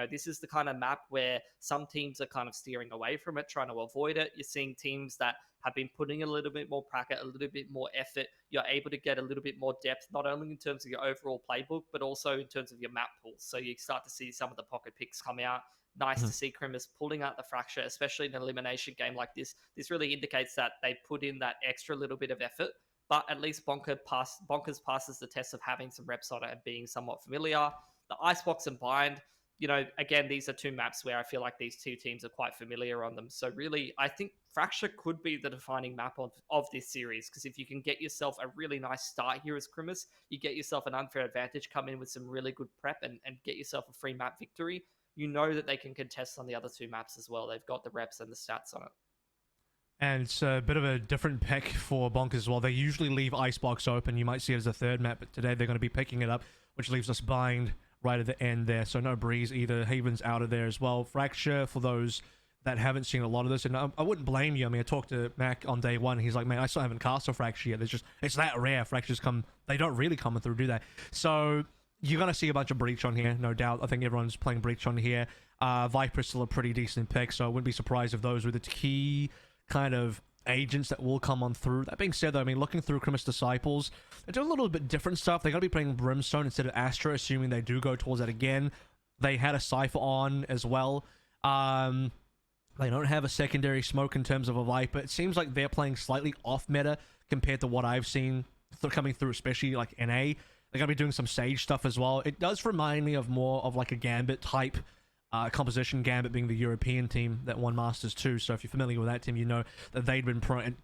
K: this is the kind of map where some teams are kind of steering away from it, trying to avoid it. You're seeing teams that have been putting a little bit more bracket, a little bit more effort. You're able to get a little bit more depth, not only in terms of your overall playbook, but also in terms of your map pool. So you start to see some of the Pocket picks come out. Nice to see Krimis pulling out the fracture, especially in an elimination game like this. This really indicates that they put in that extra little bit of effort, but at least Bonkers passes the test of having some reps on it and being somewhat familiar. The Icebox and Bind, again, these are 2 maps where I feel like these 2 teams are quite familiar on them. So really, I think Fracture could be the defining map of this series, because if you can get yourself a really nice start here as Krimis, you get yourself an unfair advantage, come in with some really good prep and get yourself a free map victory. You know that they can contest on the other 2 maps as well. They've got the reps and the stats on it.
J: And it's a bit of a different pick for Bonkers as well. They usually leave Icebox open. You might see it as a 3rd map, but today they're going to be picking it up, which leaves us Bind right at the end there. So no Breeze either. Haven's out of there as well. Fracture, for those that haven't seen a lot of this, and I wouldn't blame you. I mean, I talked to Mac on day 1. He's like, man, I still haven't cast a Fracture yet. It's that rare. Fractures they don't really come through, do they? So you're going to see a bunch of Breach on here, no doubt. I think everyone's playing Breach on here. Viper's still a pretty decent pick, so I wouldn't be surprised if those were the key kind of agents that will come on through. That being said, though, I mean, looking through Krimis Disciples, they're doing a little bit different stuff. They're going to be playing Brimstone instead of Astra, assuming they do go towards that again. They had a Cypher on as well. They don't have a secondary smoke in terms of a Viper. It seems like they're playing slightly off meta compared to what I've seen coming through, especially like NA. They're going to be doing some Sage stuff as well. It does remind me of more of like a Gambit type composition, Gambit being the European team that won Masters 2. So if you're familiar with that team, you know that they'd been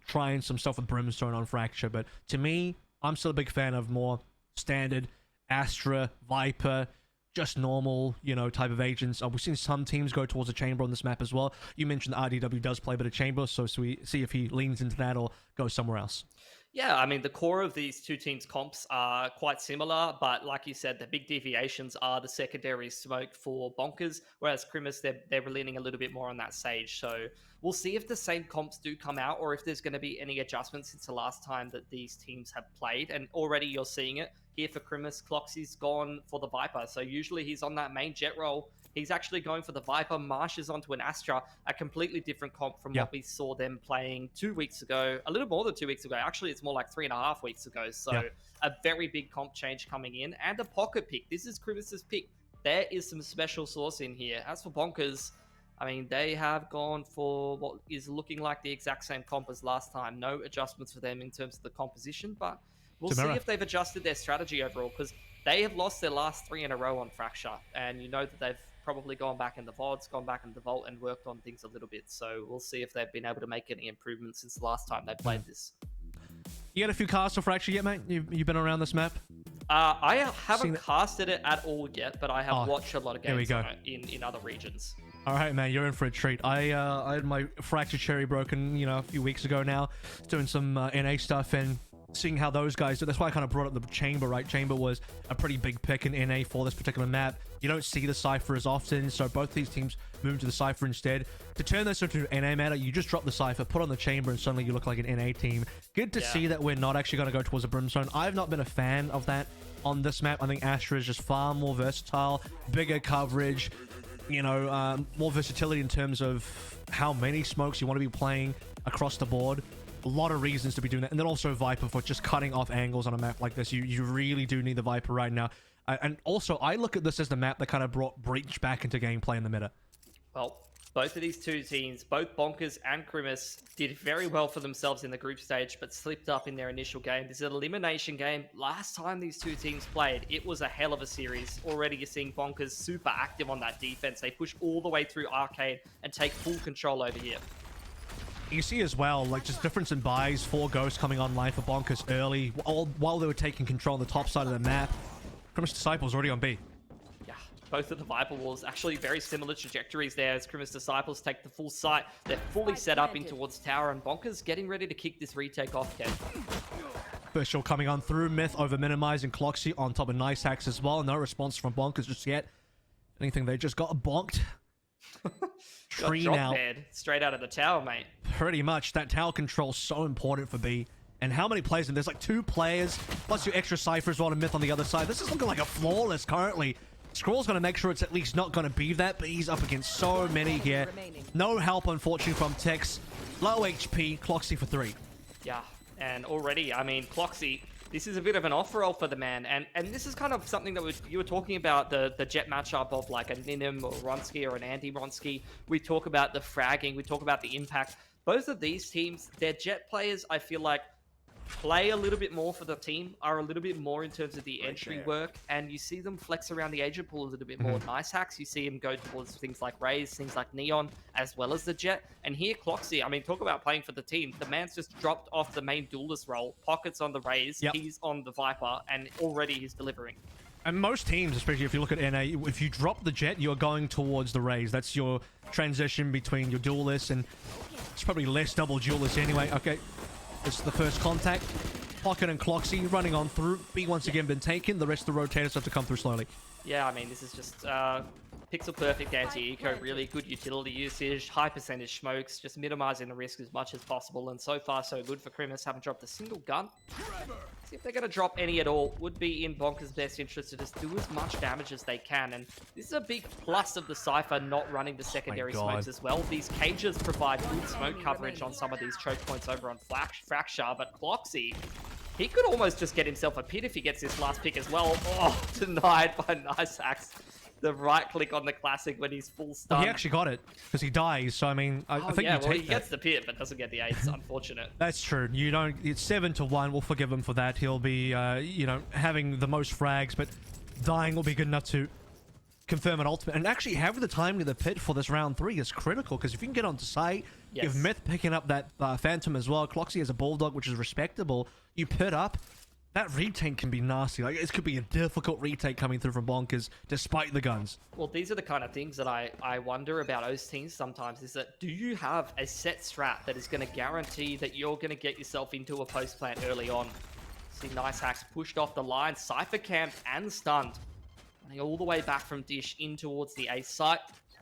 J: trying some stuff with Brimstone on Fracture. But to me, I'm still a big fan of more standard Astra, Viper, just normal, type of agents. We've seen some teams go towards a chamber on this map as well. You mentioned that RDW does play a bit of chamber, so we see if he leans into that or goes somewhere else.
K: Yeah, I mean, the core of these 2 teams' comps are quite similar, but like you said, the big deviations are the secondary smoke for Bonkers, whereas Krimis, they're leaning a little bit more on that Sage. So we'll see if the same comps do come out or if there's going to be any adjustments since the last time that these teams have played. And already you're seeing it here for Krimis. Cloxy's gone for the Viper, so usually he's on that main jet role. He's actually going for the Viper. Marsh is onto an Astra, a completely different comp from what we saw them playing 2 weeks ago. A little more than 2 weeks ago. Actually, it's more like 3.5 weeks ago. So a very big comp change coming in. And a pocket pick. This is Krimis's pick. There is some special sauce in here. As for Bonkers, I mean, they have gone for what is looking like the exact same comp as last time. No adjustments for them in terms of the composition, but we'll see if they've adjusted their strategy overall, because they have lost their last 3 in a row on Fracture, and you know that they've probably gone back in the VODs, gone back in the Vault, and worked on things a little bit. So we'll see if they've been able to make any improvements since the last time they played this.
J: You got a few casts for Fracture yet, mate? You've been around this map?
K: I haven't casted it at all yet, but I have watched a lot of games on it in other regions.
J: All right, man, you're in for a treat. I had my Fracture cherry broken, you know, a few weeks ago now, doing some NA stuff and seeing how those guys do. That's why I kind of brought up the Chamber, right? Chamber was a pretty big pick in NA for this particular map. You don't see the Cypher as often, so both these teams move to the Cypher instead. To turn this into an NA meta, you just drop the Cypher, put on the Chamber, and suddenly you look like an NA team. Good to see that we're not actually going to go towards a Brimstone. I've not been a fan of that on this map. I think Astra is just far more versatile, bigger coverage, you know, more versatility in terms of how many smokes you want to be playing across the board. A lot of reasons to be doing that. And then also Viper for just cutting off angles on a map like this. You really do need the Viper right now. And also, I look at this as the map that kind of brought Breach back into gameplay in the meta.
K: Well, both of these two teams, both Bonkers and Krimis, did very well for themselves in the group stage, but slipped up in their initial game. This is an elimination game. Last time these two teams played, it was a hell of a series. Already you're seeing Bonkers super active on that defense. They push all the way through Arcade and take full control over here.
J: You see as well, like, just difference in buys, 4 Ghosts coming online for Bonkers early, while they were taking control on the top side of the map. Krimis Disciples already on B.
K: Yeah, both of the Viper walls, actually very similar trajectories there as Krimis Disciples take the full site. They're fully set up in towards Tower, and Bonkers getting ready to kick this retake off, Ken.
J: First shot coming on through, Myth over minimizing Cloxy on top of Nice Hacks as well. No response from Bonkers just yet. Anything, they just got bonked. Tree now.
K: Straight out of the tower, mate.
J: Pretty much. That tower control so important for B. And how many players? And there's like 2 players, plus your extra Cypher as well, and Myth on the other side. This is looking like a flawless currently. Scroll's going to make sure it's at least not going to be that, but he's up against so many here. No help, unfortunately, from Tex. Low HP, Cloxy for 3.
K: Yeah, and already, I mean, Cloxy, this is a bit of an off-roll for the man, and this is kind of something that you were talking about, the Jet matchup of like a Ninim or Ronsky or an Andy Ronsky. We talk about the fragging, we talk about the impact. Both of these teams, their Jet players, I feel like, play a little bit more for the team, are a little bit more in terms of the entry work, and you see them flex around the agent pool a little bit more. Nice Hacks, you see him go towards things like Raze, things like Neon, as well as the Jet. And here, Cloxy, I mean, talk about playing for the team. The man's just dropped off the main duelist role, Pockets on the Raze, he's on the Viper, and already he's delivering.
J: And most teams, especially if you look at NA, if you drop the Jet, you're going towards the Raze. That's your transition between your duelists, and it's probably less double duelists anyway. Okay. It's the first contact. Pocket and Cloxy running on through. B once again been taken. The rest of the rotators have to come through slowly.
K: Yeah, I mean, this is just pixel perfect anti-eco. Really good utility usage. High percentage smokes. Just minimizing the risk as much as possible. And so far, so good for Krimis. Haven't dropped a single gun. See if they're going to drop any at all. Would be in Bonkers' best interest to just do as much damage as they can. And this is a big plus of the Cypher not running the secondary smokes as well. These cages provide good smoke coverage on some of these choke points over on Fracture. But Cloxy, he could almost just get himself a pit if he gets this last pick as well. Oh, denied by Nice Hacks. The right click on the classic when he's full stun.
J: Well, he actually got it because he dies. So I mean, I think you take
K: he gets the pit, but doesn't get the 8. It's unfortunate.
J: That's true. You don't. It's 7-1. We'll forgive him for that. He'll be, you know, having the most frags, but dying will be good enough to confirm an ultimate. And actually, having the timing of the pit for this round 3 is critical because if you can get onto site, if Myth picking up that Phantom as well, Cloxy has a Bulldog, which is respectable. You pit up. That retake can be nasty. Like, it could be a difficult retake coming through from Bonkers, despite the guns.
K: Well, these are the kind of things that I wonder about those teams sometimes, is that do you have a set strat that is going to guarantee that you're going to get yourself into a post plant early on? See Nice Hacks pushed off the line, Cypher camped and stunned. Running all the way back from Dish in towards the A site.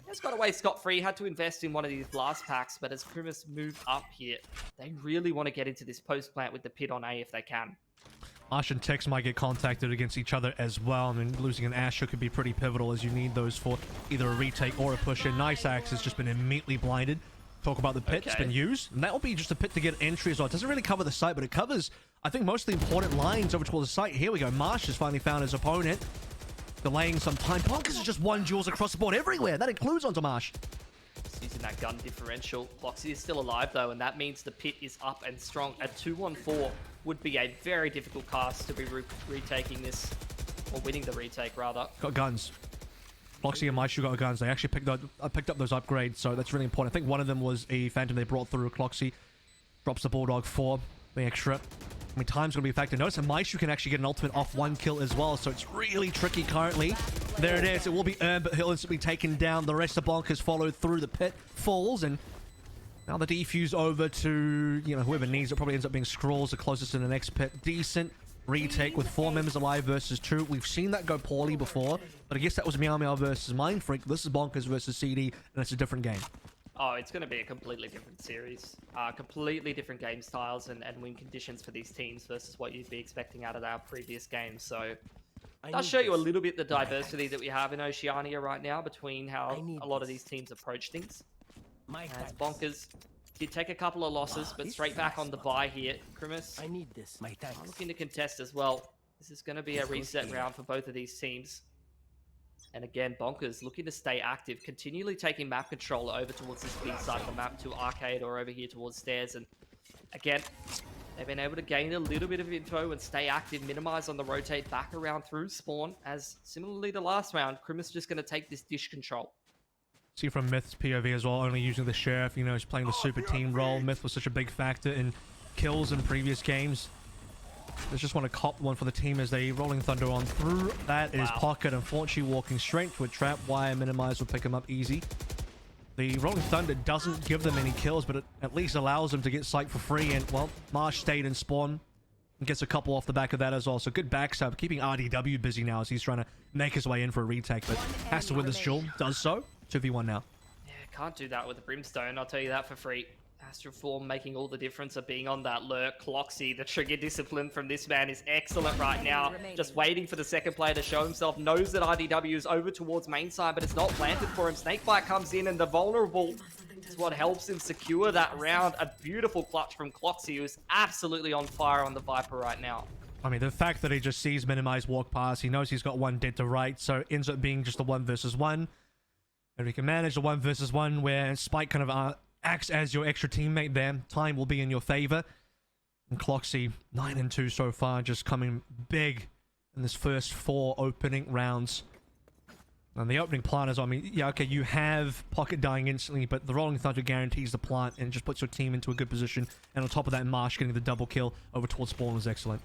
K: Just got away scot-free, had to invest in one of these blast packs, but as Krimis move up here, they really want to get into this post plant with the pit on A if they can.
J: Ash and Tex might get contacted against each other as well. I mean, losing an Asher could be pretty pivotal as you need those for either a retake or a push in. Nice Axe has just been immediately blinded. Talk about the pit. It's been used. And that will be just a pit to get entry as well. It doesn't really cover the site, but it covers, I think, most of the important lines over towards the site. Here we go. Marsh has finally found his opponent. Delaying some time. Bonkers is just one duels across the board everywhere. That includes onto Marsh.
K: Using that gun differential. Foxy is still alive though, and that means the pit is up and strong. A 2-on-4 would be a very difficult cast to be retaking this, or winning the retake rather.
J: Got guns. Foxy and Maishu got guns. They actually picked up those upgrades, so that's really important. I think one of them was a Phantom they brought through. Cloxy drops the Bulldog 4, the extra. I mean, time's going to be a factor. Notice that Maishu can actually get an ultimate off one kill as well, so it's really tricky currently. There it is. It will be earned, but he'll instantly be taken down. The rest of Bonkers followed through the pit, falls, and now the defuse over to, you know, whoever needs it. Probably ends up being Scrawls, the closest to the next pit. Decent retake with 4 members alive versus 2. We've seen that go poorly before, but I guess that was Meow Meow versus Mind Freak. This is Bonkers versus CD, and it's a different game.
K: Oh, it's going to be a completely different series. Completely different game styles and win conditions for these teams versus what you'd be expecting out of our previous games. So I'll show you a little bit the diversity that we have in Oceania right now between how a lot of these teams approach things. As Bonkers did take a couple of losses, but straight back on the bye here. Krimis,
I: I need this. My thanks.
K: Looking to contest as well. This is going to be a reset round for both of these teams. And again, Bonkers looking to stay active, continually taking map control over towards this big side of the map to Arcade or over here towards Stairs. And again, they've been able to gain a little bit of info and stay active, minimize on the rotate back around through spawn. As similarly to last round, Krimis just going to take this dish control.
J: See from Myth's POV as well, only using the Sheriff, you know, he's playing the super team role. Myth was such a big factor in kills in previous games. They just want to cop one for the team as they Rolling Thunder on through. That is Pocket, unfortunately walking straight to a trap wire. Minimize will pick him up easy. The Rolling Thunder doesn't give them any kills, but it at least allows them to get sight for free. And, well, Marsh stayed in spawn and gets a couple off the back of that as well. So good backstab, keeping RDW busy now as he's trying to make his way in for a retake, but has to win this duel. Does so. 2v1 now.
K: Yeah, can't do that with the Brimstone, I'll tell you that for free. Astral Form making all the difference of being on that lurk. Cloxy, the trigger discipline from this man is excellent right now. Just waiting for the second player to show himself. Knows that RDW is over towards main side, but it's not planted for him. Snakebite comes in and the vulnerable is what helps him secure that round. A beautiful clutch from Cloxy, who's absolutely on fire on the Viper right now.
J: I mean, the fact that he just sees minimize walk past, he knows he's got one dead to right, so it ends up being just a 1 versus 1. And we can manage the 1 versus 1 where Spike kind of acts as your extra teammate there. Time will be in your favor. And Cloxy, 9-2 so far, just coming big in this first 4 opening rounds. And the opening plant is, I mean, yeah, okay, you have Pocket dying instantly, but the Rolling Thunder guarantees the plant and just puts your team into a good position. And on top of that, Marsh getting the double kill over towards spawn was excellent.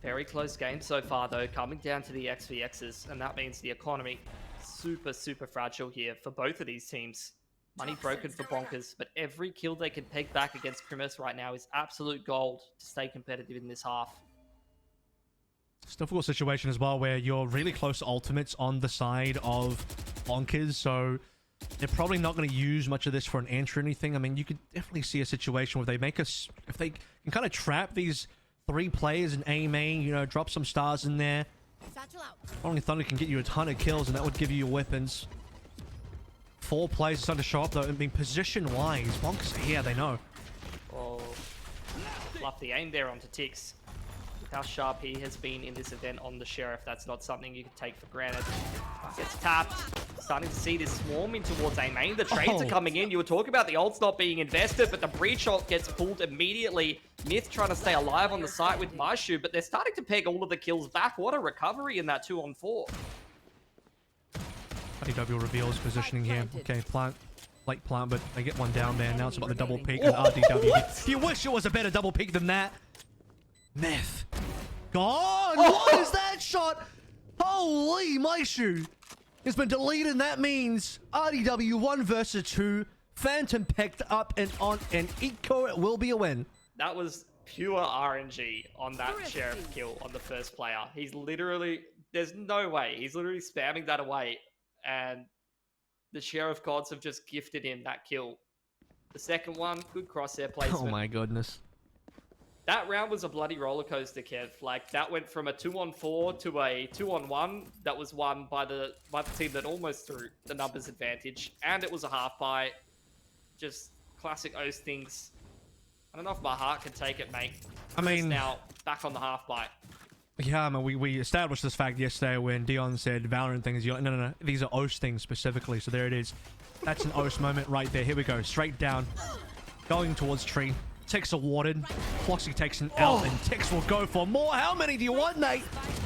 K: Very close game so far, though, coming down to the XVXs, and that means the economy super, super fragile here for both of these teams. Money broken for Bonkers, but every kill they can peg back against Krimis right now is absolute gold to stay competitive in this half.
J: It's a difficult situation as well where you're really close to ultimates on the side of Bonkers, so they're probably not going to use much of this for an entry or anything. I mean, you could definitely see a situation where they make us, if they can kind of trap these 3 players in A main, you know, drop some stars in there. Only Thunder can get you a ton of kills, and that would give you your weapons. 4 players starting to show up, though. I mean, position-wise, Bonkers, yeah, they know.
K: Oh, fluff the aim there onto Tix. With how sharp he has been in this event on the Sheriff, that's not something you can take for granted. Gets tapped. Starting to see this swarm in towards A main. The trades are coming in. You were talking about the ults not being invested, but the breach ult gets pulled immediately. Myth trying to stay alive on the site with Maishu, but they're starting to peg all of the kills back. What a recovery in that 2-on-4.
J: RDW reveals positioning here. Okay, plant. Late plant, but they get one down there. Now it's about the double peek, and RDW. You wish it was a better double peek than that. Myth. Gone! What is that shot? Holy Maishu! It's been deleted, and that means RDW 1 versus 2. Phantom picked up and on an eco. It will be a win.
K: That was pure RNG on that Sheriff kill on the first player. He's literally, there's no way. He's literally spamming that away, and the Sheriff gods have just gifted him that kill. The second one, good crosshair placement.
J: Oh my goodness.
K: That round was a bloody roller coaster, Kev. Like, that went from a 2-on-4 to a 2-on-1 that was won by the team that almost threw the numbers advantage, and it was a half buy. Just classic O's things. I don't know if my heart can take it, mate.
J: I mean,
K: now back on the half buy.
J: Yeah, I mean, we established this fact yesterday when Dion said Valorant things. You're like, no. These are OS things specifically. So there it is. That's an OS moment right there. Here we go. Straight down. Going towards tree. Tix awarded. Floxy takes an L, and Tix will go for more. How many do you want, mate?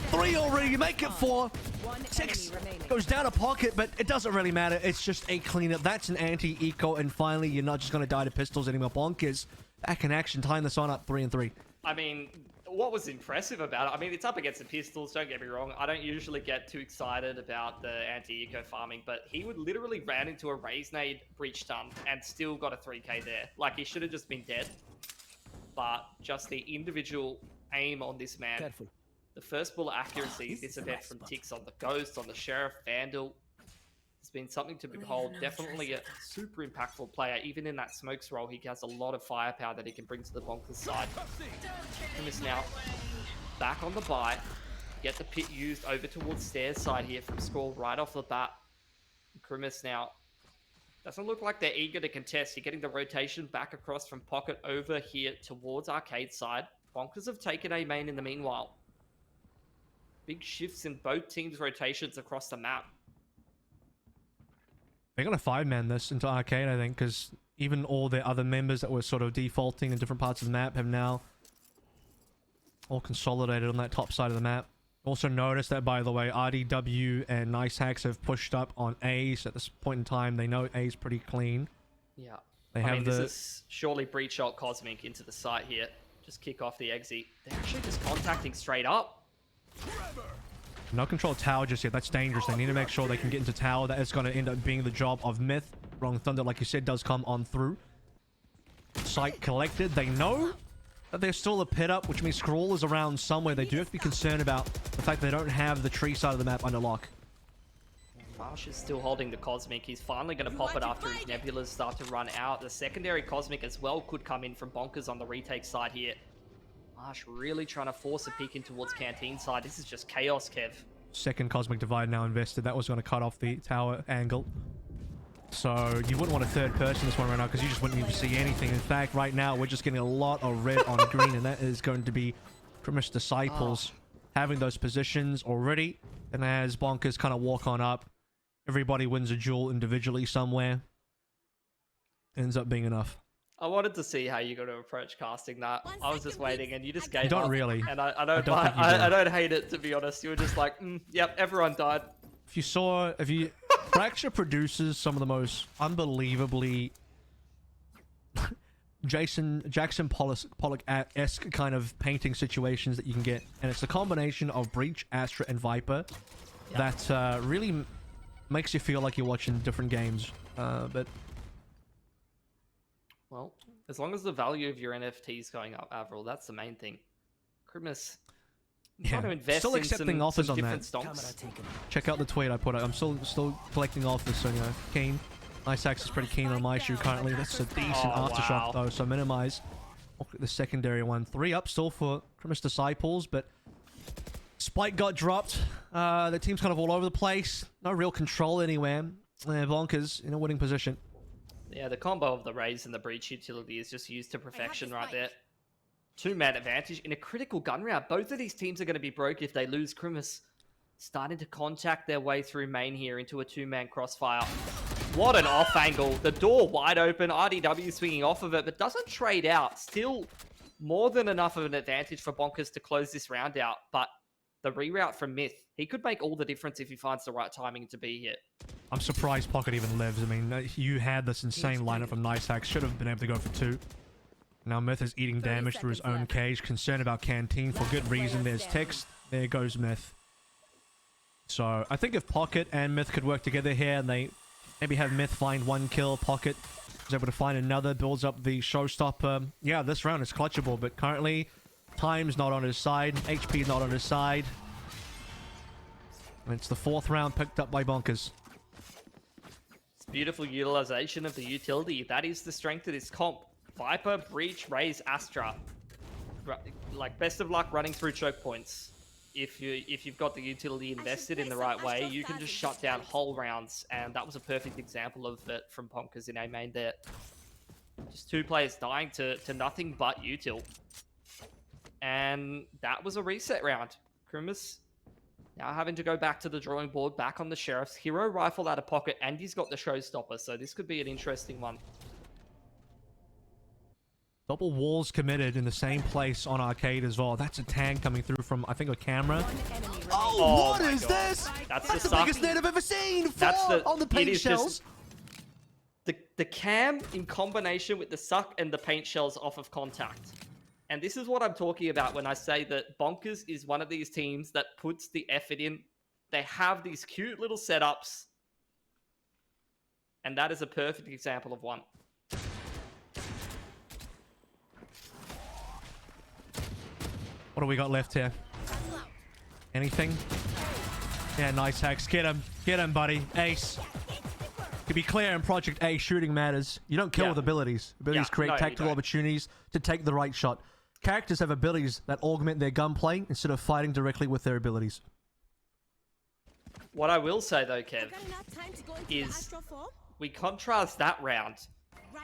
J: 3 already. You make it 4. Tix goes down a pocket, but it doesn't really matter. It's just a cleanup. That's an anti-eco, and finally, you're not just going to die to pistols anymore. Bonkers back in action, tying this on up 3-3.
K: I mean, what was impressive about it, I mean, it's up against the pistols, don't get me wrong. I don't usually get too excited about the anti-eco farming, but he would literally ran into a raise nade breach stun and still got a 3k there. Like, he should have just been dead. But just the individual aim on this man. Careful. The first bullet accuracy this event from Tix on the Ghost, on the Sheriff, Vandal, has been something to behold. Definitely a super impactful player. Even in that smokes role, he has a lot of firepower that he can bring to the Bonkers side. Grimace now back on the buy. Get the pit used over towards stairs side here from Scroll right off the bat. Grimace now doesn't look like they're eager to contest. You're getting the rotation back across from Pocket over here towards Arcade side. Bonkers have taken A main in the meanwhile. Big shifts in both teams' rotations across the map.
J: They're going to 5-man this into Arcade, I think, because even all the other members that were sort of defaulting in different parts of the map have now all consolidated on that top side of the map. Also notice that, by the way, RDW and Nice Hacks have pushed up on Ace at this point in time. They know A's pretty clean.
K: Yeah.
J: They have
K: this is surely Breach Shot Cosmic into the site here. Just kick off the exit. They're actually just contacting straight up.
J: No control tower just yet. That's dangerous. They need to make sure they can get into tower. That is going to end up being the job of Myth. Wrong Thunder, like you said, does come on through. Site collected. They know that there's still a pit up, which means Scroll is around somewhere. They do have to be concerned about the fact they don't have the tree side of the map under lock.
K: Marsh is still holding the Cosmic. He's finally going to pop it after his Nebulas start to run out. The secondary Cosmic as well could come in from Bonkers on the retake side here. Marsh really trying to force a peek in towards Canteen side. This is just chaos, Kev.
J: Second Cosmic Divide now invested. That was going to cut off the tower angle. So you wouldn't want a third person this one right now because you just wouldn't even see anything. In fact, right now we're just getting a lot of red on green, and that is going to be Grimace Disciples having those positions already. And as Bonkers kind of walk on up, everybody wins a duel individually somewhere. Ends up being enough.
K: I wanted to see how you're going to approach casting that. I was just waiting, and you just gave up.
J: Don't really.
K: And I don't hate it, to be honest. You were just like, yep, everyone died.
J: If you Fracture produces some of the most unbelievably Jackson Pollock-esque kind of painting situations that you can get, and it's a combination of Breach, Astra, and Viper that really makes you feel like you're watching different games. But
K: well, as long as the value of your NFT is going up, Avril, that's the main thing. Grimace, trying to invest
J: still accepting offers on that.
K: Stonks.
J: Check out the tweet I put out. I'm still collecting offers, so you know, keen. Nice Axe is pretty keen on my shoe currently. That's a decent aftershock though, so minimize. Look at the secondary one. 3 up still for Grimace Disciples, but Spike got dropped. The team's kind of all over the place. No real control anywhere. Bonkers in a winning position.
K: Yeah, the combo of the Raze and the Breach utility is just used to perfection right there. 2-man advantage in a critical gun round. Both of these teams are going to be broke if they lose. Grimace starting to contact their way through main here into a 2-man crossfire. What an off angle. The door wide open. RDW swinging off of it, but doesn't trade out. Still more than enough of an advantage for Bonkers to close this round out. But the reroute from Myth, he could make all the difference if he finds the right timing to be here.
J: I'm surprised Pocket even lives. I mean, you had this insane lineup from Nice Hacks. Should have been able to go for 2. Now Myth is eating damage through his own cage. Concerned about Canteen for good reason. There's Text. There goes Myth. So I think if Pocket and Myth could work together here and they maybe have Myth find 1 kill, Pocket is able to find another, builds up the showstopper. Yeah, this round is clutchable, but currently time's not on his side. HP not on his side. And it's the 4th round picked up by Bonkers.
K: It's beautiful utilization of the utility. That is the strength of this comp. Viper, Breach, Raze, Astra. like best of luck running through choke points. If you've got the utility invested in the right way, you can just shut down whole rounds, and that was a perfect example of it from Bonkers in A main there. Just 2 players dying to nothing but util. And that was a reset round. Krimis now having to go back to the drawing board, back on the Sheriff's. Hero rifle out of pocket, and he's got the showstopper, so this could be an interesting one.
J: Double walls committed in the same place on arcade as well. That's a tag coming through from, I think, a camera.
A: Oh,
J: what is this?
K: That's
J: the biggest net I've ever seen. On the paint shells.
K: The cam in combination with the suck and the paint shells off of contact. And this is what I'm talking about when I say that Bonkers is one of these teams that puts the effort in. They have these cute little setups. And that is a perfect example of one.
J: What do we got left here? Anything? Yeah, nice hacks. Get him, buddy. Ace. To be clear, in Project A, shooting matters. You don't kill with abilities. Abilities create tactical opportunities to take the right shot. Characters have abilities that augment their gunplay instead of fighting directly with their abilities.
K: What I will say though, Kev, is we contrast that round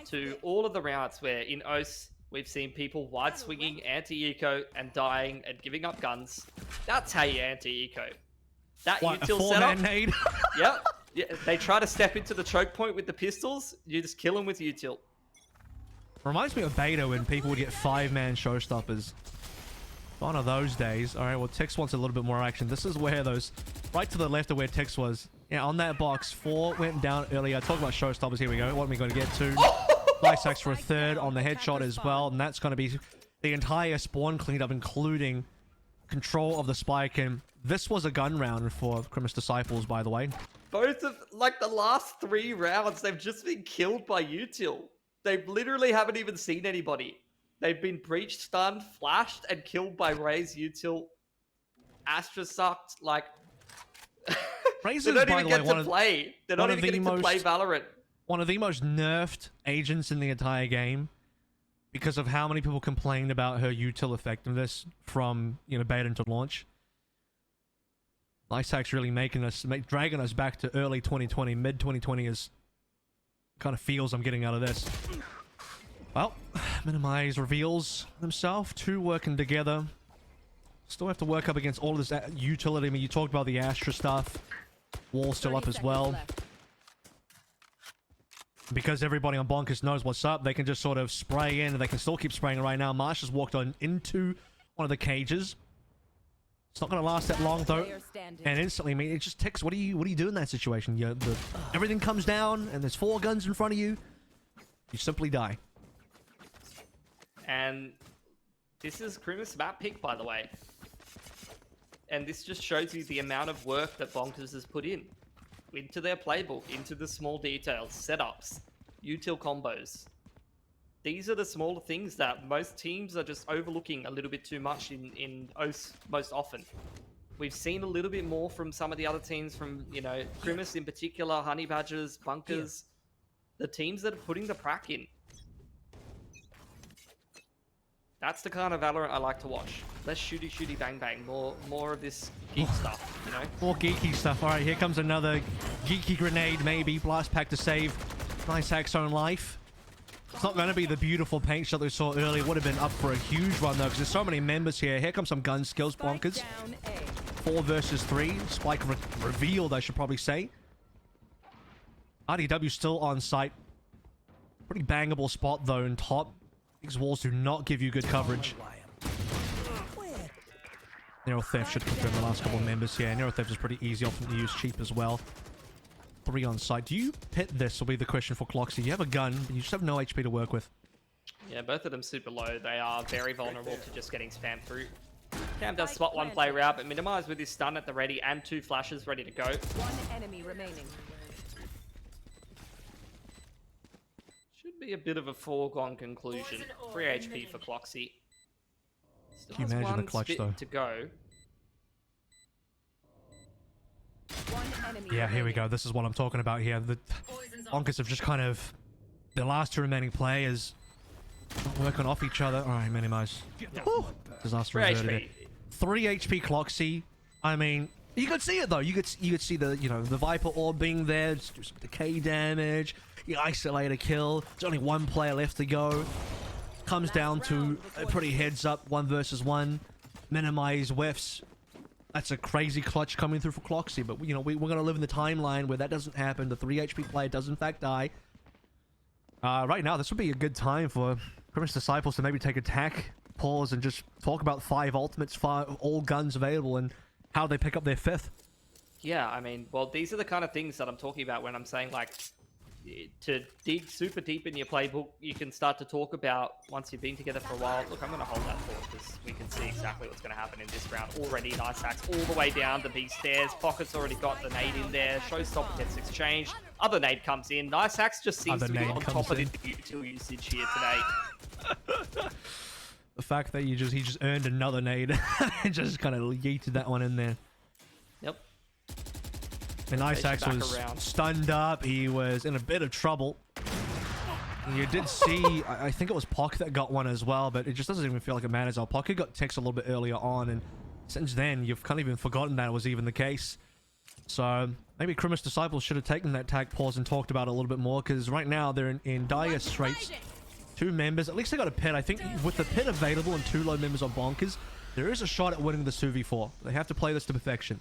K: to all of the rounds where in OS we've seen people wide swinging, anti-eco, and dying and giving up guns. That's how you anti-eco. That util setup.
J: Nade?
K: Yep. Yeah, they try to step into the choke point with the pistols. You just kill them with util.
J: Reminds me of beta when people would get 5-man showstoppers. One of those days. All right, well, Tix wants a little bit more action. This is where those, right to the left of where Tix was. Yeah, on that box, 4 went down earlier. Talk about showstoppers. Here we go. What are we going to get to? Nice axe for a 3rd on the headshot as well. And that's going to be the entire spawn cleaned up, including control of the spike. And this was a gun round for Krimis Disciples, by the way.
K: Both of, like, the last 3 rounds, they've just been killed by util. They literally haven't even seen anybody. They've been breached, stunned, flashed, and killed by Ray's util. Astra sucked, like... they don't even get to play. They're not even getting to play Valorant.
J: One of the most nerfed agents in the entire game because of how many people complained about her util effectiveness from, beta into launch. Lysack's really dragging us back to early 2020, mid 2020 is kind of feels I'm getting out of this. Well, Minimize reveals himself, 2 working together. Still have to work up against all of this utility. I mean, you talked about the Astra stuff. Wall still up as well. Because everybody on Bonkers knows what's up, they can just sort of spray in, and they can still keep spraying right now. Marsh has walked on into one of the cages. It's not going to last that long, though. And instantly, I mean, it just ticks. What do you do in that situation? Everything comes down, and there's 4 guns in front of you. You simply die.
K: And this is Krimis' map pick, by the way. And this just shows you the amount of work that Bonkers has put in. Into their playbook, into the small details, setups, util combos. These are the smaller things that most teams are just overlooking a little bit too much in OS most often. We've seen a little bit more from some of the other teams, from, Krimis in particular, Honey Badgers, Bunkers, the teams that are putting the prac in. That's the kind of Valorant I like to watch. Less shooty bang bang, more of this geek stuff,
J: More geeky stuff. All right, here comes another geeky grenade, maybe. Blast pack to save Nice Hack's own life. It's not going to be the beautiful paint shot that we saw earlier. Would have been up for a huge run, though, because there's so many members here. Here comes some gun skills, Bonkers. 4 versus 3. Spike revealed, I should probably say. RDW still on site. Pretty bangable spot, though, in top. These walls do not give you good coverage. Neural Theft should confirm the last couple of members here. Neural Theft is pretty easy, often to use, cheap as well. 3 on site. Do you pit this, will be the question for Cloxy. You have a gun, but you just have no HP to work with.
K: Yeah, both of them super low. They are very vulnerable to just getting spammed through. Cam does spot 1 play route, but Minimize with his stun at the ready and 2 flashes ready to go.
L: 1 enemy remaining.
K: Should be a bit of a foregone conclusion. 3 HP for Cloxy. Still
J: Can you
K: has
J: imagine
K: 1
J: the clutch,
K: spit
J: though?
K: to go.
J: Yeah, here we go. This is what I'm talking about here. The Bonkers have just kind of... The last 2 remaining players Working off each other. All right, minimize. Woo! Disaster
C: 3
J: averted
C: HP.
J: there. 3 HP Cloxy. I mean, you could see it though. You could see the the Viper orb being there. Just do some decay damage. You isolate a kill. There's only one player left to go. Comes down to a pretty heads up 1 versus 1. Minimize whiffs. That's a crazy clutch coming through for Cloxy, but we're gonna live in the timeline where that doesn't happen. The 3 HP player does in fact die. Right now, this would be a good time for Grimace Disciples to maybe take a tack, pause, and just talk about 5 ultimates, 5 all guns available, and how they pick up their 5th.
K: Yeah, I mean, well, these are the kind of things that I'm talking about when I'm saying, like, to dig super deep in your playbook, you can start to talk about once you've been together for a while. Look, I'm going to hold that thought because we can see exactly what's going to happen in this round already. Nice hacks all the way down the B stairs. Pocket's already got the nade in there. Showstopper gets exchanged. Other nade comes in. Nice hacks just seems to be on top of the util usage here today.
J: The fact that he just earned another nade and just kind of yeeted that one in there.
K: Yep.
J: And Isaacs was stunned up. He was in a bit of trouble. You did see, I think it was Pock that got one as well, but it just doesn't even feel like it matters. Pocket got ticks a little bit earlier on, and since then, you've kind of even forgotten that was even the case. So maybe Grimace Disciples should have taken that tag pause and talked about it a little bit more, because right now they're in dire straits. 2 members, at least they got a pit. I think with the pit available and 2 low members on Bonkers, there is a shot at winning the 2v4. They have to play this to perfection.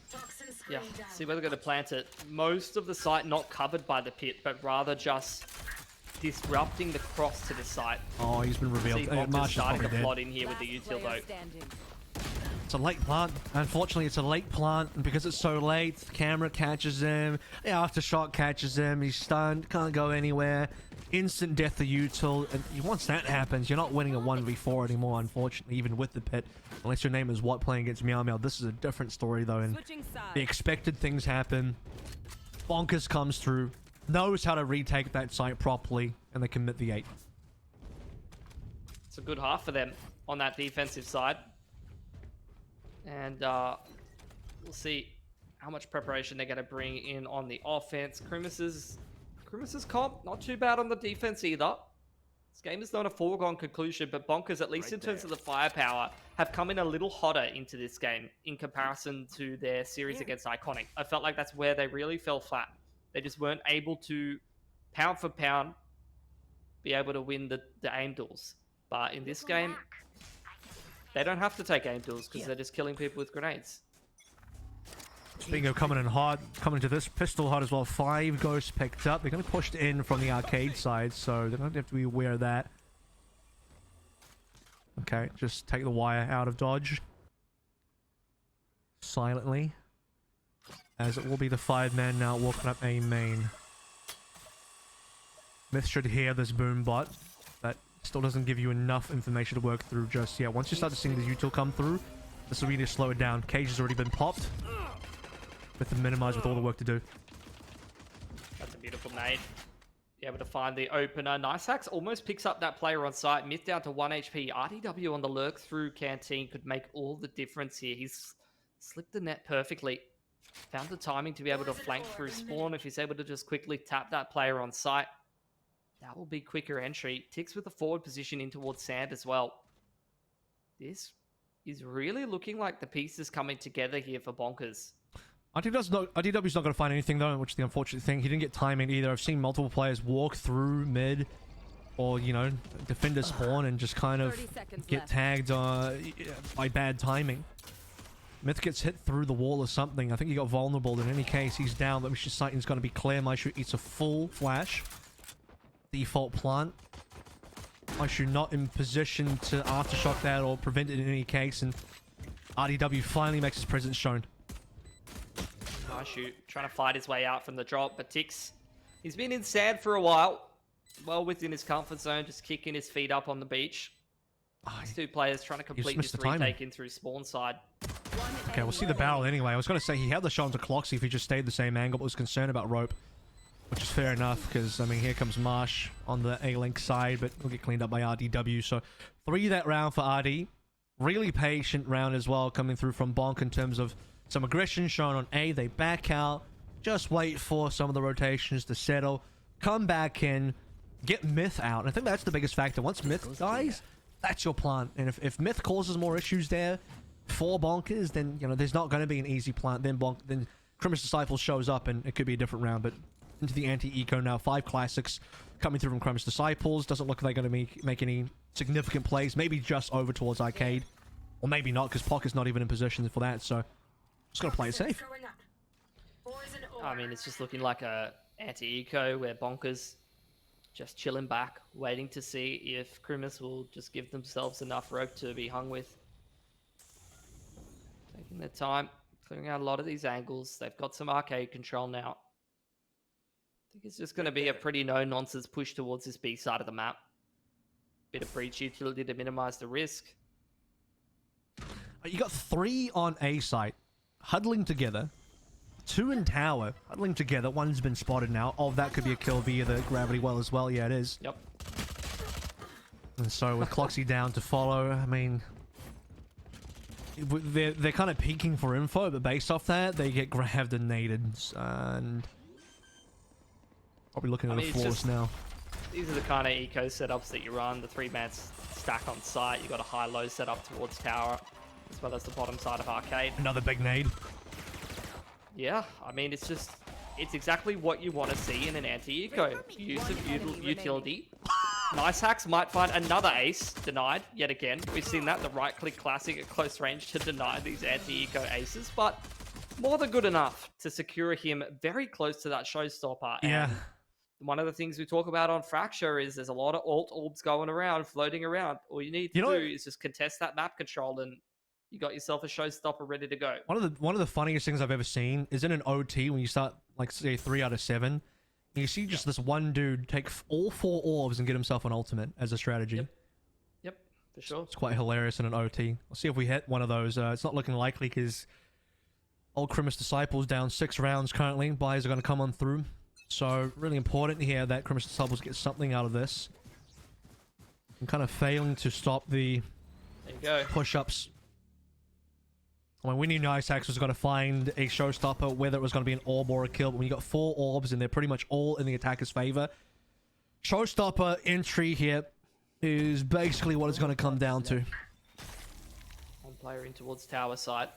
K: Yeah, see where they're going to plant it. Most of the site not covered by the pit, but rather just disrupting the cross to the site.
J: Oh, he's been revealed.
K: See Marsh starting to
J: dead.
K: plot in here with the util though.
J: It's a late plant. Unfortunately, it's a late plant, and because it's so late, the camera catches him, the aftershock catches him, he's stunned, can't go anywhere. Instant death to util, and once that happens, you're not winning a 1v4 anymore, unfortunately, even with the pit. Unless your name is What playing against Meow Meow. This is a different story, though, and the expected things happen. Bonkers comes through, knows how to retake that site properly, and they commit the 8.
K: It's a good half for them on that defensive side. And we'll see how much preparation they're going to bring in on the offense. Grimace's comp, not too bad on the defense either. This game is not a foregone conclusion, but Bonkers, at least in terms of the firepower, have come in a little hotter into this game in comparison to their series against Iconic. I felt like that's where they really fell flat. They just weren't able to, pound for pound, be able to win the aim duels. But in this game, they don't have to take aim duels because they're just killing people with grenades.
J: Speaking of coming in hard, coming to this pistol hard as well, 5 ghosts picked up. They're going to push in from the arcade side, so they don't have to be aware of that. Okay, just take the wire out of dodge. Silently. As it will be the 5-man now walking up A main. Myth should hear this boom bot. That still doesn't give you enough information to work through just yet. Once you start to see the util come through, this will really slow it down. Cage has already been popped. With the minimize with all the work to do.
K: That's a beautiful nade. Be able to find the opener. Nice hacks almost picks up that player on site. Myth down to 1 HP. RDW on the lurk through Canteen could make all the difference here. He's slipped the net perfectly. Found the timing to be able to flank through spawn. If he's able to just quickly tap that player on site, that will be quicker entry. Ticks with the forward position in towards Sand as well. This is really looking like the pieces coming together here for Bonkers.
J: RDW's not going to find anything though, which is the unfortunate thing. He didn't get timing either. I've seen multiple players walk through mid or, defender spawn and just kind of get tagged by bad timing. Myth gets hit through the wall or something. I think he got vulnerable. In any case, he's down. That means his sighting's going to be clear. Maishu eats a full flash. Default plant. Maishu not in position to aftershock that or prevent it in any case, and RDW finally makes his presence shown.
K: Maishu trying to fight his way out from the drop, but Tix, he's been in sand for a while. Well within his comfort zone, just kicking his feet up on the beach. These 2 players trying to complete this retake in through spawn side.
J: Okay, we'll see the barrel anyway. I was going to say he had the shot onto Cloxy if he just stayed the same angle, but was concerned about rope. Which is fair enough, because, I mean, here comes Marsh on the A-Link side, but will get cleaned up by RDW. So, 3 that round for RD. Really patient round as well, coming through from Bonk in terms of some aggression shown on A. They back out, just wait for some of the rotations to settle, come back in, get Myth out. And I think that's the biggest factor. Once Myth dies, that's your plant. And if Myth causes more issues there for Bonkers, then, you know, there's not going to be an easy plant. Then Criminous Disciple shows up, and it could be a different round. But into the anti-eco now. 5 classics coming through from Criminous Disciples. Doesn't look like they're going to make any significant plays. Maybe just over towards Arcade. Or maybe not, because Pocket's not even in position for that. So just got to play it safe.
K: I mean, it's just looking like a anti-eco where Bonkers just chilling back, waiting to see if Criminous will just give themselves enough rope to be hung with. Taking their time, clearing out a lot of these angles. They've got some arcade control now. I think it's just going to be a pretty no-nonsense push towards this B side of the map. Bit of breach utility to minimize the risk.
J: You got 3 on A site, huddling together. 2 in tower, huddling together. 1's been spotted now. Oh, that could be a kill via the gravity well as well. Yeah, it is.
K: Yep.
J: And so with Cloxy down to follow, I mean, they're kind of peeking for info, but based off that, they get grabbed and naded. And probably looking at the floors now.
K: These are the kind of eco setups that you run. The 3-man stack on site. You got a high-low setup towards tower, as well as the bottom side of arcade.
J: Another big nade.
K: Yeah, I mean, it's exactly what you want to see in an anti-eco. Use of utility. Nice Hacks might find another ace denied yet again. We've seen that, the right-click classic at close range to deny these anti-eco aces, but more than good enough to secure him very close to that showstopper.
J: Yeah.
K: And one of the things we talk about on Fracture is there's a lot of alt orbs going around, floating around. All you need to do is just contest that map control, and you got yourself a showstopper ready to go.
J: One of the funniest things I've ever seen is in an OT when you start, like, say 3 out of 7, and you see just this one dude take all 4 orbs and get himself an ultimate as a strategy.
K: Yep, for sure.
J: It's quite hilarious in an OT. We'll see if we hit one of those. It's not looking likely because old Criminous Disciples down 6 rounds currently. Buys are going to come on through. So really important here that Criminous Disciples get something out of this. I'm kind of failing to stop the push-ups. I mean, we knew Nice Hacks was going to find a showstopper, whether it was going to be an orb or a kill. But when you got 4 orbs and they're pretty much all in the attacker's favor, showstopper entry here is basically what it's going to come down to.
K: One player in towards tower side.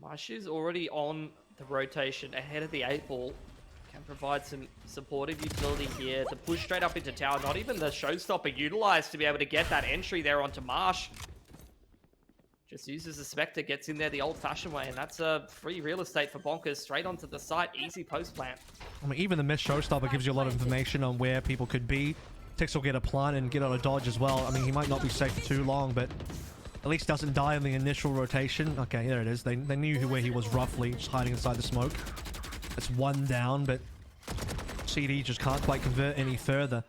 K: Mashu's already on the rotation ahead of the 8 ball. Can provide some supportive utility here to push straight up into tower. Not even the showstopper utilized to be able to get that entry there onto Marsh. Just uses the Spectre, gets in there the old-fashioned way, and that's a free real estate for Bonkers. Straight onto the site, easy post-plant.
J: I mean, even the missed showstopper gives you a lot of information on where people could be. Tix will get a plant and get out a dodge as well. I mean, he might not be safe for too long, but at least doesn't die in the initial rotation. Okay, there it is. They knew where he was roughly, just hiding inside the smoke. That's 1 down, but CD just can't quite convert any further.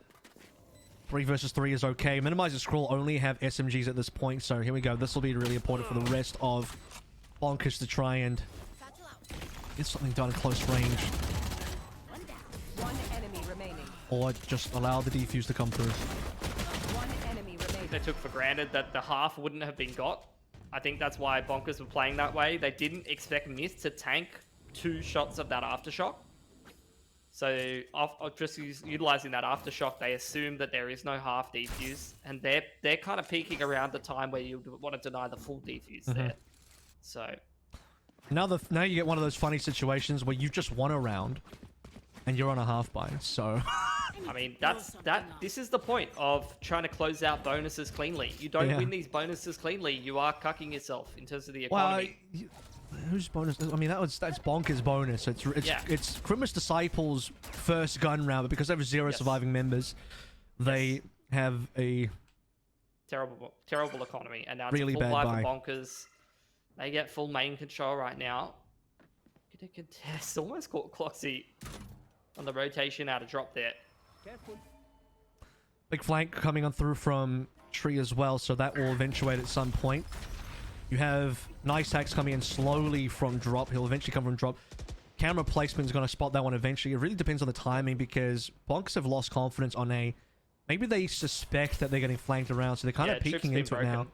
J: 3 versus 3 is okay. Minimize the scroll only have SMGs at this point, so here we go. This will be really important for the rest of Bonkers to try and get something done at close range.
L: One enemy remaining.
J: Or just allow the defuse to come through.
L: One enemy remaining.
K: They took for granted that the half wouldn't have been got. I think that's why Bonkers were playing that way. They didn't expect Myth to tank 2 shots of that aftershock. So just utilizing that aftershock, they assume that there is no half defuse, and they're kind of peaking around the time where you want to deny the full defuse there. So
J: now you get one of those funny situations where you've just won a round and you're on a half buy. So
K: I mean, this is the point of trying to close out bonuses cleanly. You don't win these bonuses cleanly, you are cucking yourself in terms of the economy.
J: Well, whose bonus? I mean, that's Bonkers' bonus. It's Criminous Disciples' first gun round, but because they have 0 surviving members, they have a
K: terrible economy, and now
J: really
K: it's a full
J: bad
K: buy
J: buy.
K: for Bonkers. They get full main control right now. Gonna contest. Almost caught Cloxy on the rotation out of drop there.
L: Careful.
J: Big flank coming on through from tree as well, so that will eventuate at some point. You have Nice Hacks coming in slowly from drop. He'll eventually come from drop. Camera placement is going to spot that one eventually. It really depends on the timing because Bonkers have lost confidence on A. Maybe they suspect that they're getting flanked around, so they're kind of peeking into it now.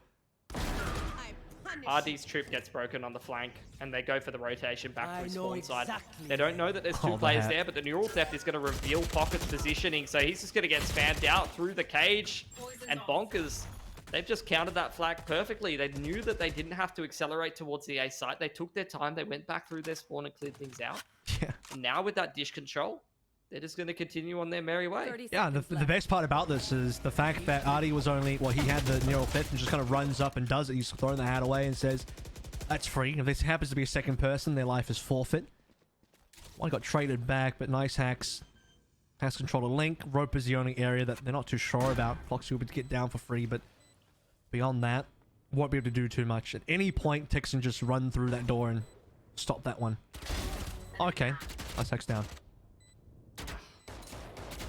K: RD's trip gets broken on the flank, and they go for the rotation back through spawn side. They don't know that there's two players there, but the neural theft is going to reveal Pocket's positioning, so he's just going to get spammed out through the cage. And Bonkers, they've just countered that flag perfectly. They knew that they didn't have to accelerate towards the A site. They took their time, they went back through their spawn and cleared things out.
J: Yeah.
K: And now with that dish control, they're just going to continue on their merry way.
J: Yeah, the best part about this is the fact that Artie was only, well, he had the neural theft and just kind of runs up and does it. He's throwing the hat away and says, that's free. If this happens to be a second person, their life is forfeit. One got traded back, but nice hacks. Has control of Link. Rope is the only area that they're not too sure about. Foxy will be able to get down for free, but beyond that, won't be able to do too much. At any point, Tix can just run through that door and stop that one. Okay, nice hacks down.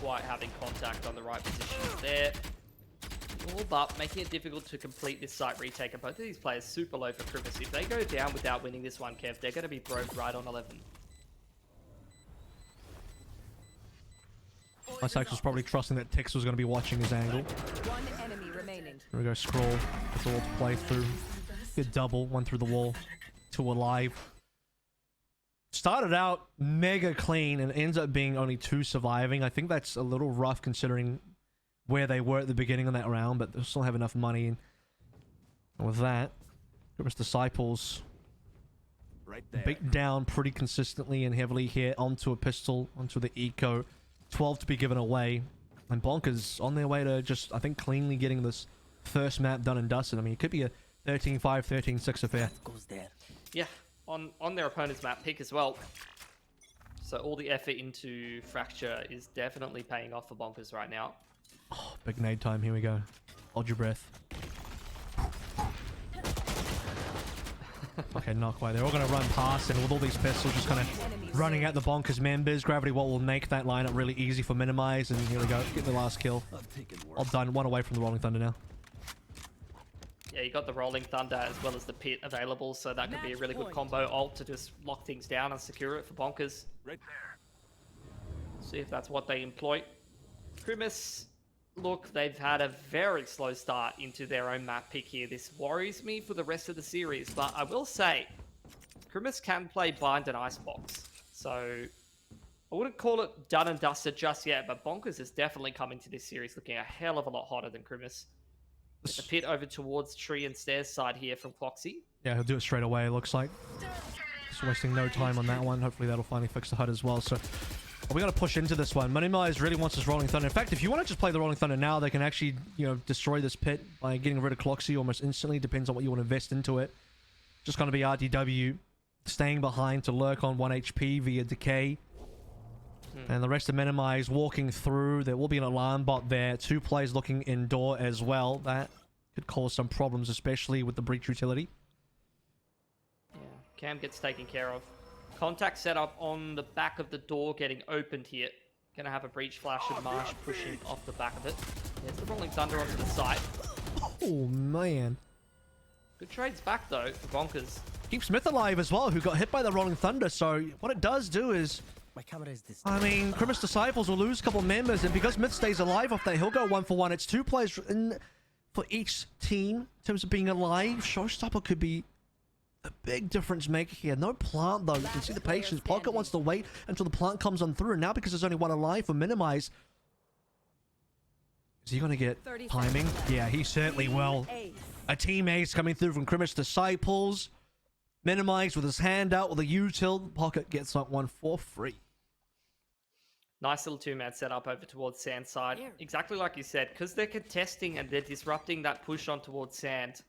K: Quite having contact on the right position there. All but making it difficult to complete this site retake. And both of these players super low for Krimis. If they go down without winning this one, Kev, they're going to be broke right on 11.
J: Iceax was probably trusting that Tix was going to be watching his angle.
L: One enemy remaining.
J: Here we go, scroll. It's all to play through. Good double, one through the wall. Two alive. Started out mega clean and ends up being only 2 surviving. I think that's a little rough considering where they were at the beginning of that round, but they'll still have enough money. And with that, Grimace Disciples beat down pretty consistently and heavily here onto a pistol, onto the eco. 12 to be given away. And Bonkers on their way to just, I think, cleanly getting this first map done and dusted. I mean, it could be a 13-5, 13-6 affair.
K: Yeah. On their opponent's map pick as well. So all the effort into Fracture is definitely paying off for Bonkers right now.
J: Oh, big nade time. Here we go. Hold your breath. Okay, not quite. They're all going to run past, and with all these pistols just kind of running at the Bonkers members, Gravity Wall will make that lineup really easy for Minimize, and here we go. Get the last kill. All done. One away from the Rolling Thunder now.
K: Yeah, you got the Rolling Thunder as well as the Pit available, so that could be a really good combo ult to just lock things down and secure it for Bonkers. Right there. See if that's what they employ. Krimis, look, they've had a very slow start into their own map pick here. This worries me for the rest of the series, but I will say, Krimis can play Bind and Icebox, so I wouldn't call it done and dusted just yet, but Bonkers is definitely coming to this series looking a hell of a lot hotter than Krimis. With the Pit over towards Tree and Stairs side here from Cloxy.
J: Yeah, he'll do it straight away, it looks like. Just wasting no time on that one. Hopefully that'll finally fix the HUD as well. So we got to push into this one. Minimize really wants this Rolling Thunder. In fact, if you want to just play the Rolling Thunder now, they can actually, you know, destroy this Pit by getting rid of Cloxy almost instantly. Depends on what you want to invest into it. Just going to be RDW staying behind to lurk on 1 HP via Decay. And the rest of Minimize walking through. There will be an alarm bot there. 2 players looking indoor as well. That could cause some problems, especially with the breach utility.
K: Yeah, Cam gets taken care of. Contact set up on the back of the door getting opened here. Gonna have a breach flash and Marsh pushing off the back of it. There's the Rolling Thunder onto the site.
J: Oh, man.
K: Good trades back, though, for Bonkers.
J: Keep Smith alive as well, who got hit by the Rolling Thunder. So what it does do is, I mean, Krimis Disciples will lose a couple of members, and because Myth stays alive off there, he'll go 1 for 1. It's 2 players for each team in terms of being alive. Showstopper could be a big difference maker here. No plant, though. You can see the patience. Pocket wants to wait until the plant comes on through. And now, because there's only 1 alive for Minimize, is he going to get timing? Yeah, he certainly will. A team ace coming through from Krimis Disciples. Minimize with his hand out with a util. Pocket gets that one for free.
K: Nice little 2-man setup over towards Sand side. Exactly like you said, because they're contesting and they're disrupting that push on towards Sand.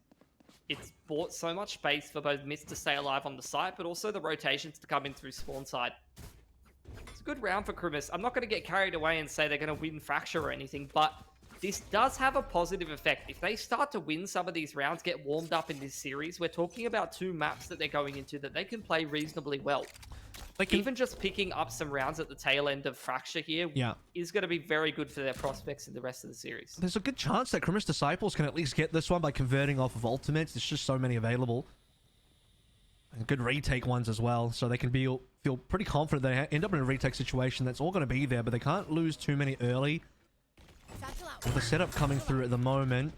K: It's bought so much space for both Myths to stay alive on the site, but also the rotations to come in through spawn side. It's a good round for Krimis. I'm not going to get carried away and say they're going to win Fracture or anything, but this does have a positive effect. If they start to win some of these rounds, get warmed up in this series, we're talking about 2 maps that they're going into that they can play reasonably well. Even just picking up some rounds at the tail end of Fracture here is going to be very good for their prospects in the rest of the series.
J: There's a good chance that Krimis Disciples can at least get this one by converting off of ultimates. There's just so many available. And good retake ones as well, so they can feel pretty confident they end up in a retake situation that's all going to be there, but they can't lose too many early. With the setup coming through at the moment,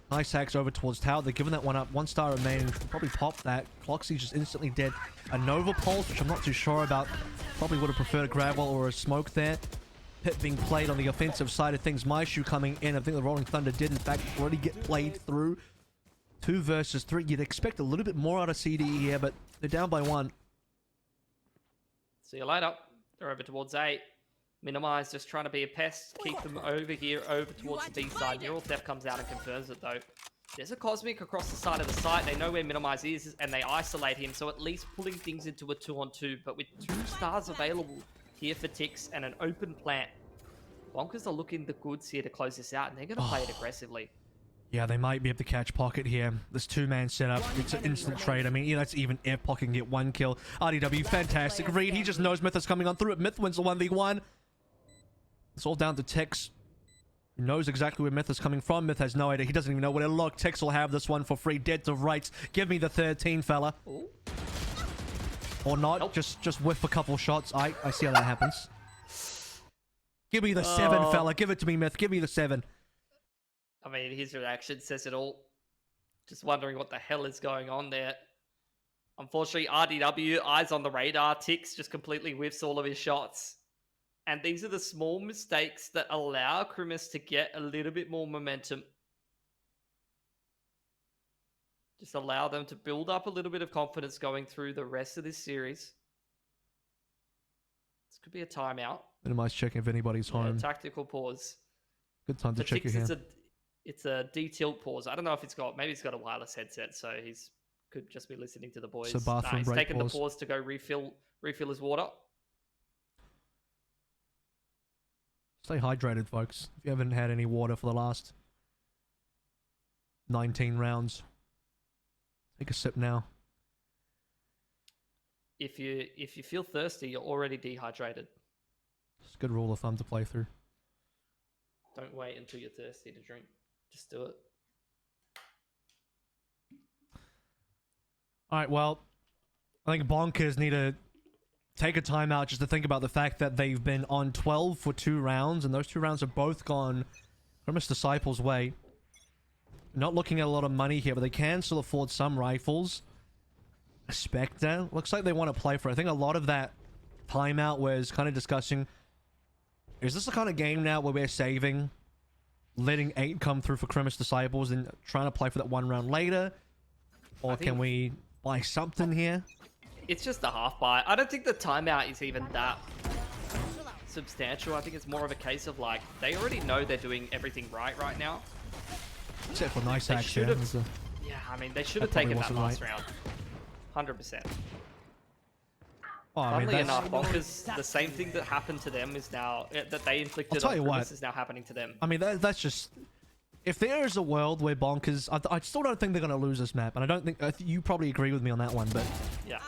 J: Nice hacks over towards tower. They're giving that one up. 1 star remaining. Probably pop that. Cloxy's just instantly dead. A Nova Pulse, which I'm not too sure about. Probably would have preferred a grab wall or a smoke there. Pit being played on the offensive side of things. Maishu coming in. I think the Rolling Thunder did, in fact, already get played through. 2 versus 3. You'd expect a little bit more out of CDE here, but they're down by 1.
K: See you later. They're over towards A. Minimize, just trying to be a pest. Keep them over here, over towards the B side. Neural Theft comes out and confirms it, though. There's a Cosmic across the side of the site. They know where Minimize is, and they isolate him, so at least pulling things into a 2-on-2. But with 2 stars available here for Tix and an open plant, Bonkers are looking the goods here to close this out, and they're going to play it aggressively.
J: Yeah, they might be able to catch Pocket here. This 2-man setup, it's an instant trade. I mean, that's even if Pocket can get 1 kill. RDW, fantastic read. He just knows Myth is coming on through it. Myth wins the 1v1. It's all down to Tix. He knows exactly where Myth is coming from. Myth has no idea. He doesn't even know where to look. Tix will have this one for free. Dead to rights. Give me the 13, fella.
K: Ooh.
J: Or not. Nope. Just whiff a couple shots. I see how that happens. Give me the 7, fella. Give it to me, Myth. Give me the 7.
K: I mean, his reaction says it all. Just wondering what the hell is going on there. Unfortunately, RDW, eyes on the radar. Tix just completely whiffs all of his shots. And these are the small mistakes that allow Krimis to get a little bit more momentum. Just allow them to build up a little bit of confidence going through the rest of this series. This could be a timeout.
J: Minimize checking if anybody's home.
K: Tactical pause.
J: Good time to check your hand.
K: It's a D-tilt pause. I don't know if maybe he's got a wireless headset, so he's could just be listening to the boys.
J: So bathroom
K: he's
J: break
K: taking
J: pause.
K: the pause to go refill his water.
J: Stay hydrated, folks. If you haven't had any water for the last 19 rounds, take a sip now.
K: If you feel thirsty, you're already dehydrated.
J: It's a good rule of thumb to play through.
K: Don't wait until you're thirsty to drink. Just do it.
J: Alright, well, I think Bonkers need to take a timeout just to think about the fact that they've been on 12 for 2 rounds, and those 2 rounds have both gone Grimace Disciples' way. Not looking at a lot of money here, but they can still afford some rifles. A Spectre. Looks like they want to play for it. I think a lot of that timeout was kind of discussing, is this the kind of game now where we're saving, letting 8 come through for Grimace Disciples and trying to play for that 1 round later? Or can we buy something here?
K: It's just a half buy. I don't think the timeout is even that substantial. I think it's more of a case of like, they already know they're doing everything right now.
J: Except for nice hacks, yeah.
K: Yeah, I mean, they should have taken that last round. 100%.
J: Oh, I mean,
K: Funnily enough, Bonkers, the same thing that happened to them is now, that they inflicted on Grimace is now happening to them.
J: I mean, that's just... If there is a world where Bonkers... I still don't think they're going to lose this map, and I don't think... you probably agree with me on that one, but...
K: Yeah.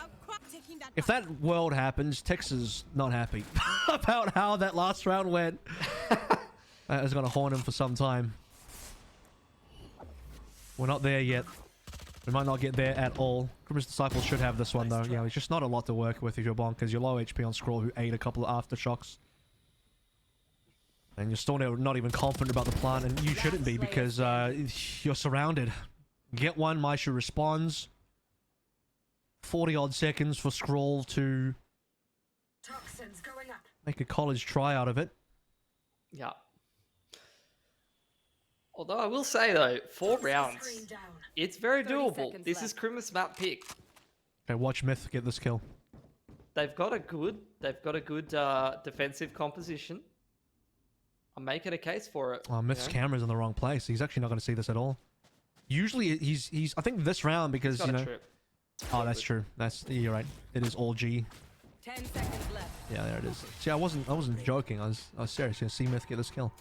J: If that world happens, Tex is not happy about how that last round went. That is going to haunt him for some time. We're not there yet. We might not get there at all. Grimace Disciples should have this one, though. Yeah, there's just not a lot to work with if you're Bonkers. You're low HP on Scroll, who ate a couple of aftershocks. And you're still not even confident about the plant, and you shouldn't be, because you're surrounded. Get one, Maishu responds. 40-odd seconds for Scroll to make a college try out of it.
K: Yeah. Although I will say, though, 4 rounds, it's very doable. This is Grimace map pick.
J: Okay, watch Myth get this kill.
K: They've got a good defensive composition. I'm making a case for it.
J: Oh, Myth's camera's in the wrong place. He's actually not going to see this at all. Usually, he's I think this round, because, you know... Oh, that's true. You're right. It is all G.
L: 10 seconds left.
J: Yeah, there it is. See, I wasn't joking. I was serious. See Myth get this kill.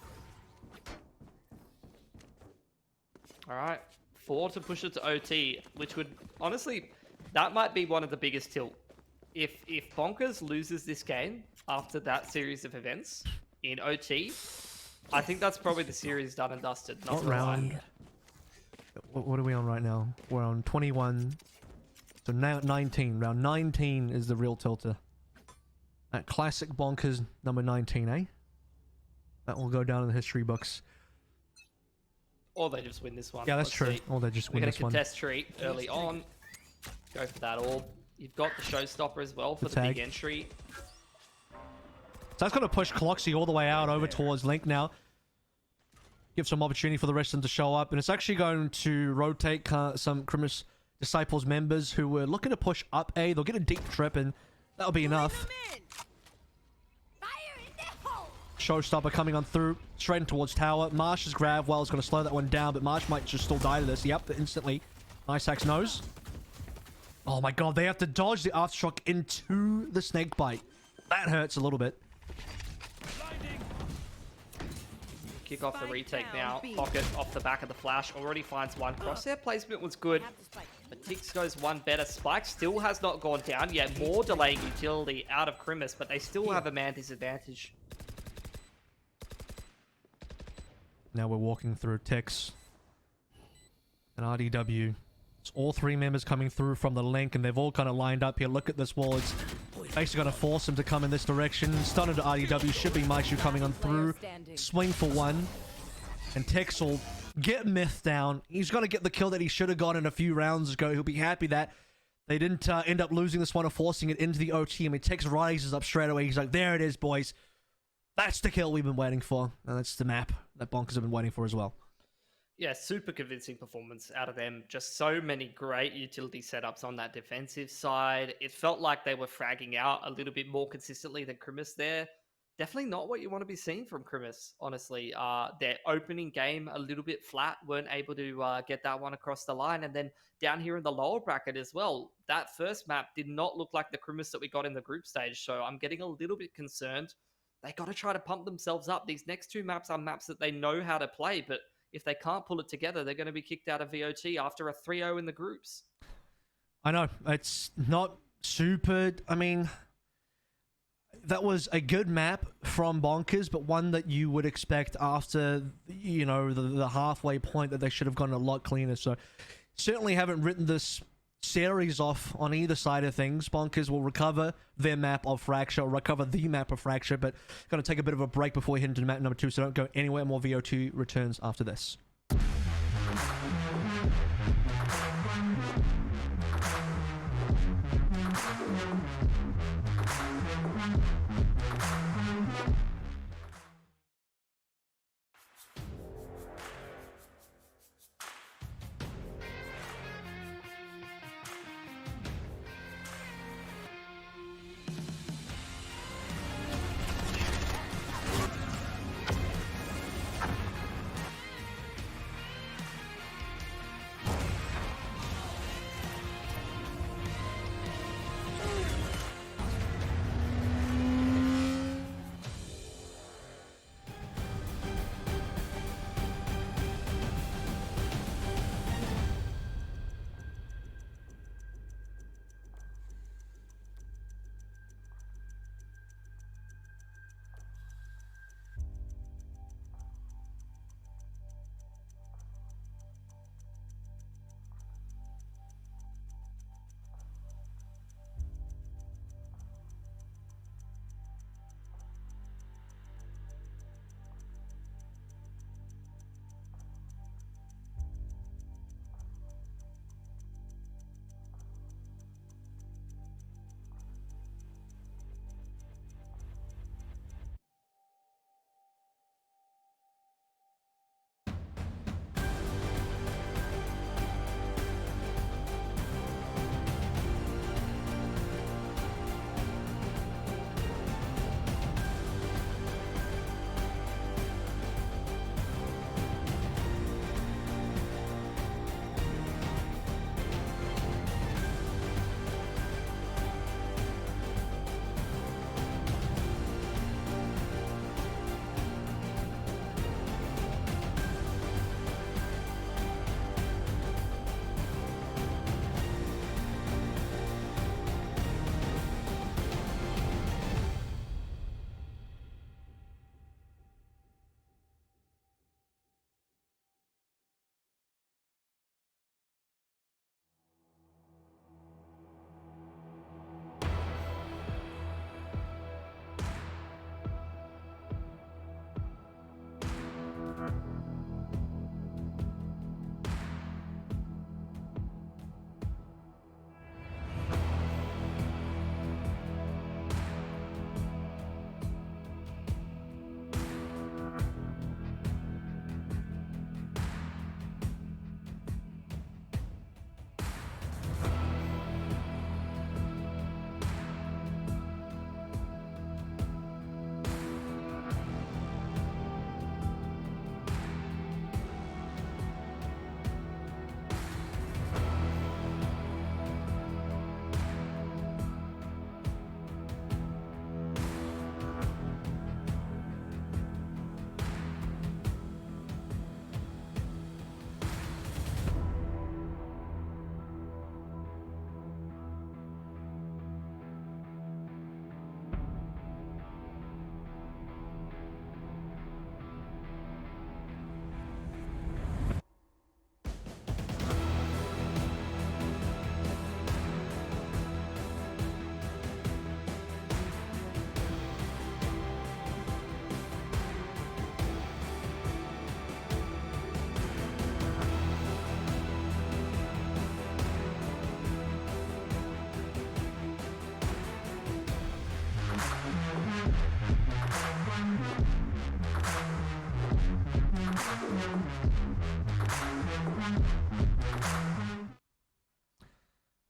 K: All right, 4 to push it to OT, which would honestly, that might be one of the biggest tilt. If Bonkers loses this game after that series of events in OT, I think that's probably the series done and dusted.
J: What round? What are we on right now? We're on 21. So now 19. Round 19 is the real tilter. That classic Bonkers number 19, eh? That will go down in the history books.
K: Or they just win this one.
J: Yeah, that's
K: Let's
J: true.
K: see.
J: Or they just
K: We're
J: win
K: gonna
J: this one.
K: contest treat early on. Go for that orb. You've got the showstopper as well for
J: The
K: the
J: tag.
K: big entry.
J: So that's going to push Cloxy all the way out over towards Link now. Give some opportunity for the rest of them to show up. And it's actually going to rotate some Crimus Disciples members who were looking to push up A. They'll get a deep trip and that'll be enough. Showstopper coming on through, straight in towards tower. Marsh's grab well is going to slow that one down, but Marsh might just still die to this. Yep, instantly. Nice Axe knows. Oh my god, they have to dodge the aftershock into the snake bite. That hurts a little bit.
K: Kick off the retake now. Pocket off the back of the flash. Already finds one. Crosshair placement was good. But Tix goes one better. Spike still has not gone down yet. More delaying utility out of Crimus, but they still have a man disadvantage.
J: Now we're walking through Tix and RDW. It's all three members coming through from the link, and they've all kind of lined up here. Look at this wall. It's basically going to force them to come in this direction. Stunner to RDW. Should be Maichu coming on through. Swing for one. And Tix will get Myth down. He's going to get the kill that he should have gotten a few rounds ago. He'll be happy that they didn't end up losing this one or forcing it into the OT. I mean, Tix rises up straight away. He's like, there it is, boys. That's the kill we've been waiting for. And that's the map that Bonkers have been waiting for as well.
K: Yeah, super convincing performance out of them. Just so many great utility setups on that defensive side. It felt like they were fragging out a little bit more consistently than Crimus there. Definitely not what you want to be seeing from Crimus, honestly. Their opening game a little bit flat, weren't able to get that one across the line. And then down here in the lower bracket as well, that first map did not look like the Crimus that we got in the group stage. So I'm getting a little bit concerned. They got to try to pump themselves up. These next two maps are maps that they know how to play, but if they can't pull it together, they're going to be kicked out of VOT after a 3-0 in the groups.
J: I know. It's not super... I mean, that was a good map from Bonkers, but one that you would expect after, you know, the halfway point that they should have gone a lot cleaner. So certainly haven't written this series off on either side of things. Bonkers will recover their map of Fracture, or recover the map of Fracture, but going to take a bit of a break before we head into map number 2, so don't go anywhere. More VO2 returns after this.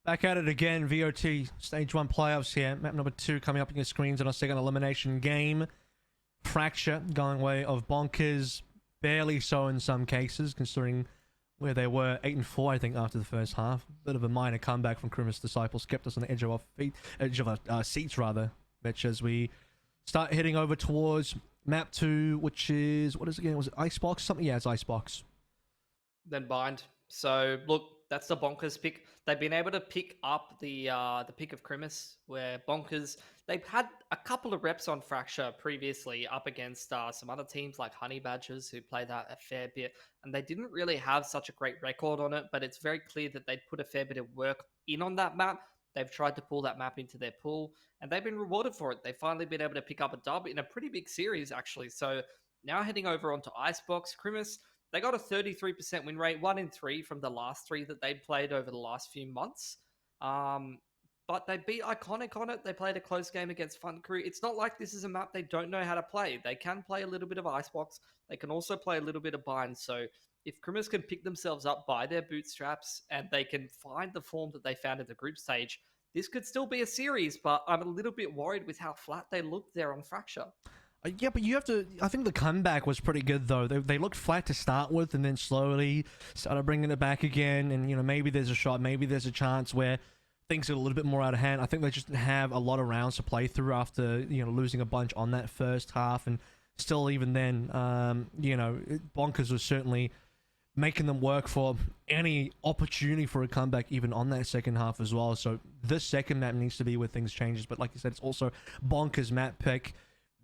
J: Back at it again, VOT Stage 1 playoffs here. Map number 2 coming up on your screens in our second elimination game. Fracture going way of Bonkers. Barely so in some cases, considering where they were 8-4, I think, after the first half. Bit of a minor comeback from Krimis Disciples. Kept us on the edge of our seats, rather, Mitch, as we start heading over towards map 2, which is... What is it again? Was it Icebox? Something? Yeah, it's Icebox.
K: Then Bind. So, look, that's the Bonkers pick. They've been able to pick up the pick of Krimis, where Bonkers, they've had a couple of reps on Fracture previously up against some other teams like Honey Badgers, who play that a fair bit, and they didn't really have such a great record on it, but it's very clear that they'd put a fair bit of work in on that map. They've tried to pull that map into their pool, and they've been rewarded for it. They've finally been able to pick up a dub in a pretty big series, actually. So now heading over onto Icebox, Krimis, they got a 33% win rate, 1 in 3 from the last 3 that they'd played over the last few months. But they beat Iconic on it. They played a close game against Fun Crew. It's not like this is a map they don't know how to play. They can play a little bit of Icebox. They can also play a little bit of Bind. So if Krimis can pick themselves up by their bootstraps and they can find the form that they found in the group stage, this could still be a series, but I'm a little bit worried with how flat they looked there on Fracture.
J: Yeah, but you have to... I think the comeback was pretty good, though. They looked flat to start with, and then slowly started bringing it back again. And, you know, maybe there's a shot, maybe there's a chance where things get a little bit more out of hand. I think they just have a lot of rounds to play through after, you know, losing a bunch on that first half. And still, even then, you know, Bonkers was certainly making them work for any opportunity for a comeback, even on that second half as well. So this second map needs to be where things changes. But like you said, it's also Bonkers map pick.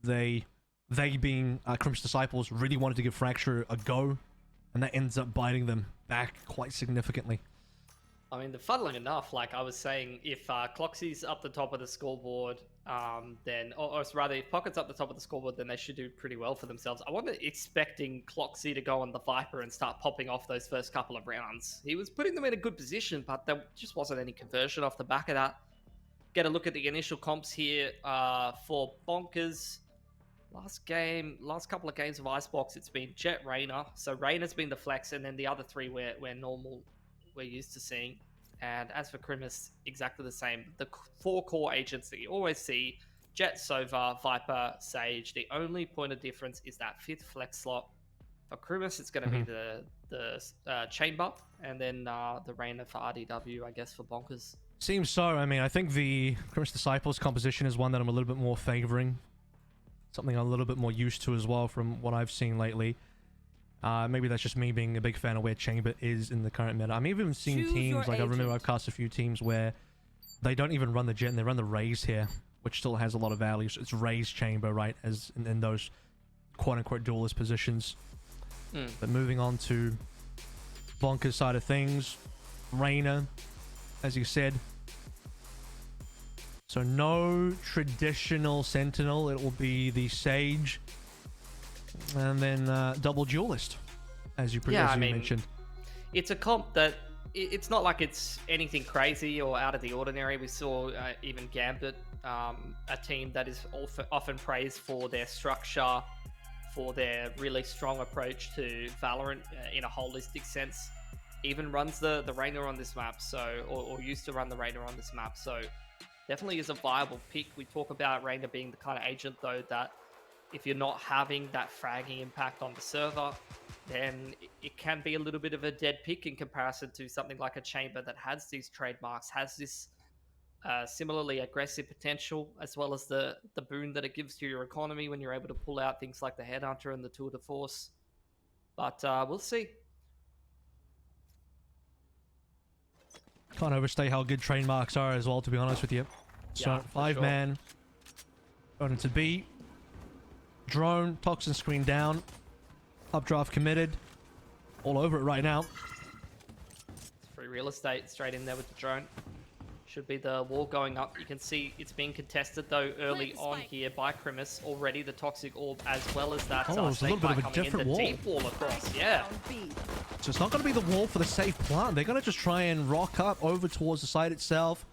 J: They being Krimis Disciples really wanted to give Fracture a go, and that ends up biting them back quite significantly.
K: I mean, funnily enough, like I was saying, if Cloxy's up the top of the scoreboard, then, or rather, if Pocket's up the top of the scoreboard, then they should do pretty well for themselves. I wasn't expecting Cloxy to go on the Viper and start popping off those first couple of rounds. He was putting them in a good position, but there just wasn't any conversion off the back of that. Get a look at the initial comps here for Bonkers. Last couple of games of Icebox, it's been Jet, Reyna. So Reyna's been the flex, and then the other 3 we're used to seeing. And as for Krimis, exactly the same. The 4 core agents that you always see: Jet, Sova, Viper, Sage. The only point of difference is that 5th flex slot. For Krimis, it's going to be the Chamber, and then the Reyna for RDW, I guess, for Bonkers.
J: Seems so. I mean, I think the Krimis Disciples composition is one that I'm a little bit more favoring. Something I'm a little bit more used to as well from what I've seen lately. Maybe that's just me being a big fan of where Chamber is in the current meta. I'm even seeing teams, like I remember I've cast a few teams where they don't even run the Jet and they run the Raze here, which still has a lot of value. So it's Raze Chamber, right, as in those quote-unquote duelist positions. But moving on to Bonkers side of things, Reyna, as you said. So no traditional Sentinel, it will be the Sage, and then double Duelist, as you previously mentioned.
K: It's a comp that, it's not like it's anything crazy or out of the ordinary. We saw even Gambit, a team that is often praised for their structure, for their really strong approach to Valorant in a holistic sense, even runs the Reyna on this map, so or used to run the Reyna on this map, so definitely is a viable pick. We talk about Reyna being the kind of agent, though, that if you're not having that fragging impact on the server, then it can be a little bit of a dead pick in comparison to something like a Chamber that has these trademarks, has this similarly aggressive potential, as well as the boon that it gives to your economy when you're able to pull out things like the Headhunter and the Tour de Force. But we'll see.
J: Can't overstate how good trademarks are as well, to be honest with you. So, 5-man. Going into B. Drone, Toxin screen down. Updraft committed. All over it right now.
K: It's free real estate straight in there with the drone. Should be the wall going up. You can see it's being contested, though, early on here by Krimis. Already the Toxic Orb, as well as that
J: it's a little bit of a different wall.
K: Deep wall across, yeah.
J: So it's not going to be the wall for the safe plant. They're going to just try and rock up over towards the site itself.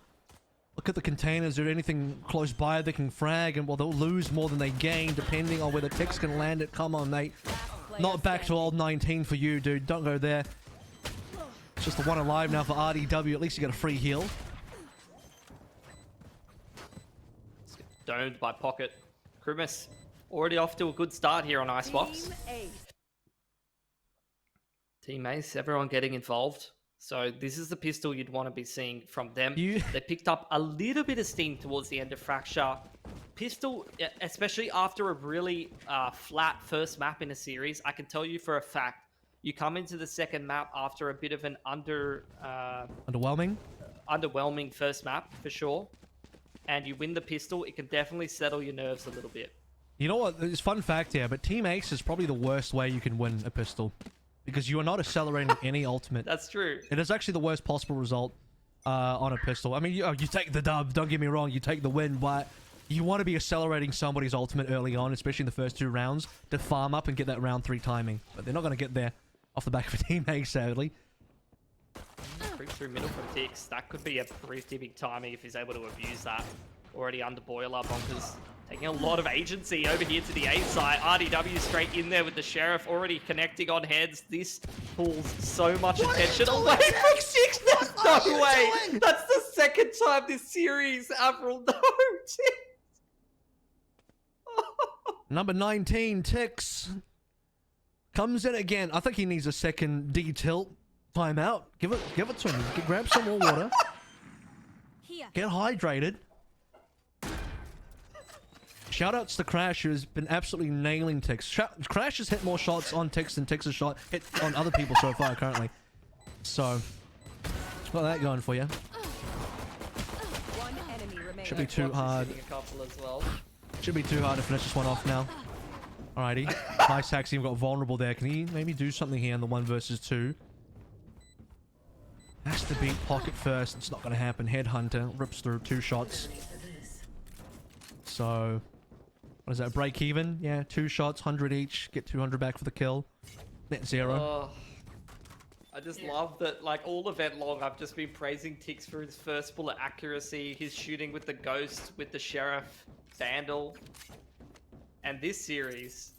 J: Look at the containers. Is there anything close by they can frag? And, well, they'll lose more than they gain, depending on where the ticks can land it. Come on, mate. Not back to old 19 for you, dude. Don't go there. It's just the one alive now for RDW. At least you got a free heal.
K: Domed by Pocket. Krimis already off to a good start here on Icebox. Team Ace, everyone getting involved. So this is the pistol you'd want to be seeing from them. They picked up a little bit of steam towards the end of Fracture. Pistol, especially after a really flat first map in a series, I can tell you for a fact, you come into the second map after a bit of an
J: underwhelming
K: first map, for sure. And you win the pistol, it can definitely settle your nerves a little bit.
J: You know what? There's a fun fact here, but Team Ace is probably the worst way you can win a pistol. Because you are not accelerating any ultimate.
K: That's true.
J: It is actually the worst possible result on a pistol. I mean, you take the dub, don't get me wrong, you take the win, but you want to be accelerating somebody's ultimate early on, especially in the first 2 rounds, to farm up and get that round 3 timing. But they're not going to get there off the back of a Team Ace, sadly.
K: Creep through middle from Tix. That could be a pretty big timing if he's able to abuse that. Already under Boiler. Bonkers taking a lot of agency over here to the A side. RDW straight in there with the Sheriff already connecting on heads. This pulls so much attention away from Six. There's no way. That's the second time this series, Avril. No, Tix.
J: Number 19, Tix. Comes in again. I think he needs a second D-tilt timeout. Give it to him. Grab some more water. Get hydrated. Shoutouts to Crash, who's been absolutely nailing Tix. Crash has hit more shots on Tix than Tix has hit on other people so far currently. So, got that going for you. Should be too hard. Should be too hard to finish this one off now. Alrighty. Nice Haxi, we've got vulnerable there. Can he maybe do something here in the 1 versus 2? Has to beat Pocket first. It's not going to happen. Headhunter rips through 2 shots. So, what is that? Break even? Yeah, 2 shots, 100 each. Get 200 back for the kill. Net 0.
K: I just love that, like, all event long, I've just been praising Tix for his first bullet accuracy, his shooting with the Ghost, with the Sheriff, Vandal. And this series,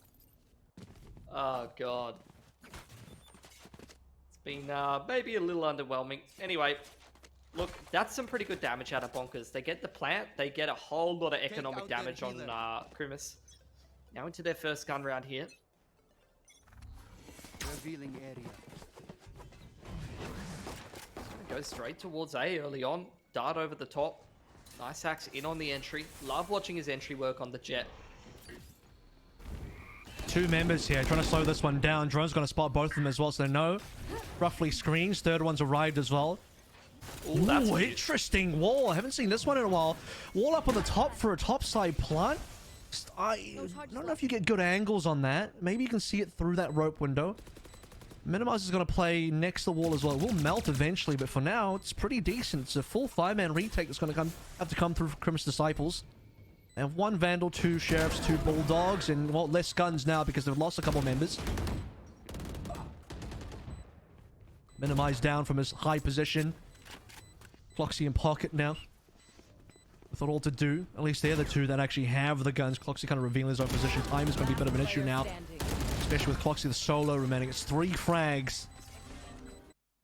K: oh god, it's been maybe a little underwhelming. Anyway, look, that's some pretty good damage out of Bonkers. They get the plant, they get a whole lot of economic damage on Krimis. Now into their first gun round here.
N: Revealing area.
K: Goes straight towards A early on. Dart over the top. Nice Axe in on the entry. Love watching his entry work on the Jet.
J: 2 members here, trying to slow this one down. Drone's going to spot both of them as well, so they know. Roughly screens. Third one's arrived as well.
K: Ooh, that's
J: interesting wall. I haven't seen this one in a while. Wall up on the top for a topside plant. I don't know if you get good angles on that. Maybe you can see it through that rope window. Minimize is going to play next to the wall as well. It will melt eventually, but for now, it's pretty decent. It's a full 5-man retake that's going to have to come through for Krimis Disciples. And 1 Vandal, 2 Sheriffs, 2 Bulldogs, and, well, less guns now because they've lost a couple members. Minimize down from his high position. Cloxy in pocket now. With all to do. At least they're the 2 that actually have the guns. Cloxy kind of revealing his own position. Time is going to be a bit of an issue now. Especially with Cloxy the solo remaining. It's 3 frags.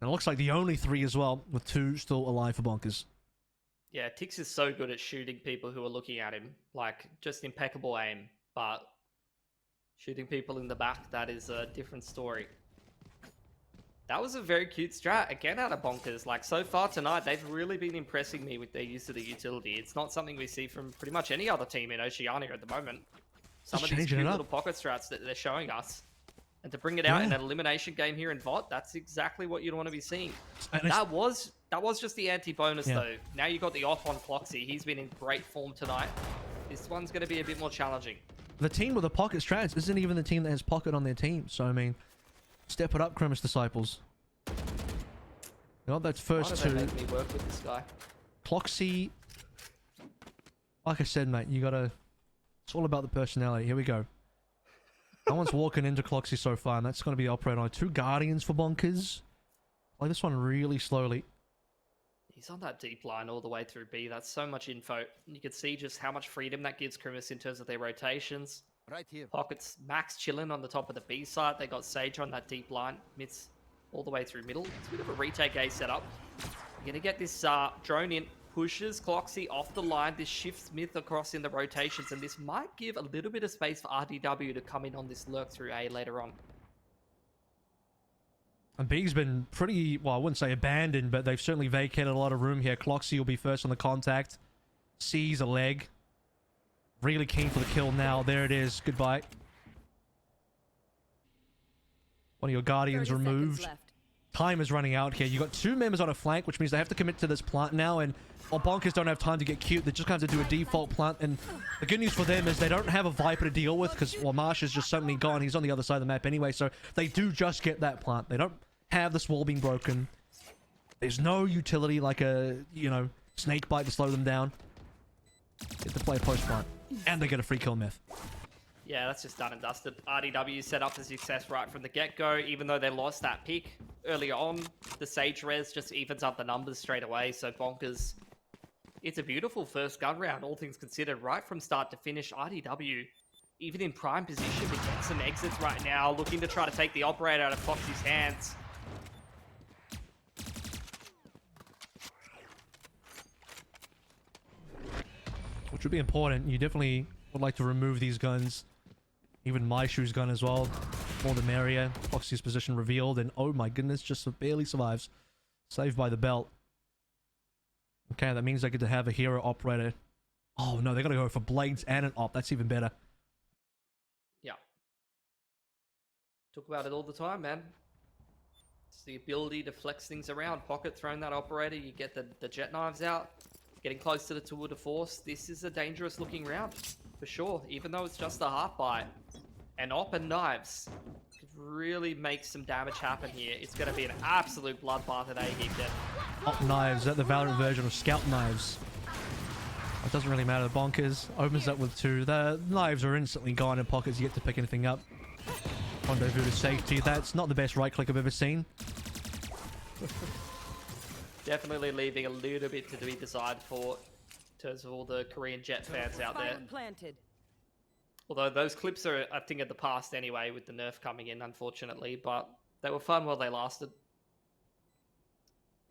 J: And it looks like the only 3 as well, with 2 still alive for Bonkers.
K: Yeah, Tix is so good at shooting people who are looking at him. Like, just impeccable aim. But shooting people in the back, that is a different story. That was a very cute strat. Again, out of Bonkers. Like, so far tonight, they've really been impressing me with their use of the utility. It's not something we see from pretty much any other team in Oceania at the moment. Some of these cute little pocket strats that they're showing us. And to bring it out in an elimination game here in VOT, that's exactly what you'd want to be seeing. That was just the anti-bonus though. Now you got the off on Cloxy. He's been in great form tonight. This one's going to be a bit more challenging.
J: The team with the pocket strats isn't even the team that has pocket on their team. So, I mean, step it up, Krimis Disciples. You know, that's first 2.
K: Make me work with this guy.
J: Cloxy. Like I said, mate, you gotta... It's all about the personality. Here we go. No one's walking into Cloxy so far, and that's going to be operated on 2 Guardians for Bonkers. Play this one really slowly.
K: He's on that deep line all the way through B. That's so much info. You can see just how much freedom that gives Krimis in terms of their rotations.
N: Right here.
K: Pockets max chilling on the top of the B side. They got Sage on that deep line. Mids all the way through middle. It's a bit of a retake A setup. You're going to get this drone in, pushes Cloxy off the line. This shifts Myth across in the rotations, and this might give a little bit of space for RDW to come in on this lurk through A later on.
J: And B's been pretty, well, I wouldn't say abandoned, but they've certainly vacated a lot of room here. Cloxy will be first on the contact. Sees a leg. Really keen for the kill now. There it is. Goodbye. One of your Guardians removed. Time is running out here. You got 2 members on a flank, which means they have to commit to this plant now, and Bonkers don't have time to get cute. They just kind of do a default plant, and the good news for them is they don't have a Viper to deal with, because, well, Marsh is just suddenly gone. He's on the other side of the map anyway, so they do just get that plant. They don't have this wall being broken. There's no utility like a, you know, snake bite to slow them down. Get to play post plant, and they get a free kill Myth.
K: Yeah, that's just done and dusted. RDW set up for success right from the get-go, even though they lost that pick earlier on. The Sage Res just evens up the numbers straight away, so Bonkers... It's a beautiful first gun round, all things considered, right from start to finish. RDW, even in prime position, we get some exits right now, looking to try to take the operator out of Foxy's hands.
J: Which would be important. You definitely would like to remove these guns. Even My Shoe's gun as well. More the merrier. Foxy's position revealed, and oh my goodness, just barely survives. Saved by the belt. Okay, that means they get to have a hero operator. Oh no, they gotta go for blades and an op. That's even better.
K: Yeah. Talk about it all the time, man. It's the ability to flex things around. Pocket throwing that operator, you get the jet knives out. Getting close to the tour de force. This is a dangerous looking round, for sure. Even though it's just a half bite. And op and knives could really make some damage happen here. It's going to be an absolute bloodbath at A-Geek.
J: Op knives, that the Valorant version of scout knives. It doesn't really matter. Bonkers opens up with 2. The knives are instantly gone in pockets. You get to pick anything up. Rendezvous to safety. That's not the best right click I've ever seen.
K: Definitely leaving a little bit to be desired for in terms of all the Korean Jet fans out there. Although those clips are a thing of the past anyway, with the nerf coming in, unfortunately. But they were fun while they lasted.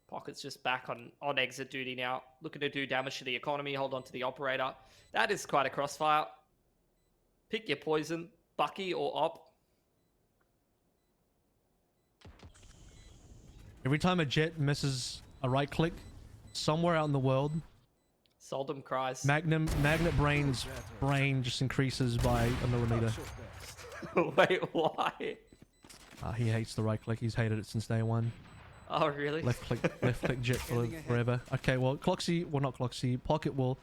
K: Pocket's just back on exit duty now. Looking to do damage to the economy, hold on to the operator. That is quite a crossfire. Pick your poison, Bucky or op.
J: Every time a jet misses a right click, somewhere out in the world,
K: Soldum cries.
J: Magnet Brain's brain just increases by a millimeter.
K: Wait, why?
J: He hates the right click. He's hated it since day one.
K: Oh, really?
J: Left click jet for forever. Okay, well, Cloxy, well, not Cloxy, Pocket will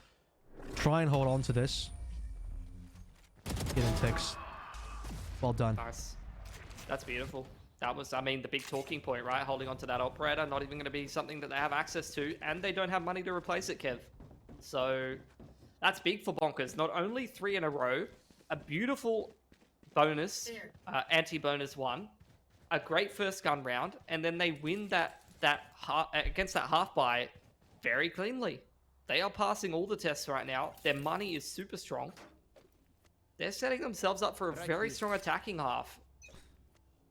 J: try and hold on to this. Get in text. Well done.
K: Nice. That's beautiful. That was, I mean, the big talking point, right? Holding on to that operator, not even going to be something that they have access to, and they don't have money to replace it, Kev. So, that's big for Bonkers. Not only 3 in a row, a beautiful bonus, anti-bonus 1, a great first gun round, and then they win against that half buy very cleanly. They are passing all the tests right now. Their money is super strong. They're setting themselves up for a very strong attacking half.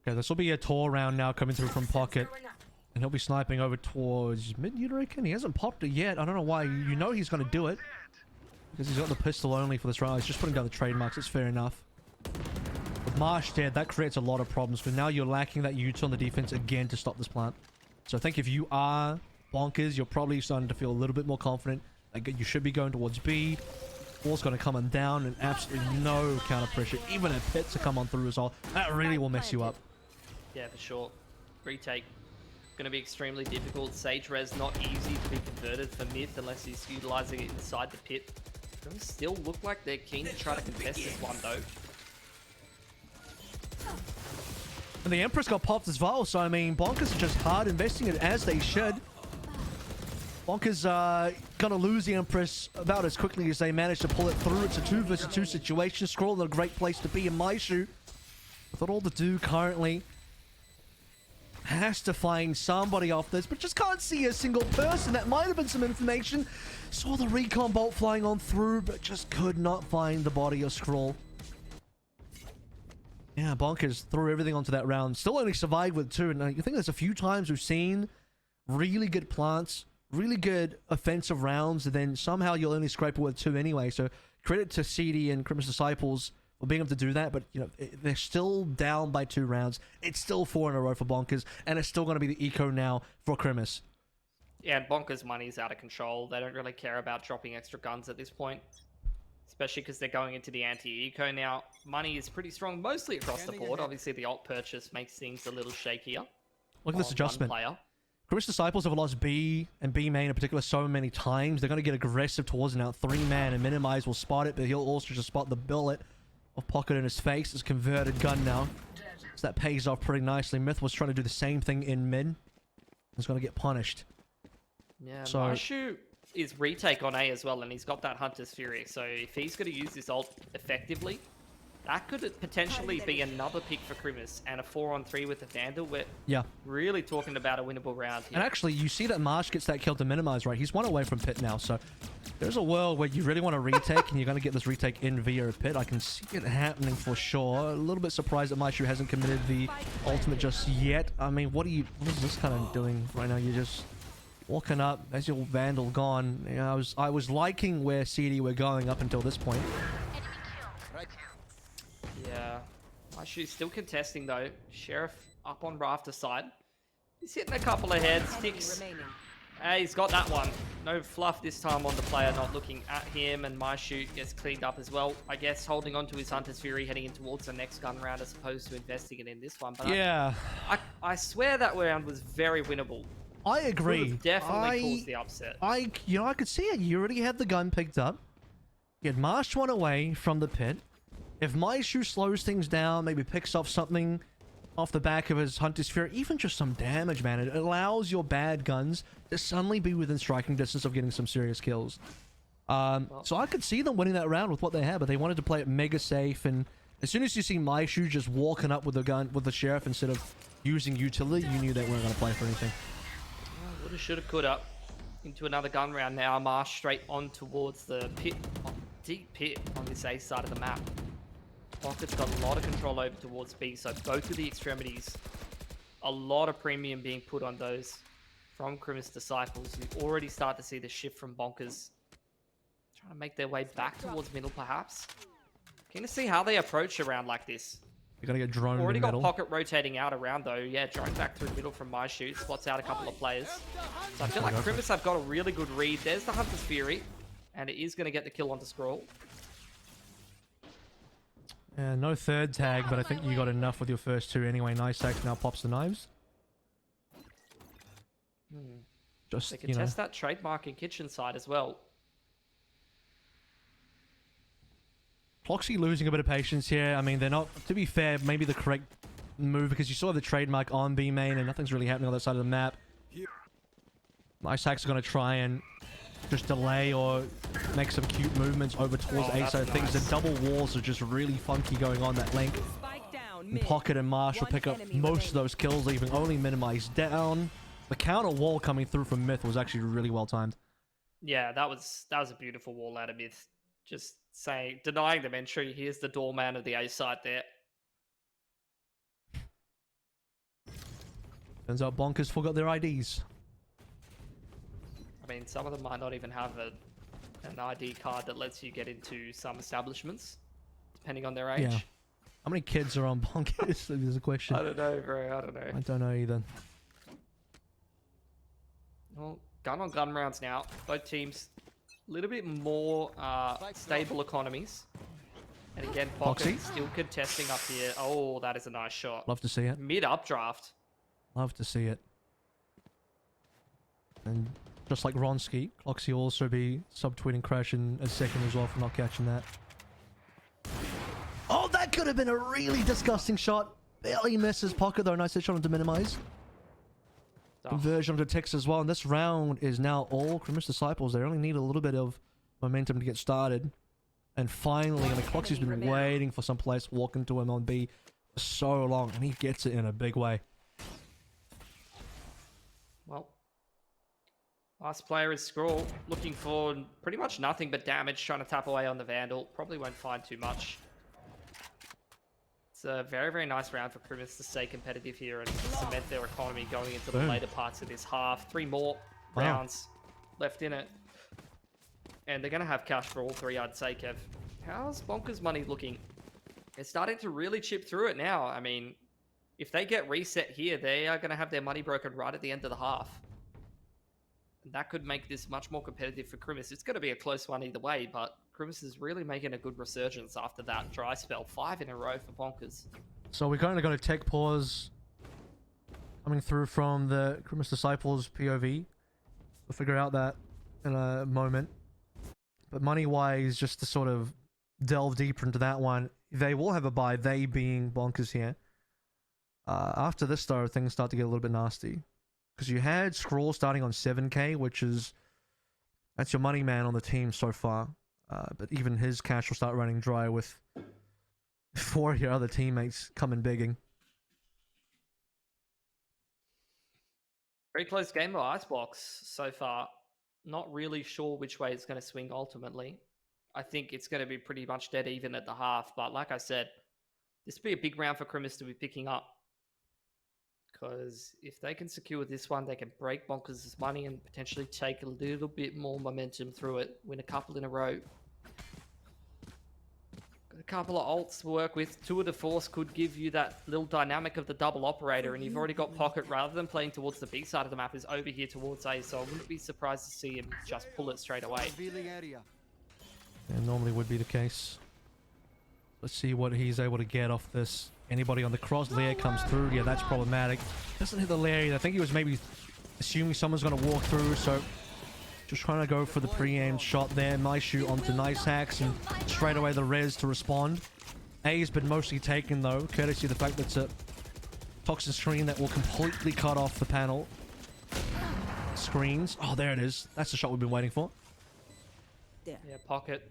J: Okay, this will be a tour round now coming through from Pocket. And he'll be sniping over towards mid, you reckon? He hasn't popped it yet. I don't know why. You know he's going to do it. Because he's got the pistol only for this round. He's just putting down the trademarks. It's fair enough. With Marsh dead, that creates a lot of problems. Because now you're lacking that util on the defense again to stop this plant. So I think if you are Bonkers, you're probably starting to feel a little bit more confident. Like you should be going towards B. Wall's going to come on down and absolutely no counter pressure. Even a pit to come on through as well. That really will mess you up.
K: Yeah, for sure. Retake. Going to be extremely difficult. Sage Res not easy to be converted for Myth unless he's utilizing it inside the pit. Does still look like they're keen to try to contest this one though.
J: And the Empress got popped as well, so I mean, Bonkers are just hard investing it as they should. Bonkers gonna lose the Empress about as quickly as they manage to pull it through. It's a 2 versus 2 situation. Scroll in a great place to be in my shoe. With all to do currently. Has to find somebody off this, but just can't see a single person. That might have been some information. Saw the recon bolt flying on through, but just could not find the body of Scroll. Yeah, Bonkers threw everything onto that round. Still only survived with 2, and I think there's a few times we've seen really good plants, really good offensive rounds, and then somehow you'll only scrape it with 2 anyway. So credit to CD and Criminal Disciples for being able to do that, but they're still down by 2 rounds. It's still 4 in a row for Bonkers, and it's still going to be the eco now for Crimis.
K: Yeah, and Bonkers' money's out of control. They don't really care about dropping extra guns at this point, especially because they're going into the anti-eco now. Money is pretty strong, mostly across the board. Obviously, the alt purchase makes things a little shakier.
J: Look at this adjustment. Chris Disciples have lost B and B main in particular so many times. They're going to get aggressive towards it now. 3-man and Minimize will spot it, but he'll also just spot the bullet of Pocket in his face. It's converted gun now. So that pays off pretty nicely. Myth was trying to do the same thing in mid. He's going to get punished.
K: Yeah,
J: so
K: Marshu is retake on A as well, and he's got that Hunter's Fury. So if he's going to use this ult effectively, that could potentially be another pick for Crimis, and a 4-on-3 with the Vandal. We're really talking about a winnable round here.
J: And actually, you see that Marsh gets that kill to Minimize, right? He's 1 away from Pit now, so there's a world where you really want to retake, and you're going to get this retake in via a Pit. I can see it happening for sure. A little bit surprised that Maishu hasn't committed the ultimate just yet. I mean, what is this kind of doing right now? You're just walking up as your Vandal gone. You know, I was liking where CD were going up until this point.
K: Yeah, Maishu's still contesting though. Sheriff up on Rafter side. He's hitting a couple of heads. Sticks. Hey, he's got that one. No fluff this time on the player not looking at him, and Maishu gets cleaned up as well. I guess holding on to his Hunter's Fury, heading in towards the next gun round as opposed to investing it in this one. But
J: yeah,
K: I swear that round was very winnable.
J: I agree.
K: Would have definitely caused the upset.
J: I could see it. You already had the gun picked up. You had Marsh 1 away from the Pit. If Maishu slows things down, maybe picks off something off the back of his Hunter's Fury, even just some damage, man, it allows your bad guns to suddenly be within striking distance of getting some serious kills. So I could see them winning that round with what they had, but they wanted to play it mega safe, and as soon as you see Maishu just walking up with the gun, with the Sheriff instead of using utility, you knew they weren't going to play for anything.
K: Woulda, shoulda, coulda. Into another gun round now. Marsh straight on towards the pit, deep pit on this A side of the map. Pocket's got a lot of control over towards B, so both of the extremities, a lot of premium being put on those from Crimis Disciples. You already start to see the shift from Bonkers trying to make their way back towards middle, perhaps. Keen to see how they approach a round like this.
J: You gotta get drone
K: Already
J: in
K: got
J: middle.
K: Pocket rotating out around though. Yeah, drone back through middle from my shoot. Spots out a couple of players. So I feel like Crimis have got a really good read. There's the Hunter's Fury, and it is going to get the kill onto Scroll.
J: Yeah, no 3rd tag, but I think you got enough with your first 2 anyway. Nice tag now pops the knives. Just,
K: they can test that trademark in kitchen side as well.
J: Cloxy losing a bit of patience here. I mean, they're not, to be fair, maybe the correct move, because you saw the trademark on B main and nothing's really happening on that side of the map. Nice Hacks are going to try and just delay or make some cute movements over towards A side of things. The double walls are just really funky going on that link. And Pocket and Marsh will pick up most of those kills, leaving only Minimize down. The counter wall coming through from Myth was actually really well timed.
K: Yeah, that was a beautiful wall out of Myth. Just denying them entry. Here's the doorman of the A side there.
J: Turns out Bonkers forgot their IDs.
K: I mean, some of them might not even have an ID card that lets you get into some establishments, depending on their age.
J: Yeah. How many kids are on Bonkers? There's a question.
K: I don't know, bro. I don't know.
J: I don't know either.
K: Well, gun on gun rounds now. Both teams a little bit more stable economies. And again, Pocket still contesting up here. Oh, that is a nice shot.
J: Love to see it.
K: Mid updraft.
J: Love to see it. And just like Ronski, Cloxy will also be subtweeting Crash in a second as well for not catching that. Oh, that could have been a really disgusting shot. Barely misses Pocket though. Nice shot to minimize. Conversion to ticks as well. And this round is now all Crimis Disciples. They only need a little bit of momentum to get started. And finally, I mean, Cloxy's been waiting for some place to walk into him on B for so long. And he gets it in a big way.
K: Well, last player is Scroll, looking for pretty much nothing but damage, trying to tap away on the Vandal. Probably won't find too much. It's a very, very nice round for Crimis to stay competitive here and cement their economy going into the later parts of this half. 3 more rounds. left in it. And they're going to have cash for all three, I'd say, Kev. How's Bonkers money looking? It's starting to really chip through it now. I mean, if they get reset here, they are going to have their money broken right at the end of the half. And that could make this much more competitive for Krimis. It's going to be a close one either way, but Krimis is really making a good resurgence after that dry spell. 5 in a row for Bonkers.
J: So we're kind of got a tech pause coming through from the Krimis Disciples POV. We'll figure out that in a moment. But money-wise, just to sort of delve deeper into that one, they will have a buy, they being Bonkers here. After this, though, things start to get a little bit nasty. Because you had Scroll starting on 7k, which is... that's your money man on the team so far. But even his cash will start running dry with 4 of your other teammates coming bigging.
K: Very close game by Icebox so far. Not really sure which way it's going to swing ultimately. I think it's going to be pretty much dead even at the half. But like I said, this will be a big round for Krimis to be picking up. Because if they can secure this one, they can break Bonkers' money and potentially take a little bit more momentum through it. Win a couple in a row. Got a couple of ults to work with. Tour de Force could give you that little dynamic of the double operator. And you've already got Pocket, rather than playing towards the B side of the map, is over here towards A. So I wouldn't be surprised to see him just pull it straight away.
J: Yeah, normally would be the case. Let's see what he's able to get off this. Anybody on the cross layer comes through. Yeah, that's problematic. Doesn't hit the layer. I think he was maybe assuming someone's going to walk through, so just trying to go for the pre-aimed shot there. Nice shoot onto Nice Hacks, and straight away the res to respond. A's been mostly taken, though, courtesy of the fact that it's a toxin screen that will completely cut off the panel. Screens. Oh, there it is. That's the shot we've been waiting for.
K: Yeah, Pocket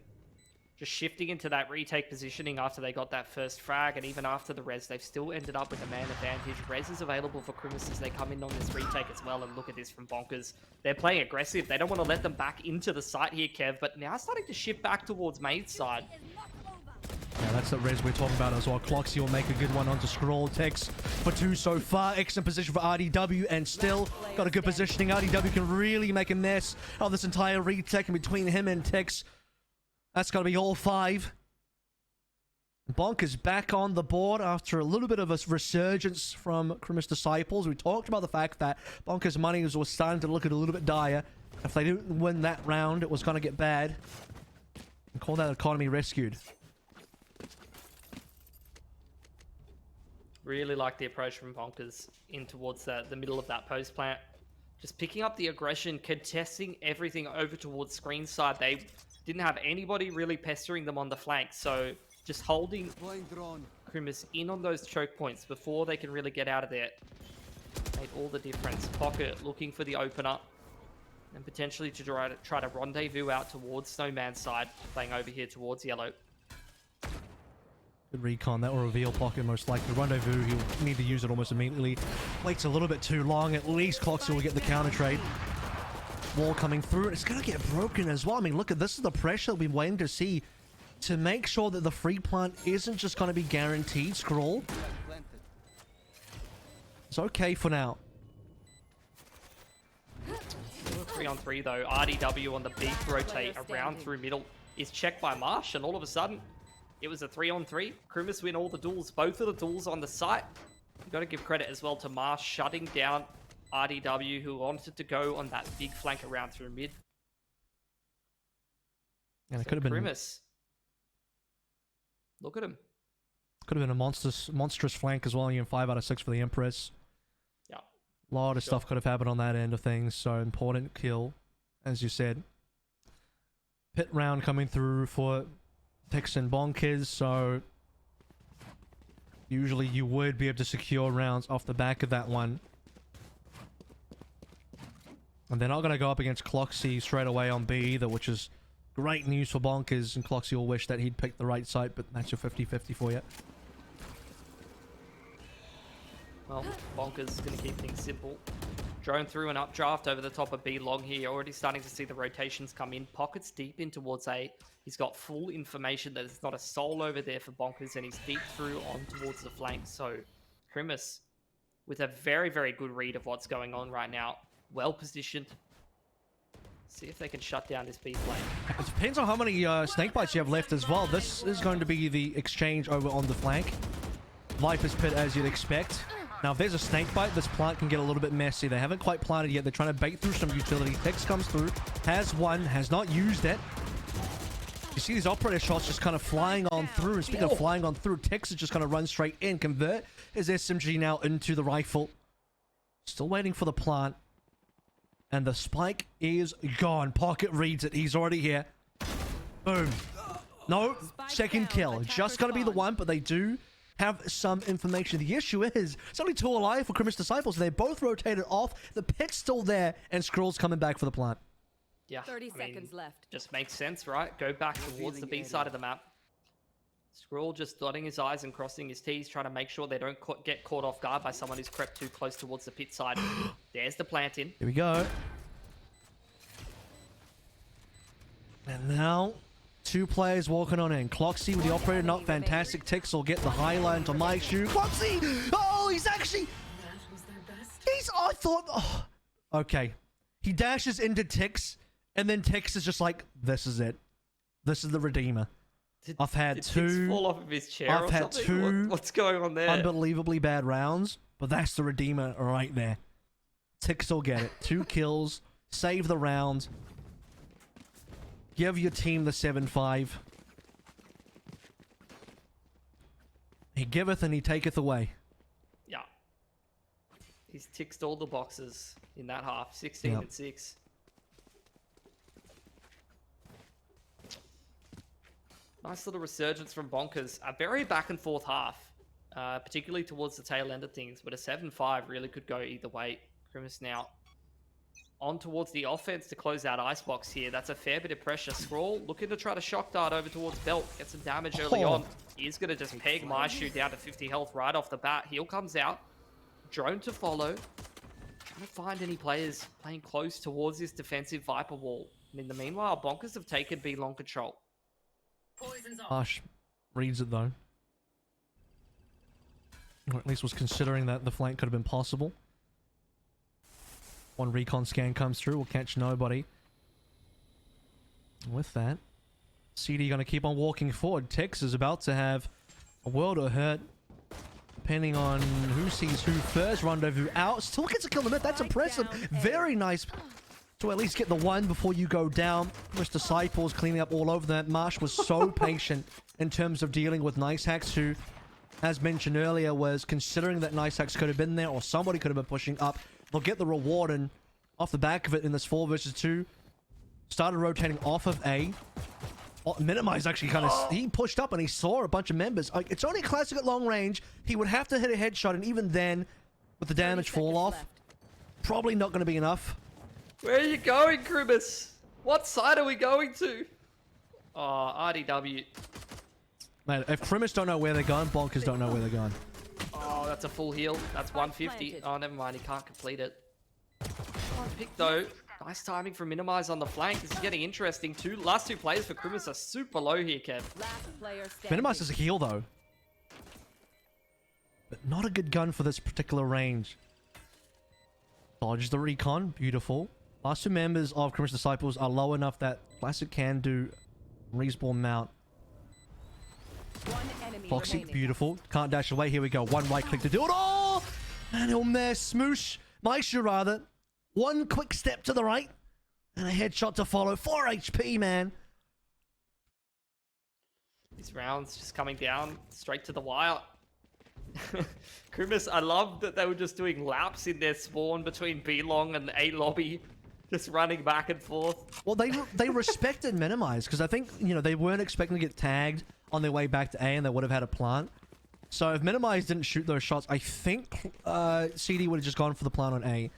K: just shifting into that retake positioning after they got that first frag, and even after the res, they've still ended up with a man advantage. Res is available for Krimis as they come in on this retake as well, and look at this from Bonkers. They're playing aggressive. They don't want to let them back into the site here, Kev, but now starting to shift back towards Maid's side.
J: Yeah, that's the res we're talking about as well. Cloxy will make a good one onto Scroll. Tex for 2 so far. Excellent position for RDW, and still got a good positioning. RDW can really make a mess of this entire retake, and between him and Tex, that's got to be all 5. Bonkers back on the board after a little bit of a resurgence from Krimis Disciples. We talked about the fact that Bonkers' money was starting to look a little bit dire. If they didn't win that round, it was going to get bad. And call that economy rescued.
K: Really like the approach from Bonkers in towards the middle of that post plant. Just picking up the aggression, contesting everything over towards screen side. They didn't have anybody really pestering them on the flank, so just holding Krimis in on those choke points before they can really get out of there made all the difference. Pocket looking for the opener and potentially to try to rendezvous out towards Snowman's side, playing over here towards yellow.
J: Good recon. That will reveal Pocket most likely. Rendezvous, he'll need to use it almost immediately. Waits a little bit too long. At least Cloxy will get the counter trade. Wall coming through. It's going to get broken as well. I mean, look at this is the pressure we've been waiting to see to make sure that the free plant isn't just going to be guaranteed. Scroll. It's okay for now.
K: 3-on-3 though. RDW on the big rotate around through middle is checked by Marsh, and all of a sudden it was a 3-on-3. Krimis win all the duels, both of the duels on the site. You've got to give credit as well to Marsh shutting down RDW, who wanted to go on that big flank around through mid.
J: And it could have been
K: Krimis. Look at him.
J: Could have been a monstrous flank as well. You 5 out of 6 for the Empress.
K: Yeah.
J: A lot of stuff could have happened on that end of things. So important kill, as you said. Pit round coming through for Tex and Bonkers. So usually you would be able to secure rounds off the back of that one. And they're not going to go up against Cloxy straight away on B either, which is great news for Bonkers. And Cloxy will wish that he'd picked the right site, but that's your 50-50 for you.
K: Well, Bonkers is going to keep things simple. Drone through an updraft over the top of B long here. You're already starting to see the rotations come in. Pockets deep in towards A. He's got full information that there's not a soul over there for Bonkers, and he's deep through on towards the flank. So, Krimis with a very, very good read of what's going on right now. Well positioned. See if they can shut down this B flank.
J: It depends on how many snake bites you have left as well. This is going to be the exchange over on the flank. Viper's Pit, as you'd expect. Now, if there's a snake bite, this plant can get a little bit messy. They haven't quite planted yet. They're trying to bait through some utility. Tex comes through, has one, has not used it. You see these operator shots just kind of flying on through. And speaking of flying on through, Tex is just going to run straight in, convert his SMG now into the rifle. Still waiting for the plant. And the spike is gone. Pocket reads it. He's already here. Boom. No, second kill. Just going to be the one, but they do have some information. The issue is, it's only 2 alive for Criminal's Disciples. They both rotated off. The pit's still there, and Skrull's coming back for the plant.
K: Yeah,
L: 30 seconds left.
K: Just makes sense, right? Go back towards the B side of the map. Skrull just dotting his I's and crossing his T's, trying to make sure they don't get caught off guard by someone who's crept too close towards the pit side. There's the plant in.
J: Here we go. And now, 2 players walking on in. Cloxy with the operator, not fantastic. Tix will get the high line to my shoe. Cloxy! Oh, he's actually... I thought... Oh, okay. He dashes into Tix, and then Tix is just like, this is it. This is the Redeemer. I've had 2...
K: Did Tix fall off of his chair
J: I've
K: or
J: had
K: something?
J: 2...
K: What's going on there?
J: Unbelievably bad rounds, but that's the Redeemer right there. Tix will get it. 2 kills. Save the round. Give your team the 7-5. He giveth and he taketh away.
K: Yeah. He's ticked all the boxes in that half. 16 and 6. Nice little resurgence from Bonkers. A very back and forth half, particularly towards the tail end of things, but a 7-5 really could go either way. Grimace now on towards the offense to close out Icebox here. That's a fair bit of pressure. Skrull looking to try to shock dart over towards Belt. Get some damage early on. He's going to just peg Maishu down to 50 health right off the bat. Heal comes out. Drone to follow. Trying to find any players playing close towards this defensive Viper wall. And in the meanwhile, Bonkers have taken B long control.
J: Harsh reads it though. Or at least was considering that the flank could have been possible. One recon scan comes through, will catch nobody. With that, CD going to keep on walking forward. Tex is about to have a world of hurt. Depending on who sees who first. Rendezvous out. Still gets a kill in a minute. That's impressive. Very nice to at least get the one before you go down. Mr. Disciples cleaning up all over that. Marsh was so patient in terms of dealing with Nice Hacks, who, as mentioned earlier, was considering that Nice Hacks could have been there or somebody could have been pushing up. They'll get the reward, and off the back of it in this 4 versus 2, started rotating off of A. Well, Minimize actually kind of... He pushed up and he saw a bunch of members. It's only classic at long range. He would have to hit a headshot, and even then, with the damage fall off, probably not going to be enough.
K: Where are you going, Krubis? What side are we going to? Oh, RDW.
J: Man, if Krimis don't know where they're going, Bonkers don't know where they're going.
K: Oh, that's a full heal. That's 150. Oh, never mind. He can't complete it. One pick, though. Nice timing from Minimize on the flank. This is getting interesting, too. Last 2 players for Krimis are super low here, Kev.
J: Minimize is a heal, though. But not a good gun for this particular range. Dodge the recon. Beautiful. Last 2 members of Krimis Disciples are low enough that Classic can do respawn mount. Foxy, beautiful. Can't dash away. Here we go. 1 right click to do it. Oh! And he'll miss. Smoosh. Maishu, rather. 1 quick step to the right. And a headshot to follow. 4 HP, man.
K: These rounds just coming down straight to the wire. Krimis, I love that they were just doing laps in their spawn between B long and A lobby. Just running back and forth.
J: Well, they respected Minimize, because I think, you know, they weren't expecting to get tagged on their way back to A, and they would have had a plant. So if Minimize didn't shoot those shots, I think CD would have just gone for the plant on A.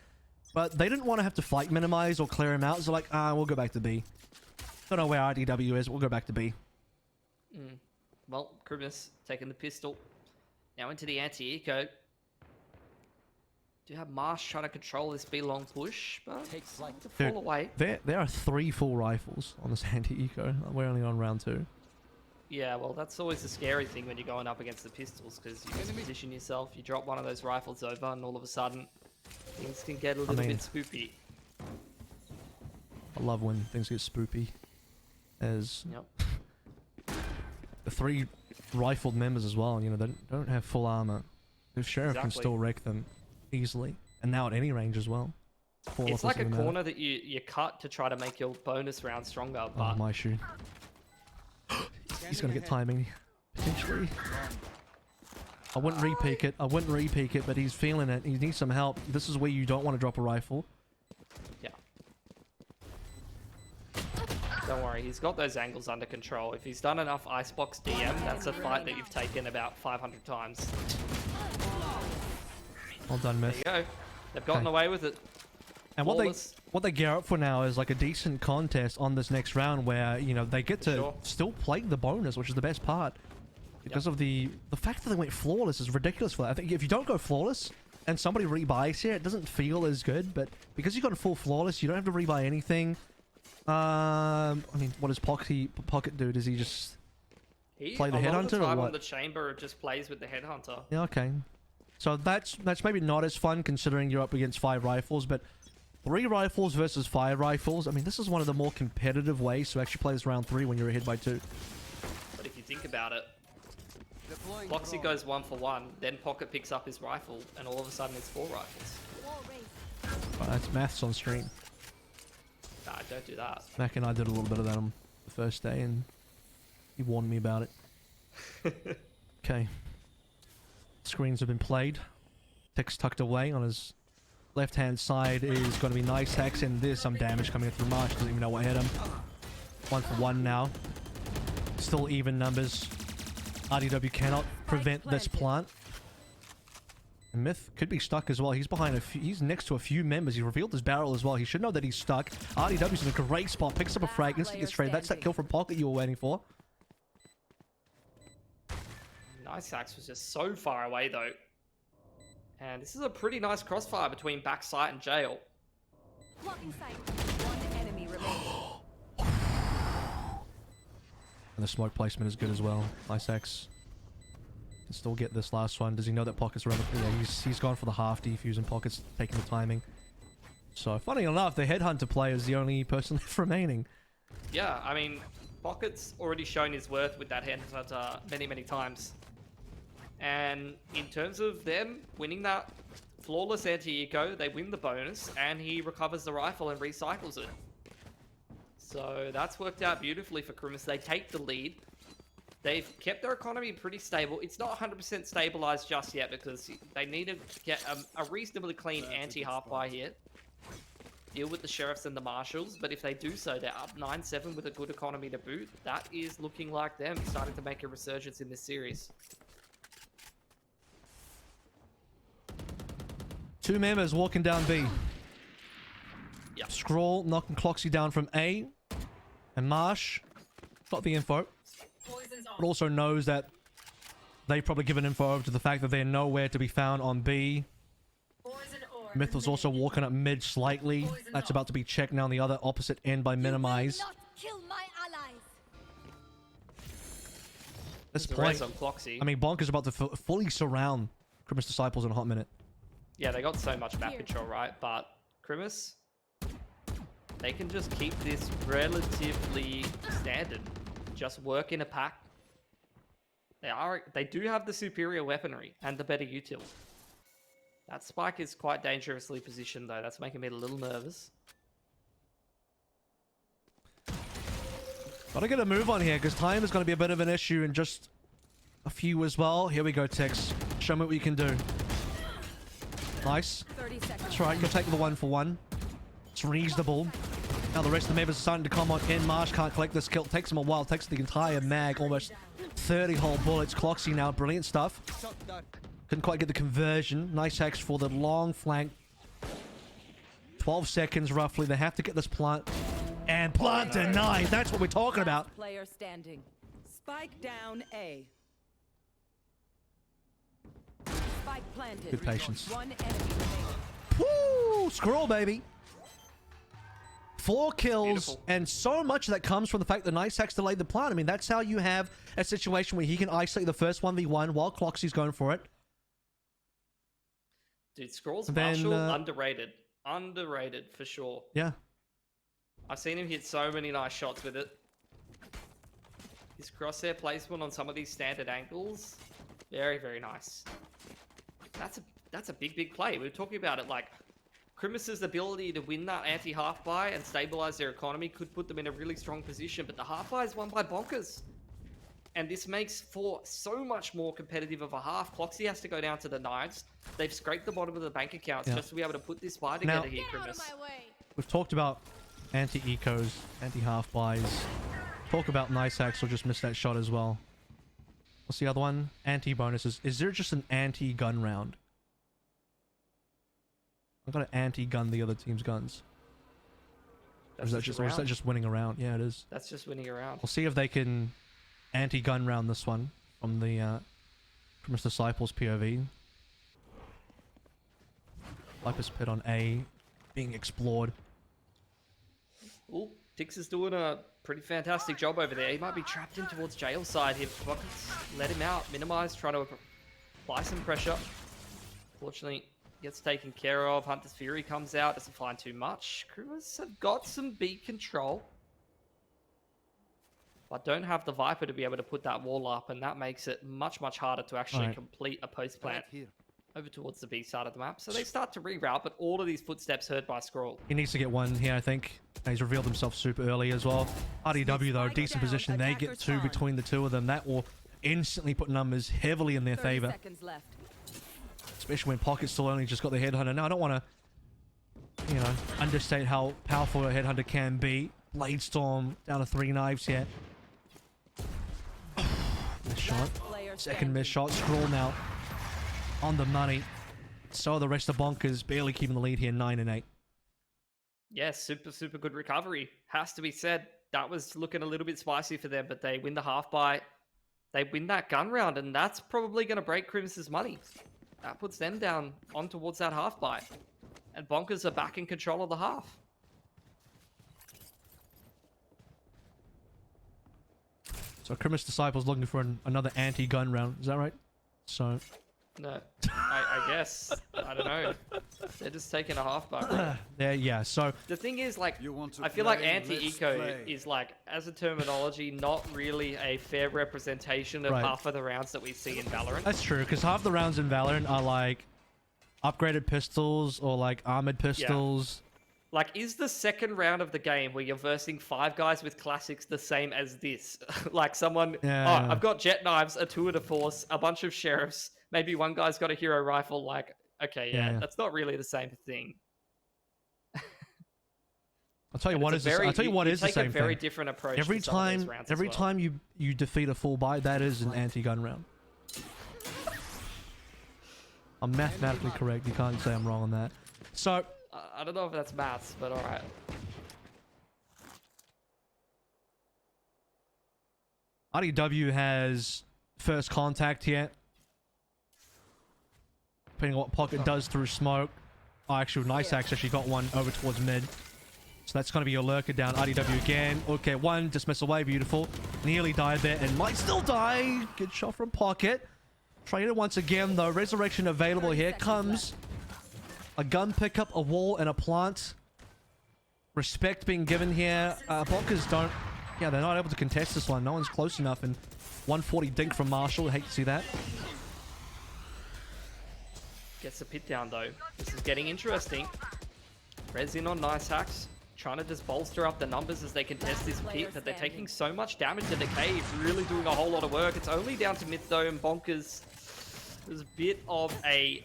J: But they didn't want to have to fight Minimize or clear him out, so like, we'll go back to B. Don't know where RDW is, we'll go back to B.
K: Well, Krimis taking the pistol. Now into the anti-eco. Do you have Marsh trying to control this B long push? But takes like to fall away.
J: There are 3 full rifles on this anti-eco. We're only on round 2.
K: Yeah, well, that's always the scary thing when you're going up against the pistols, because you just position yourself, you drop one of those rifles over, and all of a sudden, things can get a little bit spoopy.
J: I love when things get spoopy. As the 3 rifled members as well, you know, they don't have full armor. The sheriff can still wreck them easily, and now at any range as well.
K: It's like a corner that you cut to try to make your bonus round stronger. But
J: oh, my shoe. He's gonna get timing potentially. I wouldn't re-peek it. I wouldn't re-peek it, but he's feeling it. He needs some help. This is where you don't want to drop a rifle.
K: Yeah. Don't worry, he's got those angles under control. If he's done enough Icebox DM, that's a fight that you've taken about 500 times.
J: Well done, Myth.
K: There you go. They've gotten away with it.
J: And what they gear up for now is like a decent contest on this next round where, you know, they get to still play the bonus, which is the best part. Because of the fact that they went flawless is ridiculous for that. I think if you don't go flawless and somebody rebuys here, it doesn't feel as good. But because you got a full flawless, you don't have to rebuy anything. I mean, what does Pocket do? Does he just play the headhunter or what?
K: On the chamber, it just plays with the headhunter.
J: Yeah, okay. So that's maybe not as fun considering you're up against 5 rifles, but 3 rifles versus 5 rifles. I mean, this is one of the more competitive ways to actually play this round 3 when you're ahead by 2.
K: But if you think about it, Foxy goes 1 for 1, then Pocket picks up his rifle, and all of a sudden it's 4 rifles.
J: Oh, that's maths on stream.
K: Nah, don't do that.
J: Mac and I did a little bit of that on the first day, and he warned me about it. Okay. Screens have been played. Text tucked away on his left-hand side is going to be Nice Hex, and there's some damage coming in through Marsh. Doesn't even know what hit him. 1 for 1 now. Still even numbers. RDW cannot prevent this plant. And Myth could be stuck as well. He's behind he's next to a few members. He revealed his barrel as well. He should know that he's stuck. RDW's in a great spot. Picks up a frag. Instantly gets traded. That's that kill from Pocket you were waiting for.
K: Nice Axe was just so far away though. And this is a pretty nice crossfire between Backsite and Jail.
L: Blocking sight. 1 enemy remaining.
J: And the smoke placement is good as well. Nice X. Can still get this last one. Does he know that Pocket's around the... Yeah, he's gone for the half defuse and Pocket's taking the timing. So, funny enough, the Headhunter player is the only person left remaining.
K: Yeah, I mean, Pocket's already shown his worth with that Headhunter many times. And in terms of them winning that flawless anti-eco, they win the bonus, and he recovers the rifle and recycles it. So that's worked out beautifully for Krimis. They take the lead. They've kept their economy pretty stable. It's not 100% stabilized just yet because they need to get a reasonably clean anti-half-buy here. Deal with the sheriffs and the marshals, but if they do so, they're up 9-7 with a good economy to boot. That is looking like them starting to make a resurgence in this series.
J: 2 members walking down B.
K: Yep.
J: Scroll knocking Cloxy down from A. And Marsh got the info. But also knows that they've probably given info over to the fact that they're nowhere to be found on B. Myth was also walking up mid slightly. That's about to be checked now on the other opposite end by Minimize. This point, I mean, Bonk is about to fully surround Krimis Disciples in a hot minute.
K: Yeah, they got so much map control, right? But Krimis, they can just keep this relatively standard. Just work in a pack. They do have the superior weaponry and the better util. That spike is quite dangerously positioned though. That's making me a little nervous.
J: Gotta get a move on here because time is going to be a bit of an issue in just a few as well. Here we go, Tex. Show me what you can do. Nice. That's right, you'll take the 1 for 1. It's reasonable. Now the rest of the members are starting to come on in. Marsh can't collect this kill. Takes him a while. Takes the entire mag. Almost 30 whole bullets. Cloxy now. Brilliant stuff. Couldn't quite get the conversion. Nice hacks for the long flank. 12 seconds roughly. They have to get this plant. And plant denied. That's what we're talking about.
L: Player standing. Spike down A. Spike planted.
J: Good patience.
L: 1 enemy remaining.
J: Woo! Scroll, baby. 4 kills, beautiful. And so much of that comes from the fact that Nice Hacks delayed the plant. I mean, that's how you have a situation where he can isolate the first 1v1 while Cloxy's going for it.
K: Dude, Scroll's Marshall, underrated. Underrated, for sure.
J: Yeah.
K: I've seen him hit so many nice shots with it. His crosshair placement on some of these standard angles, very, very nice. That's a big play. We were talking about it, like Krimis's ability to win that anti-half buy and stabilize their economy could put them in a really strong position, but the half buy is won by Bonkers. And this makes for so much more competitive of a half. Cloxy has to go down to the knives. They've scraped the bottom of the bank accounts just to be able to put this buy together here, Krimis.
J: We've talked about anti-ecos, anti-half buys. Talk about nice hacks or just miss that shot as well. What's the other one? Anti-bonuses. Is there just an anti-gun round? I've got to anti-gun the other team's guns. Or is that just winning a round? Yeah, it is.
K: That's just winning a round.
J: We'll see if they can anti-gun round this one from the from Mr. Disciples POV. Viper's pit on A being explored.
K: Ooh, Tix is doing a pretty fantastic job over there. He might be trapped in towards jail side here. Buckets let him out, minimize, try to apply some pressure. Fortunately, gets taken care of. Hunter's Fury comes out, doesn't find too much. Krimis have got some B control, but don't have the Viper to be able to put that wall up, and that makes it much harder to actually complete a post plant over towards the B side of the map. So they start to reroute, but all of these footsteps heard by Scroll.
J: He needs to get one here, I think. He's revealed himself super early as well. RDW, though, decent position. They get two between the two of them. That will instantly put numbers heavily in their favor. Especially when Pocket's still only just got the Headhunter. Now, I don't want to, you know, understate how powerful a Headhunter can be. Bladestorm down to 3 knives here. Miss shot. Second miss shot. Scroll now on the money. So are the rest of Bonkers, barely keeping the lead here, 9 and 8.
K: Yes, super good recovery. Has to be said. That was looking a little bit spicy for them, but they win the half buy. They win that gun round, and that's probably going to break Krimis's money. That puts them down on towards that half buy. And Bonkers are back in control of the half.
J: So Krimis Disciples looking for another anti-gun round. Is that right? So...
K: No, I guess. I don't know. They're just taking a half buy.
J: Yeah, so...
K: The thing is, like, I feel like anti-eco is, like, as a terminology, not really a fair representation of half of the rounds that we see in Valorant.
J: That's true, because half the rounds in Valorant are, like, upgraded pistols or, like, armored pistols.
K: Yeah. Like, is the second round of the game where you're versing 5 guys with classics the same as this? Like, someone...
J: Yeah.
K: Oh, I've got jet knives, a tour de force, a bunch of sheriffs... Maybe one guy's got a hero rifle, like, okay, yeah. That's not really the same thing.
J: I'll tell you what is the same thing.
K: Take a very different approach
J: every
K: to some of those rounds
J: every
K: as well.
J: time you defeat a full buy, that is an anti-gun round. I'm mathematically correct. You can't say I'm wrong on that. So
K: I don't know if that's maths, but all right.
J: RDW has first contact here. Depending on what Pocket does through smoke. Oh, actually, Nice Axe actually got one over towards mid. So that's going to be your lurker down. RDW again. Okay, one dismiss away. Beautiful. Nearly died there and might still die. Good shot from Pocket. Trying it once again, though. Resurrection available. Here comes a gun pickup, a wall, and a plant. Respect being given here. Bonkers don't... Yeah, they're not able to contest this one. No one's close enough. And 140 dink from Marshall. Hate to see that.
K: Gets the pit down, though. This is getting interesting. Rez in on Nice Hacks. Trying to just bolster up the numbers as they contest this pit, but they're taking so much damage to the cave. Really doing a whole lot of work. It's only down to mid, though, and Bonkers. It was a bit of a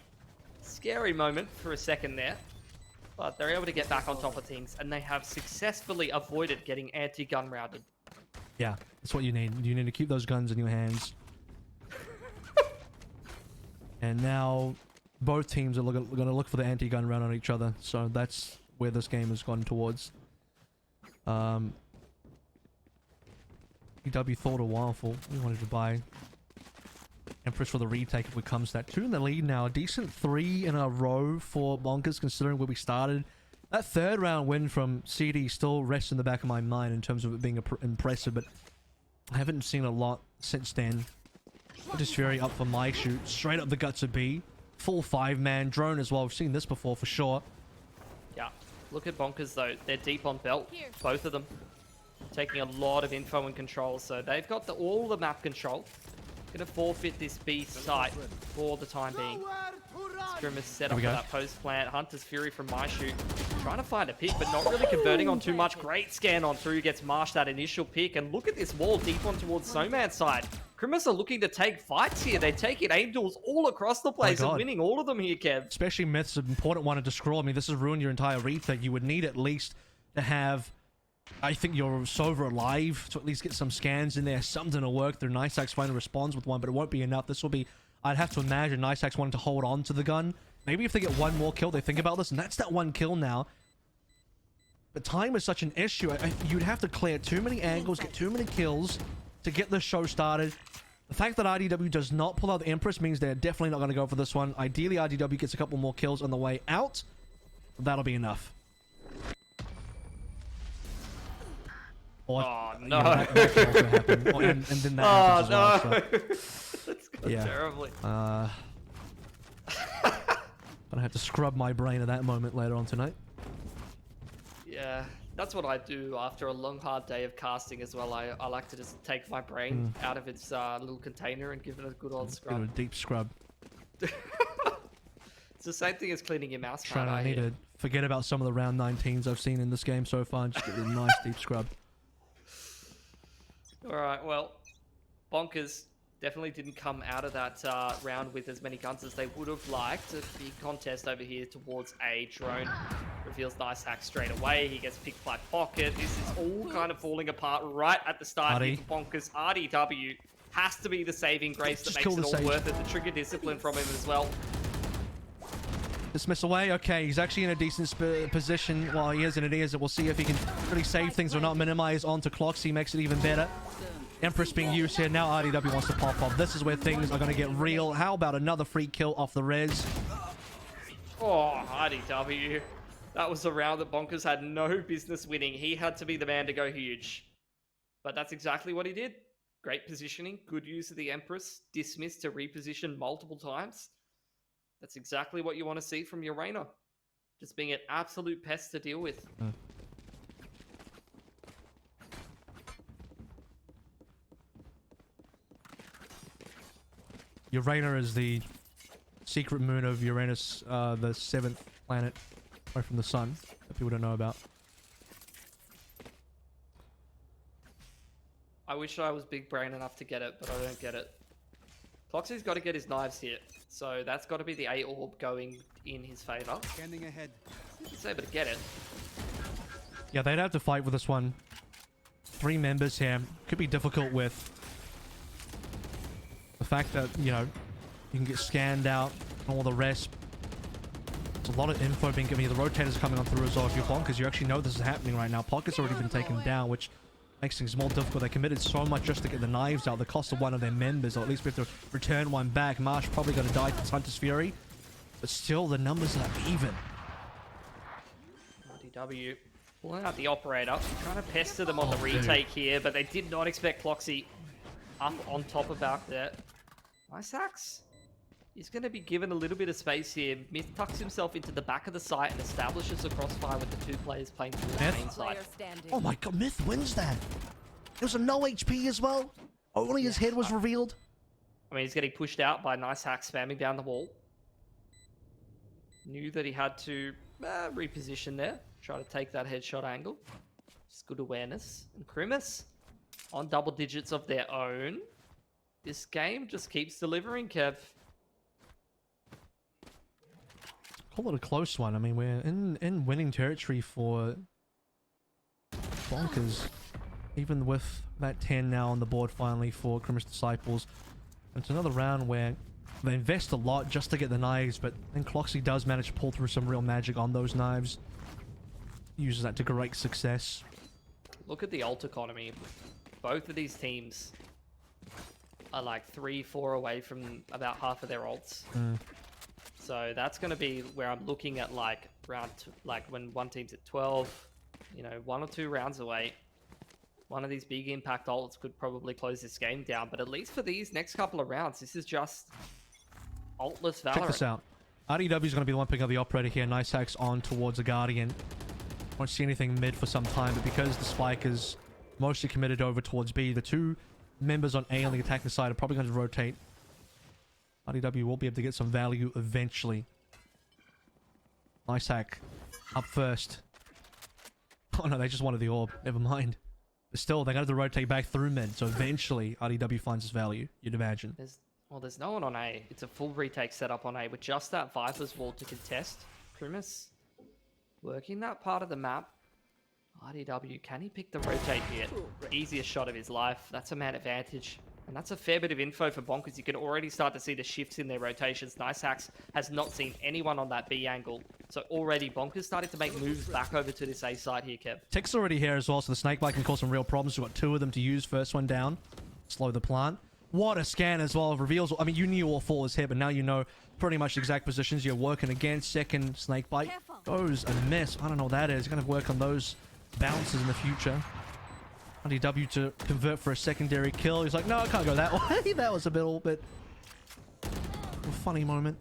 K: scary moment for a second there. But they're able to get back on top of things, and they have successfully avoided getting anti-gun rounded.
J: Yeah, that's what you need. You need to keep those guns in your hands. And now... both teams are going to look for the anti-gun round on each other, so that's where this game has gone towards. EW thought a while for we wanted to buy Empress for the retake if it comes to that. 2 in the lead now, a decent 3 in a row for Bonkers considering where we started. That third round win from CD still rests in the back of my mind in terms of it being impressive, but I haven't seen a lot since then. Just Fury up for my shoot, straight up the guts of B. Full 5-man drone as well. We've seen this before for sure.
K: Yeah. Look at Bonkers though. They're deep on belt, both of them. Taking a lot of info and control, so they've got all the map control. Gonna forfeit this B site for the time being. Grimace set up for that post plant. Hunter's Fury from my shoot. Trying to find a pick, but not really converting on too much. Great scan on through. Gets Marsh that initial pick. And look at this wall deep on towards Snowman's side. Grimace are looking to take fights here. They're taking aim duels all across the place and winning all of them here, Kev.
J: Especially Myth's an important one to scroll. I mean, this has ruined your entire retake. You would need at least to have, I think, your Sova alive to at least get some scans in there. Something to work through. Niceax finally responds with one, but it won't be enough. This will be, I'd have to imagine Niceax wanting to hold on to the gun. Maybe if they get one more kill, they think about this, and that's that one kill now. But time is such an issue. You'd have to clear too many angles, get too many kills to get the show started. The fact that RDW does not pull out the Empress means they're definitely not going to go for this one. Ideally, RDW gets a couple more kills on the way out. That'll be enough.
K: Oh, no.
J: That can also happen. And then that happens as well, so.
K: That's gone terribly.
J: Gonna have to scrub my brain at that moment later on tonight.
K: Yeah, that's what I do after a long, hard day of casting as well. I like to just take my brain out of its little container and give it a good old scrub.
J: A deep scrub.
K: It's the same thing as cleaning your mouse pad.
J: I need to forget about some of the round 19s I've seen in this game so far and just get a nice deep scrub.
K: Alright, well, Bonkers definitely didn't come out of that round with as many guns as they would have liked. A big contest over here towards A. Drone reveals Niceax straight away. He gets picked by Pocket. This is all kind of falling apart right at the start here for Bonkers. RDW has to be the saving grace that makes it all worth it. The trigger discipline from him as well.
J: Dismiss away. Okay, he's actually in a decent position. Well, he is and it is. We'll see if he can really save things or not. Minimize onto Cloxy makes it even better. Empress being used here. Now RDW wants to pop off. This is where things are going to get real. How about another free kill off the res?
K: Oh, RDW. That was a round that Bonkers had no business winning. He had to be the man to go huge. But that's exactly what he did. Great positioning. Good use of the Empress. Dismissed to reposition multiple times. That's exactly what you want to see from your Reyna. Just being an absolute pest to deal with.
J: Urania is the secret moon of Uranus, the 7th planet away from the sun that people don't know about.
K: I wish I was big brain enough to get it, but I don't get it. Cloxy's got to get his knives here, so that's got to be the A orb going in his favor.
N: Scanning ahead.
K: He's able to get it.
J: Yeah, they'd have to fight with this one. 3 members here. Could be difficult with the fact that, you know, you can get scanned out and all the rest. There's a lot of info being given here. The rotators coming on through as well. If you're Bonkers, you actually know this is happening right now. Pocket's already been taken down, which makes things more difficult. They committed so much just to get the knives out. The cost of one of their members, or at least we have to return one back. Marsh probably going to die to Hunter's Fury. But still, the numbers are even.
K: RDW pulling out the operator. Trying to pester them on the retake here, but they did not expect Cloxy up on top of back there. Niceax. He's going to be given a little bit of space here. Myth tucks himself into the back of the site and establishes a crossfire with the 2 players playing through the main side.
J: Oh my god, Myth wins that. There was a no HP as well. Only his head was revealed.
K: I mean, he's getting pushed out by Niceax spamming down the wall. Knew that he had to reposition there. Try to take that headshot angle. Just good awareness. And Grimace on double digits of their own. This game just keeps delivering, Kev.
J: Call it a close one. I mean, we're in winning territory for Bonkers. Even with that 10 now on the board finally for Grimace Disciples. It's another round where they invest a lot just to get the knives, but then Cloxy does manage to pull through some real magic on those knives. Uses that to great success.
K: Look at the ult economy. Both of these teams are like 3-4 away from about half of their ults. So that's going to be where I'm looking at like like when one team's at 12, you know, 1 or 2 rounds away. One of these big impact ults could probably close this game down, but at least for these next couple of rounds, this is just ultless Valorant.
J: Check this out. RDW is going to be the one picking up the operator here. Niceax on towards the Guardian. Won't see anything mid for some time, but because the spike is mostly committed over towards B, the two members on A on the attacking side are probably going to rotate. RDW will be able to get some value eventually. Nice hack. Up first. Oh no, they just wanted the orb. Never mind. But still, they're going to have to rotate back through mid, so eventually RDW finds its value, you'd imagine.
K: There's no one on A. It's a full retake setup on A with just that Viper's wall to contest. Krimis working that part of the map. RDW, can he pick the rotate here? Easiest shot of his life. That's a man advantage. And that's a fair bit of info for Bonkers. You can already start to see the shifts in their rotations. Nice Hacks has not seen anyone on that B angle. So already Bonkers starting to make moves back over to this A side here, Kev.
J: Tick's already here as well, so the snakebite can cause some real problems. We've got two of them to use. First one down. Slow the plant. What a scan as well. Reveals, I mean, you knew all four was here, but now you know pretty much the exact positions you're working against. Second snakebite goes a miss. I don't know what that is. Going to work on those bounces in the future. RDW to convert for a secondary kill. He's like, no, I can't go that way. That was a bit a funny moment.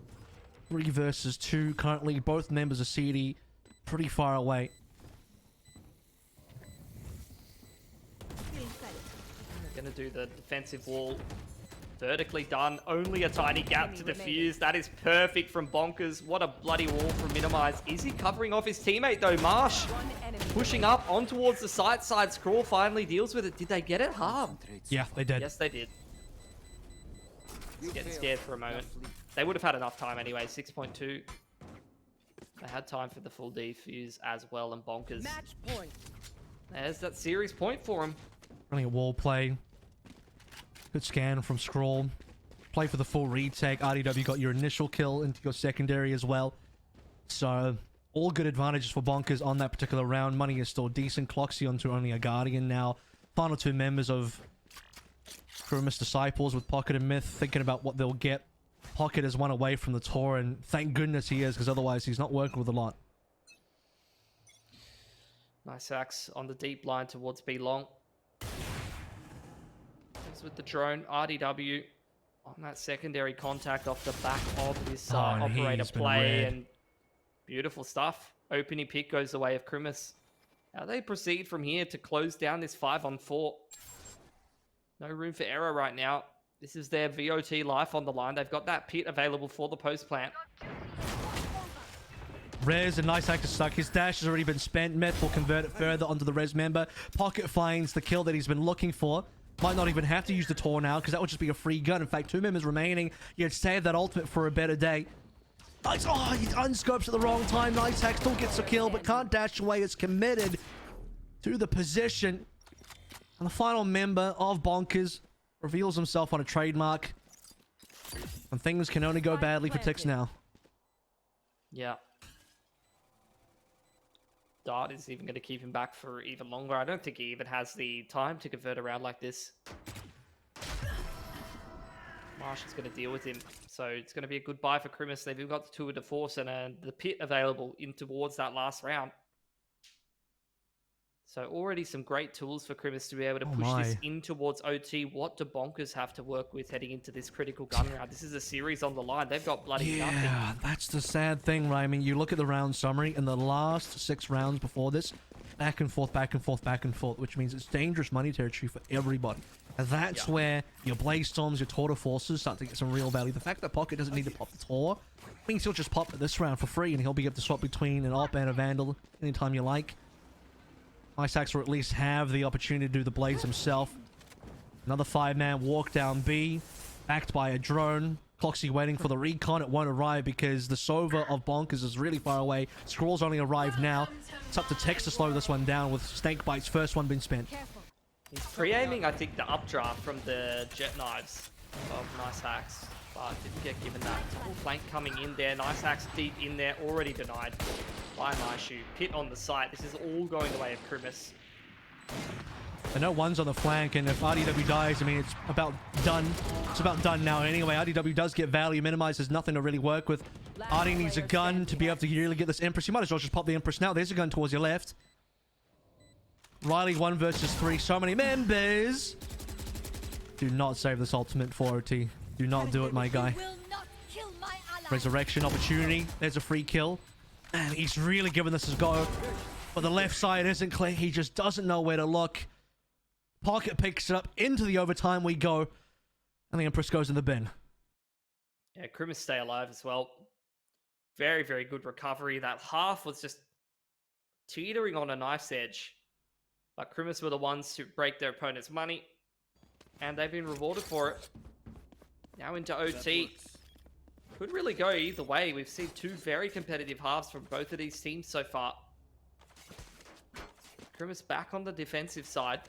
J: 3 versus 2. Currently, both members of CD pretty far away.
K: They're going to do the defensive wall. Vertically done. Only a tiny gap to defuse. That is perfect from Bonkers. What a bloody wall from Minimize. Is he covering off his teammate though? Marsh pushing up on towards the side. Scroll finally deals with it. Did they get it? Harm.
J: Yeah, they did.
K: Yes, they did. Just getting scared for a moment. They would have had enough time anyway. 6.2. They had time for the full defuse as well. And Bonkers.
L: Match point.
K: There's that series point for him.
J: Running a wall play. Good scan from Scroll. Play for the full retake. RDW got your initial kill into your secondary as well. So, all good advantages for Bonkers on that particular round. Money is still decent. Cloxy onto only a Guardian now. Final 2 members of Krimis Disciples with Pocket and Myth thinking about what they'll get. Pocket is one away from the tour, and thank goodness he is, because otherwise he's not working with a lot.
K: Nice axe on the deep line towards B long. With the drone, RDW on that secondary contact off the back of this operator play, and beautiful stuff. Opening pick goes the way of Krimis. How they proceed from here to close down this 5-on-4. No room for error right now. This is their VOT life on the line. They've got that pit available for the post plant.
J: Rez, a nice act to suck. His dash has already been spent. Meth will convert it further onto the Rez member. Pocket finds the kill that he's been looking for. Might not even have to use the Tor now, because that would just be a free gun. In fact, 2 members remaining. You'd save that ultimate for a better day. Nice. Oh, he unscopes at the wrong time. Nice hack still gets a kill, but can't dash away. It's committed to the position. And the final member of Bonkers reveals himself on a trademark. And things can only go badly for Tix now.
K: Yeah. Dart is even going to keep him back for even longer. I don't think he even has the time to convert around like this. Marsh is going to deal with him. So it's going to be a good buy for Krimis. They've got the tour de force and the pit available in towards that last round. So already some great tools for Krimis to be able to push this in towards OT. What do Bonkers have to work with heading into this critical gun round? This is a series on the line. They've got bloody nothing.
J: Yeah, that's the sad thing, right? I mean, you look at the round summary, and the last 6 rounds before this, back and forth, back and forth, back and forth, which means it's dangerous money territory for everybody. And that's where your Blaze Storms, your Tour de Forces start to get some real value. The fact that Pocket doesn't need to pop the Tor means he'll just pop it this round for free, and he'll be able to swap between an Op and a Vandal anytime you like. Isaacs will at least have the opportunity to do the Blaze himself. Another 5-man walk down B, backed by a drone. Cloxy waiting for the recon. It won't arrive because the Sova of Bonkers is really far away. Scroll's only arrived now. It's up to Tex to slow this one down with Snakebite's first one being spent.
K: He's pre-aiming, I think, the updraft from the jet knives of Nice Hacks, but didn't get given that. Full flank coming in there. Nice Hacks deep in there, already denied by Nishu. Pit on the site. This is all going the way of Krimis.
J: I know one's on the flank, and if RDW dies, I mean, it's about done. It's about done now anyway. RDW does get value. Minimizes nothing to really work with. RD needs a gun to be able to really get this Empress. You might as well just pop the Empress now. There's a gun towards your left. Riley 1 versus 3. So many members. Do not save this ultimate for OT. Do not do it, my guy. Resurrection opportunity. There's a free kill. And he's really giving this a go. But the left side isn't clear. He just doesn't know where to look. Pocket picks it up. Into the overtime we go. And the Empress goes in the bin.
K: Yeah, Krimis stay alive as well. Very, very good recovery. That half was just teetering on a knife's edge. But Krimis were the ones to break their opponent's money. And they've been rewarded for it. Now into OT. Could really go either way. We've seen two very competitive halves from both of these teams so far. Krimis back on the defensive side.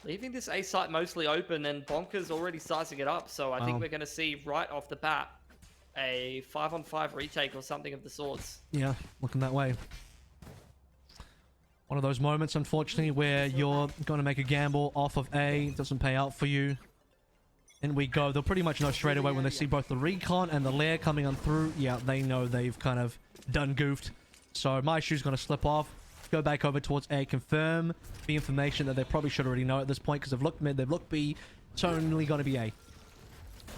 K: Leaving this A site mostly open, and Bonkers already sizing it up. So I think we're going to see right off the bat a 5-on-5 retake or something of the sorts.
J: Yeah, looking that way. One of those moments, unfortunately, where you're going to make a gamble off of A. It doesn't pay out for you. And we go. They'll pretty much know straight away when they see both the recon and the lair coming on through. Yeah, they know they've kind of done goofed. So my shoe's going to slip off. Go back over towards A, confirm the information that they probably should already know at this point, because they've looked mid, they've looked B. It's only going to be A.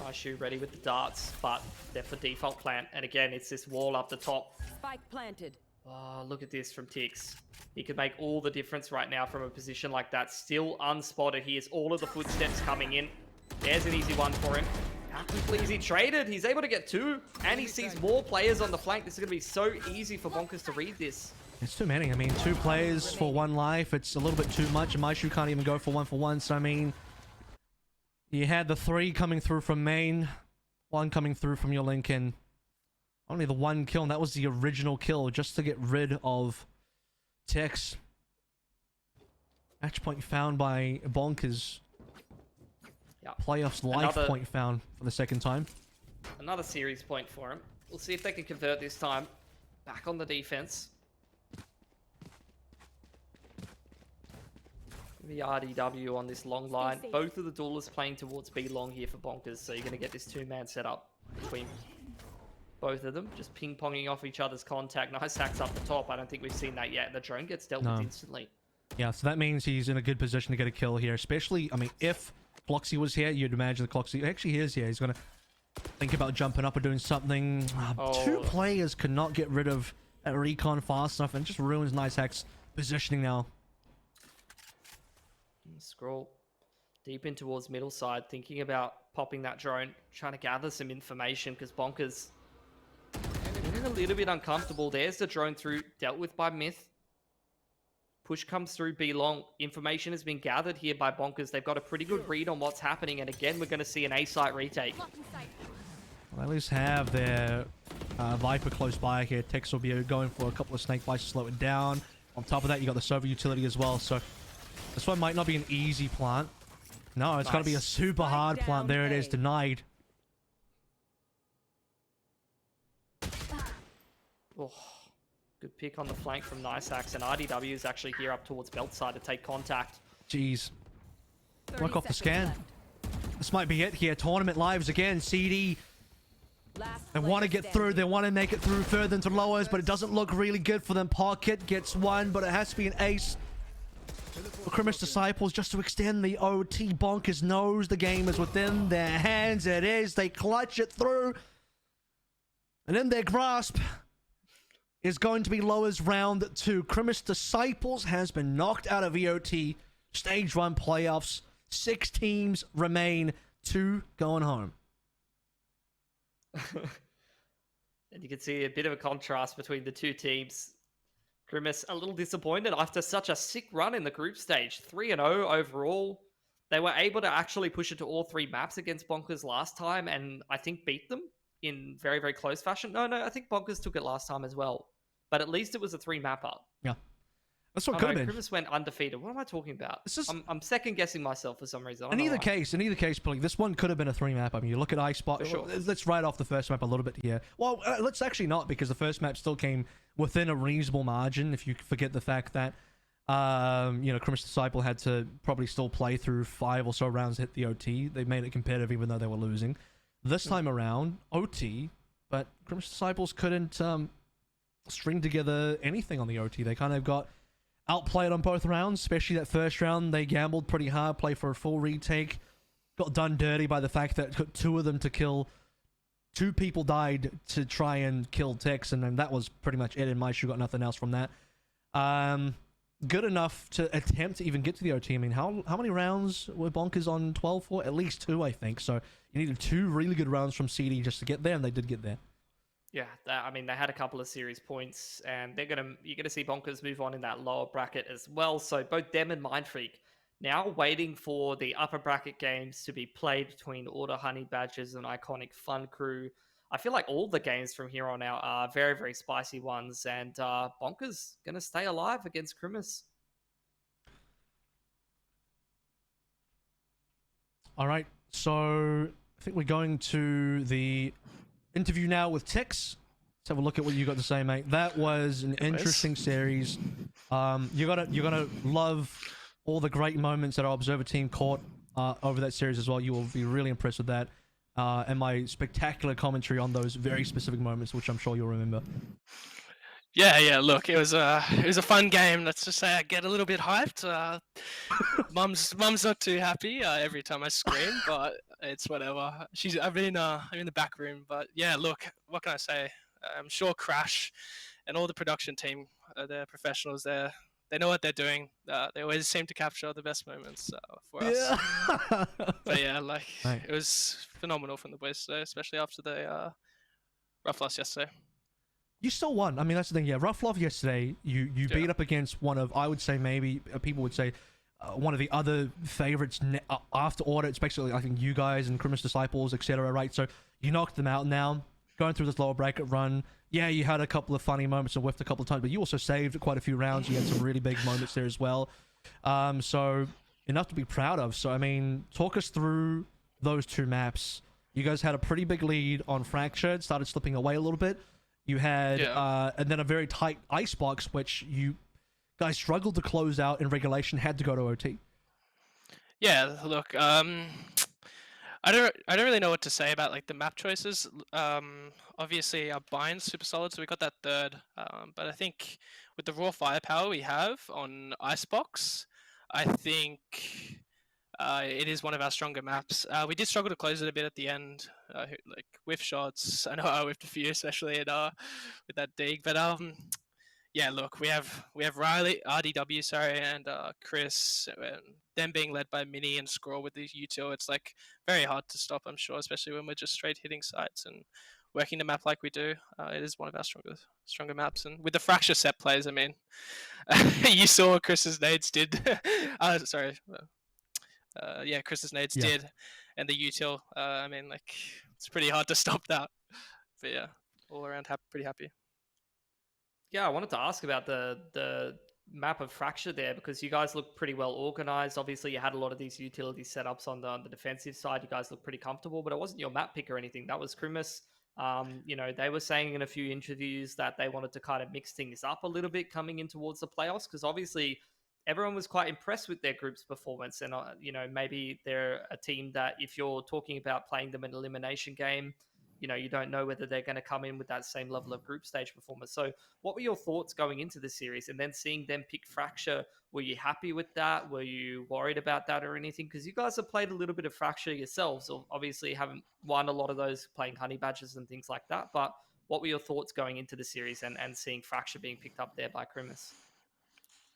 K: My shoe ready with the darts, but they're for default plant. And again, it's this wall up the top.
L: Spike planted.
K: Oh, look at this from Tix. He could make all the difference right now from a position like that. Still unspotted. He has all of the footsteps coming in. There's an easy one for him. How quickly is he traded? He's able to get two, and he sees more players on the flank. This is going to be so easy for Bonkers to read this.
J: It's too many. I mean, 2 players for 1 life. It's a little bit too much. And my shoe can't even go for 1 So, I mean, you had the 3 coming through from main, 1 coming through from your Lincoln. Only the 1 kill, and that was the original kill, just to get rid of Tex. Match point found by Bonkers.
K: Yep.
J: Playoffs life point found for the 2nd time.
K: Another series point for him. We'll see if they can convert this time. Back on the defense. The RDW on this long line. Both of the duelists playing towards B long here for Bonkers, so you're going to get this 2-man setup between both of them. Just ping-ponging off each other's contact. Nice hacks up the top. I don't think we've seen that yet. The drone gets dealt with instantly.
J: Yeah, so that means he's in a good position to get a kill here, especially, I mean, if Cloxy was here, you'd imagine the Cloxy... Actually, he is here. He's going to think about jumping up or doing something. 2 players could not get rid of that recon fast enough, and it just ruins Nice Hack's positioning now.
K: Scroll deep in towards middle side, thinking about popping that drone, trying to gather some information, because Bonkers getting a little bit uncomfortable. There's the drone through, dealt with by Myth. Push comes through B long. Information has been gathered here by Bonkers. They've got a pretty good read on what's happening, and again, we're going to see an A site retake.
J: Well, at least have their Viper close by here. Tex will be going for a couple of snake bites to slow it down. On top of that, you got the server utility as well, so this one might not be an easy plant. No, it's got to be a super hard plant. There it is, denied.
K: Oh, good pick on the flank from Nice Axe, and RDW is actually here up towards belt side to take contact.
J: Jeez. Work off the scan. This might be it here. Tournament lives again. CD. They want to get through. They want to make it through further into lowers, but it doesn't look really good for them. Pocket gets 1, but it has to be an ace. For Krimis Disciples, just to extend the OT. Bonkers knows the game is within their hands. It is. They clutch it through. And in their grasp is going to be lowers round 2. Krimis Disciples has been knocked out of EOT. Stage 1 playoffs. 6 teams remain. 2 going home.
K: And you can see a bit of a contrast between the 2 teams. Krimis a little disappointed after such a sick run in the group stage. 3-0 overall. They were able to actually push it to all 3 maps against Bonkers last time, and I think beat them in very, very close fashion. No, I think Bonkers took it last time as well. But at least it was a 3-mapper.
J: Yeah. That's what could have been.
K: Krimis went undefeated. What am I talking about? I'm second guessing myself for some reason.
J: In either case, Billy, this one could have been a 3-map. I mean, you look at iSpot.
K: Sure.
J: Let's write off the first map a little bit here. Well, let's actually not, because the first map still came within a reasonable margin. If you forget the fact that, Krimis Disciple had to probably still play through 5 or so rounds to hit the OT. They made it competitive even though they were losing. This time around, OT, but Krimis Disciples couldn't string together anything on the OT. They kind of got outplayed on both rounds, especially that first round. They gambled pretty hard, played for a full retake. Got done dirty by the fact that it took 2 of them to kill. 2 people died to try and kill Tex, and then that was pretty much it. And my shoe got nothing else from that. Good enough to attempt to even get to the OT. I mean, how many rounds were Bonkers on 12 for? At least 2, I think. So you needed 2 really good rounds from CD just to get there, and they did get there.
K: Yeah, I mean, they had a couple of series points, and you're gonna see Bonkers move on in that lower bracket as well. So both them and Mindfreak now waiting for the upper bracket games to be played between Order Honey Badgers and Iconic Fun Crew. I feel like all the games from here on out are very, very spicy ones, and Bonkers gonna stay alive against Krimis.
J: All right, so I think we're going to the interview now with Tix. Let's have a look at what you got to say, mate. That was an interesting series. You're gonna love all the great moments that our Observer team caught over that series as well. You will be really impressed with that. And my spectacular commentary on those very specific moments, which I'm sure you'll remember.
N: Yeah. Look, it was a fun game. Let's just say I get a little bit hyped. Mum's not too happy every time I scream, but it's whatever. I've been in the back room, but yeah. Look, what can I say? I'm sure Crash and all the production team, they're professionals. They know what they're doing. They always seem to capture the best moments for us. But yeah, it was phenomenal from the boys today, especially after the rough loss yesterday.
J: You still won. I mean, that's the thing. Yeah, rough love yesterday. You beat up against one of, I would say, maybe people would say, one of the other favorites after Order. It's basically, I think, you guys and Krimis Disciples, etc. Right? So you knocked them out. Now going through this lower bracket run. Yeah, you had a couple of funny moments and whiffed a couple of times, but you also saved quite a few rounds. You had some really big moments there as well. So enough to be proud of. So I mean, talk us through those 2 maps. You guys had a pretty big lead on Fractured, started slipping away a little bit. You had, and then a very tight icebox, which you guys struggled to close out in regulation, had to go to OT.
N: Yeah, look, I don't really know what to say about the map choices. Obviously our bind's super solid, so we got that 3rd. But I think with the raw firepower we have on icebox, I think it is one of our stronger maps. We did struggle to close it a bit at the end, whiff shots. I know I whiffed a few, especially with that dig. But yeah, look, we have Riley, RDW, and Chris, and them being led by Mini and Scroll with the util. It's very hard to stop, I'm sure, especially when we're just straight hitting sites and working the map like we do. It is one of our stronger maps, and with the Fracture set plays, I mean, you saw what Chris's nades did. Chris's nades did, and the util. I mean, it's pretty hard to stop that. But yeah, all around pretty happy.
K: Yeah, I wanted to ask about the map of Fracture there, because you guys look pretty well organized. Obviously, you had a lot of these utility setups on the defensive side. You guys look pretty comfortable, but it wasn't your map pick or anything. That was Krimis. They were saying in a few interviews that they wanted to kind of mix things up a little bit coming in towards the playoffs, because obviously everyone was quite impressed with their group's performance. And, maybe they're a team that if you're talking about playing them in an elimination game, you don't know whether they're going to come in with that same level of group stage performance. So what were your thoughts going into the series? And then seeing them pick Fracture, were you happy with that? Were you worried about that or anything? Because you guys have played a little bit of Fracture yourselves. So obviously haven't won a lot of those playing Honey Badgers and things like that. But what were your thoughts going into the series and seeing Fracture being picked up there by Krimis?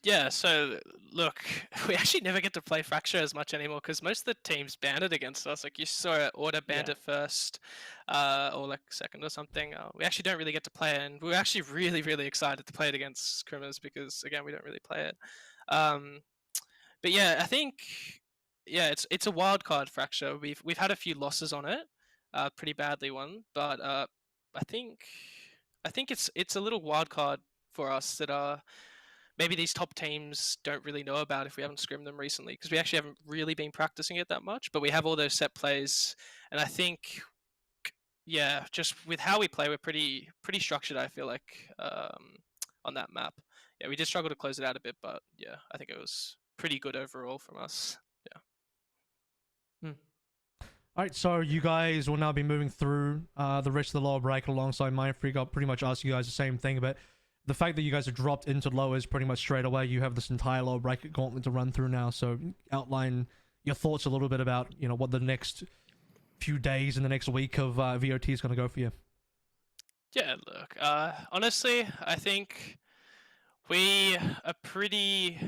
N: Yeah, so look, we actually never get to play Fracture as much anymore because most of the teams banned it against us. You saw Order banned it first, or second or something. We actually don't really get to play it, and we're actually really, really excited to play it against Krimis because again, we don't really play it. But yeah, I think it's a wild card Fracture. We've had a few losses on it, pretty badly one, but I think it's a little wild card for us that maybe these top teams don't really know about if we haven't scrimmed them recently, because we actually haven't really been practicing it that much, but we have all those set plays, and I think, just with how we play, we're pretty structured, I feel like, on that map. Yeah, we did struggle to close it out a bit, but yeah, I think it was pretty good overall from us. Yeah.
J: All right, so you guys will now be moving through the rest of the lower bracket alongside Mindfreak. I'll pretty much ask you guys the same thing, but the fact that you guys are dropped into lowers pretty much straight away, you have this entire lower bracket gauntlet to run through now. So outline your thoughts a little bit about, what the next few days and the next week of VOT is going to go for you.
N: Yeah, look, honestly, I think We are pretty.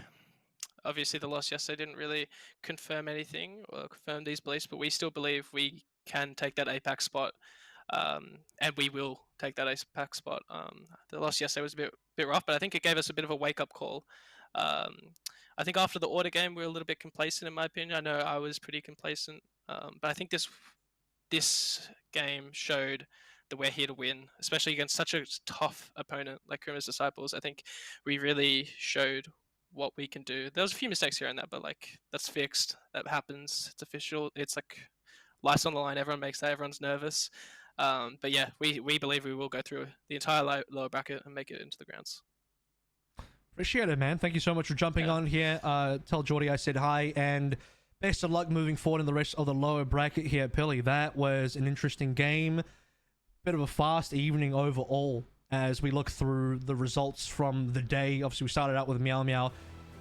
N: Obviously, the loss yesterday didn't really confirm anything or confirm these beliefs, but we still believe we can take that APAC spot, and we will take that APAC spot. The loss yesterday was a bit rough, but I think it gave us a bit of a wake-up call. I think after the order game, we were a little bit complacent, in my opinion. I know I was pretty complacent, but I think this game showed that we're here to win, especially against such a tough opponent like Krima's Disciples. I think we really showed what we can do. There was a few mistakes here and there, but like that's fixed. That happens. It's official. It's like life's on the line. Everyone makes that. Everyone's nervous. But yeah, we believe we will go through the entire lower bracket and make it into the grounds.
J: Appreciate it, man. Thank you so much for jumping on here. Tell Jordy I said hi, and best of luck moving forward in the rest of the lower bracket here, Pilly. That was an interesting game. Bit of a fast evening overall as we look through the results from the day. Obviously, we started out with Meow Meow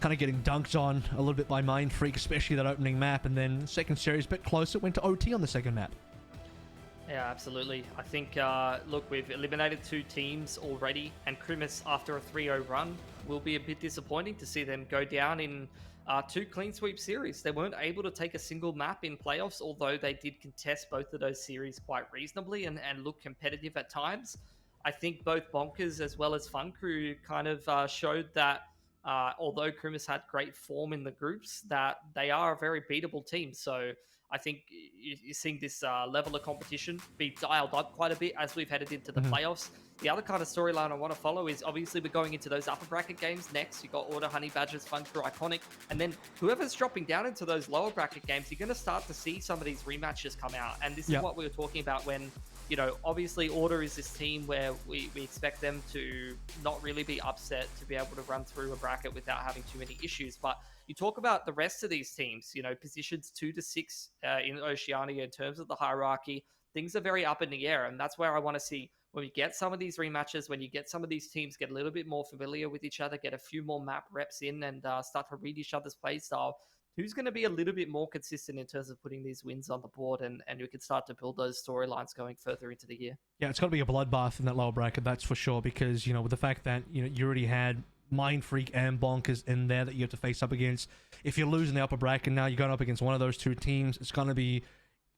J: kind of getting dunked on a little bit by Mind Freak, especially that opening map, and then second series a bit closer. It went to OT on the second map.
K: Yeah, absolutely. I think, look, we've eliminated 2 teams already, and Krimis, after a 3-0 run, will be a bit disappointing to see them go down in 2 clean sweep series. They weren't able to take a single map in playoffs, although they did contest both of those series quite reasonably and look competitive at times. I think both Bonkers as well as Fun Crew kind of showed that although Krimis had great form in the groups, that they are a very beatable team. So I think you're seeing this level of competition be dialed up quite a bit as we've headed into the playoffs. The other kind of storyline I want to follow is obviously we're going into those upper bracket games next. You've got Order, Honey Badgers, Fun Crew, Iconic, and then whoever's dropping down into those lower bracket games, you're going to start to see some of these rematches come out. And this is what we were talking about when, you know, obviously Order is this team where we expect them to not really be upset to be able to run through a bracket without having too many issues. But you talk about the rest of these teams, you know, positions 2 to 6 in Oceania in terms of the hierarchy, things are very up in the air. And that's where I want to see when we get some of these rematches, when you get some of these teams get a little bit more familiar with each other, get a few more map reps in and start to read each other's play style, who's going to be a little bit more consistent in terms of putting these wins on the board, and we can start to build those storylines going further into the year.
J: Yeah, it's got to be a bloodbath in that lower bracket, that's for sure, because, you know, with the fact that, you know, you already had Mind Freak and Bonkers in there that you have to face up against. If you're losing the upper bracket now, you're going up against one of those 2 teams, it's going to be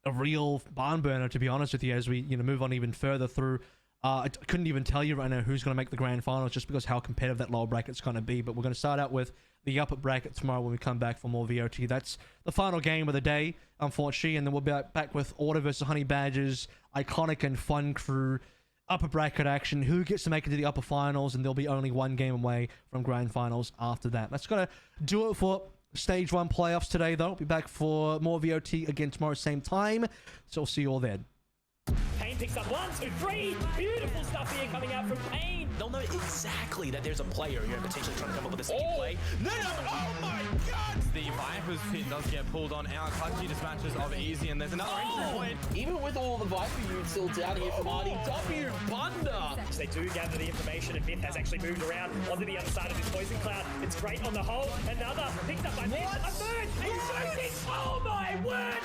J: a real barn burner, to be honest with you, as we, you know, move on even further through. I couldn't even tell you right now who's going to make the grand finals just because how competitive that lower bracket's going to be. But we're going to start out with the upper bracket tomorrow when we come back for more VOT. That's the final game of the day, unfortunately. And then we'll be back with Order versus Honey Badgers, Iconic and Fun Crew, upper bracket action. Who gets to make it to the upper finals? And there'll be only one game away from grand finals after that. That's going to do it for Stage 1 playoffs today, though. We'll be back for more VOT again tomorrow, same time. So we'll see you all then.
C: Pain picks up 1, 2, 3. Beautiful stuff here coming out from Pain.
I: They'll know exactly that there's a player you're potentially trying to come up with a sneaky play. No, oh my god!
D: The Viper's pit does get pulled on out. Clutchy dispatches of Easy, and there's another entry point.
I: Even with all the Viper units still down here from RDW, Bunda!
C: They do gather the information, and Myth has actually moved around onto the other side of this poison cloud. It's great on the whole. Another picked up by Myth. A third! A third! Oh my word!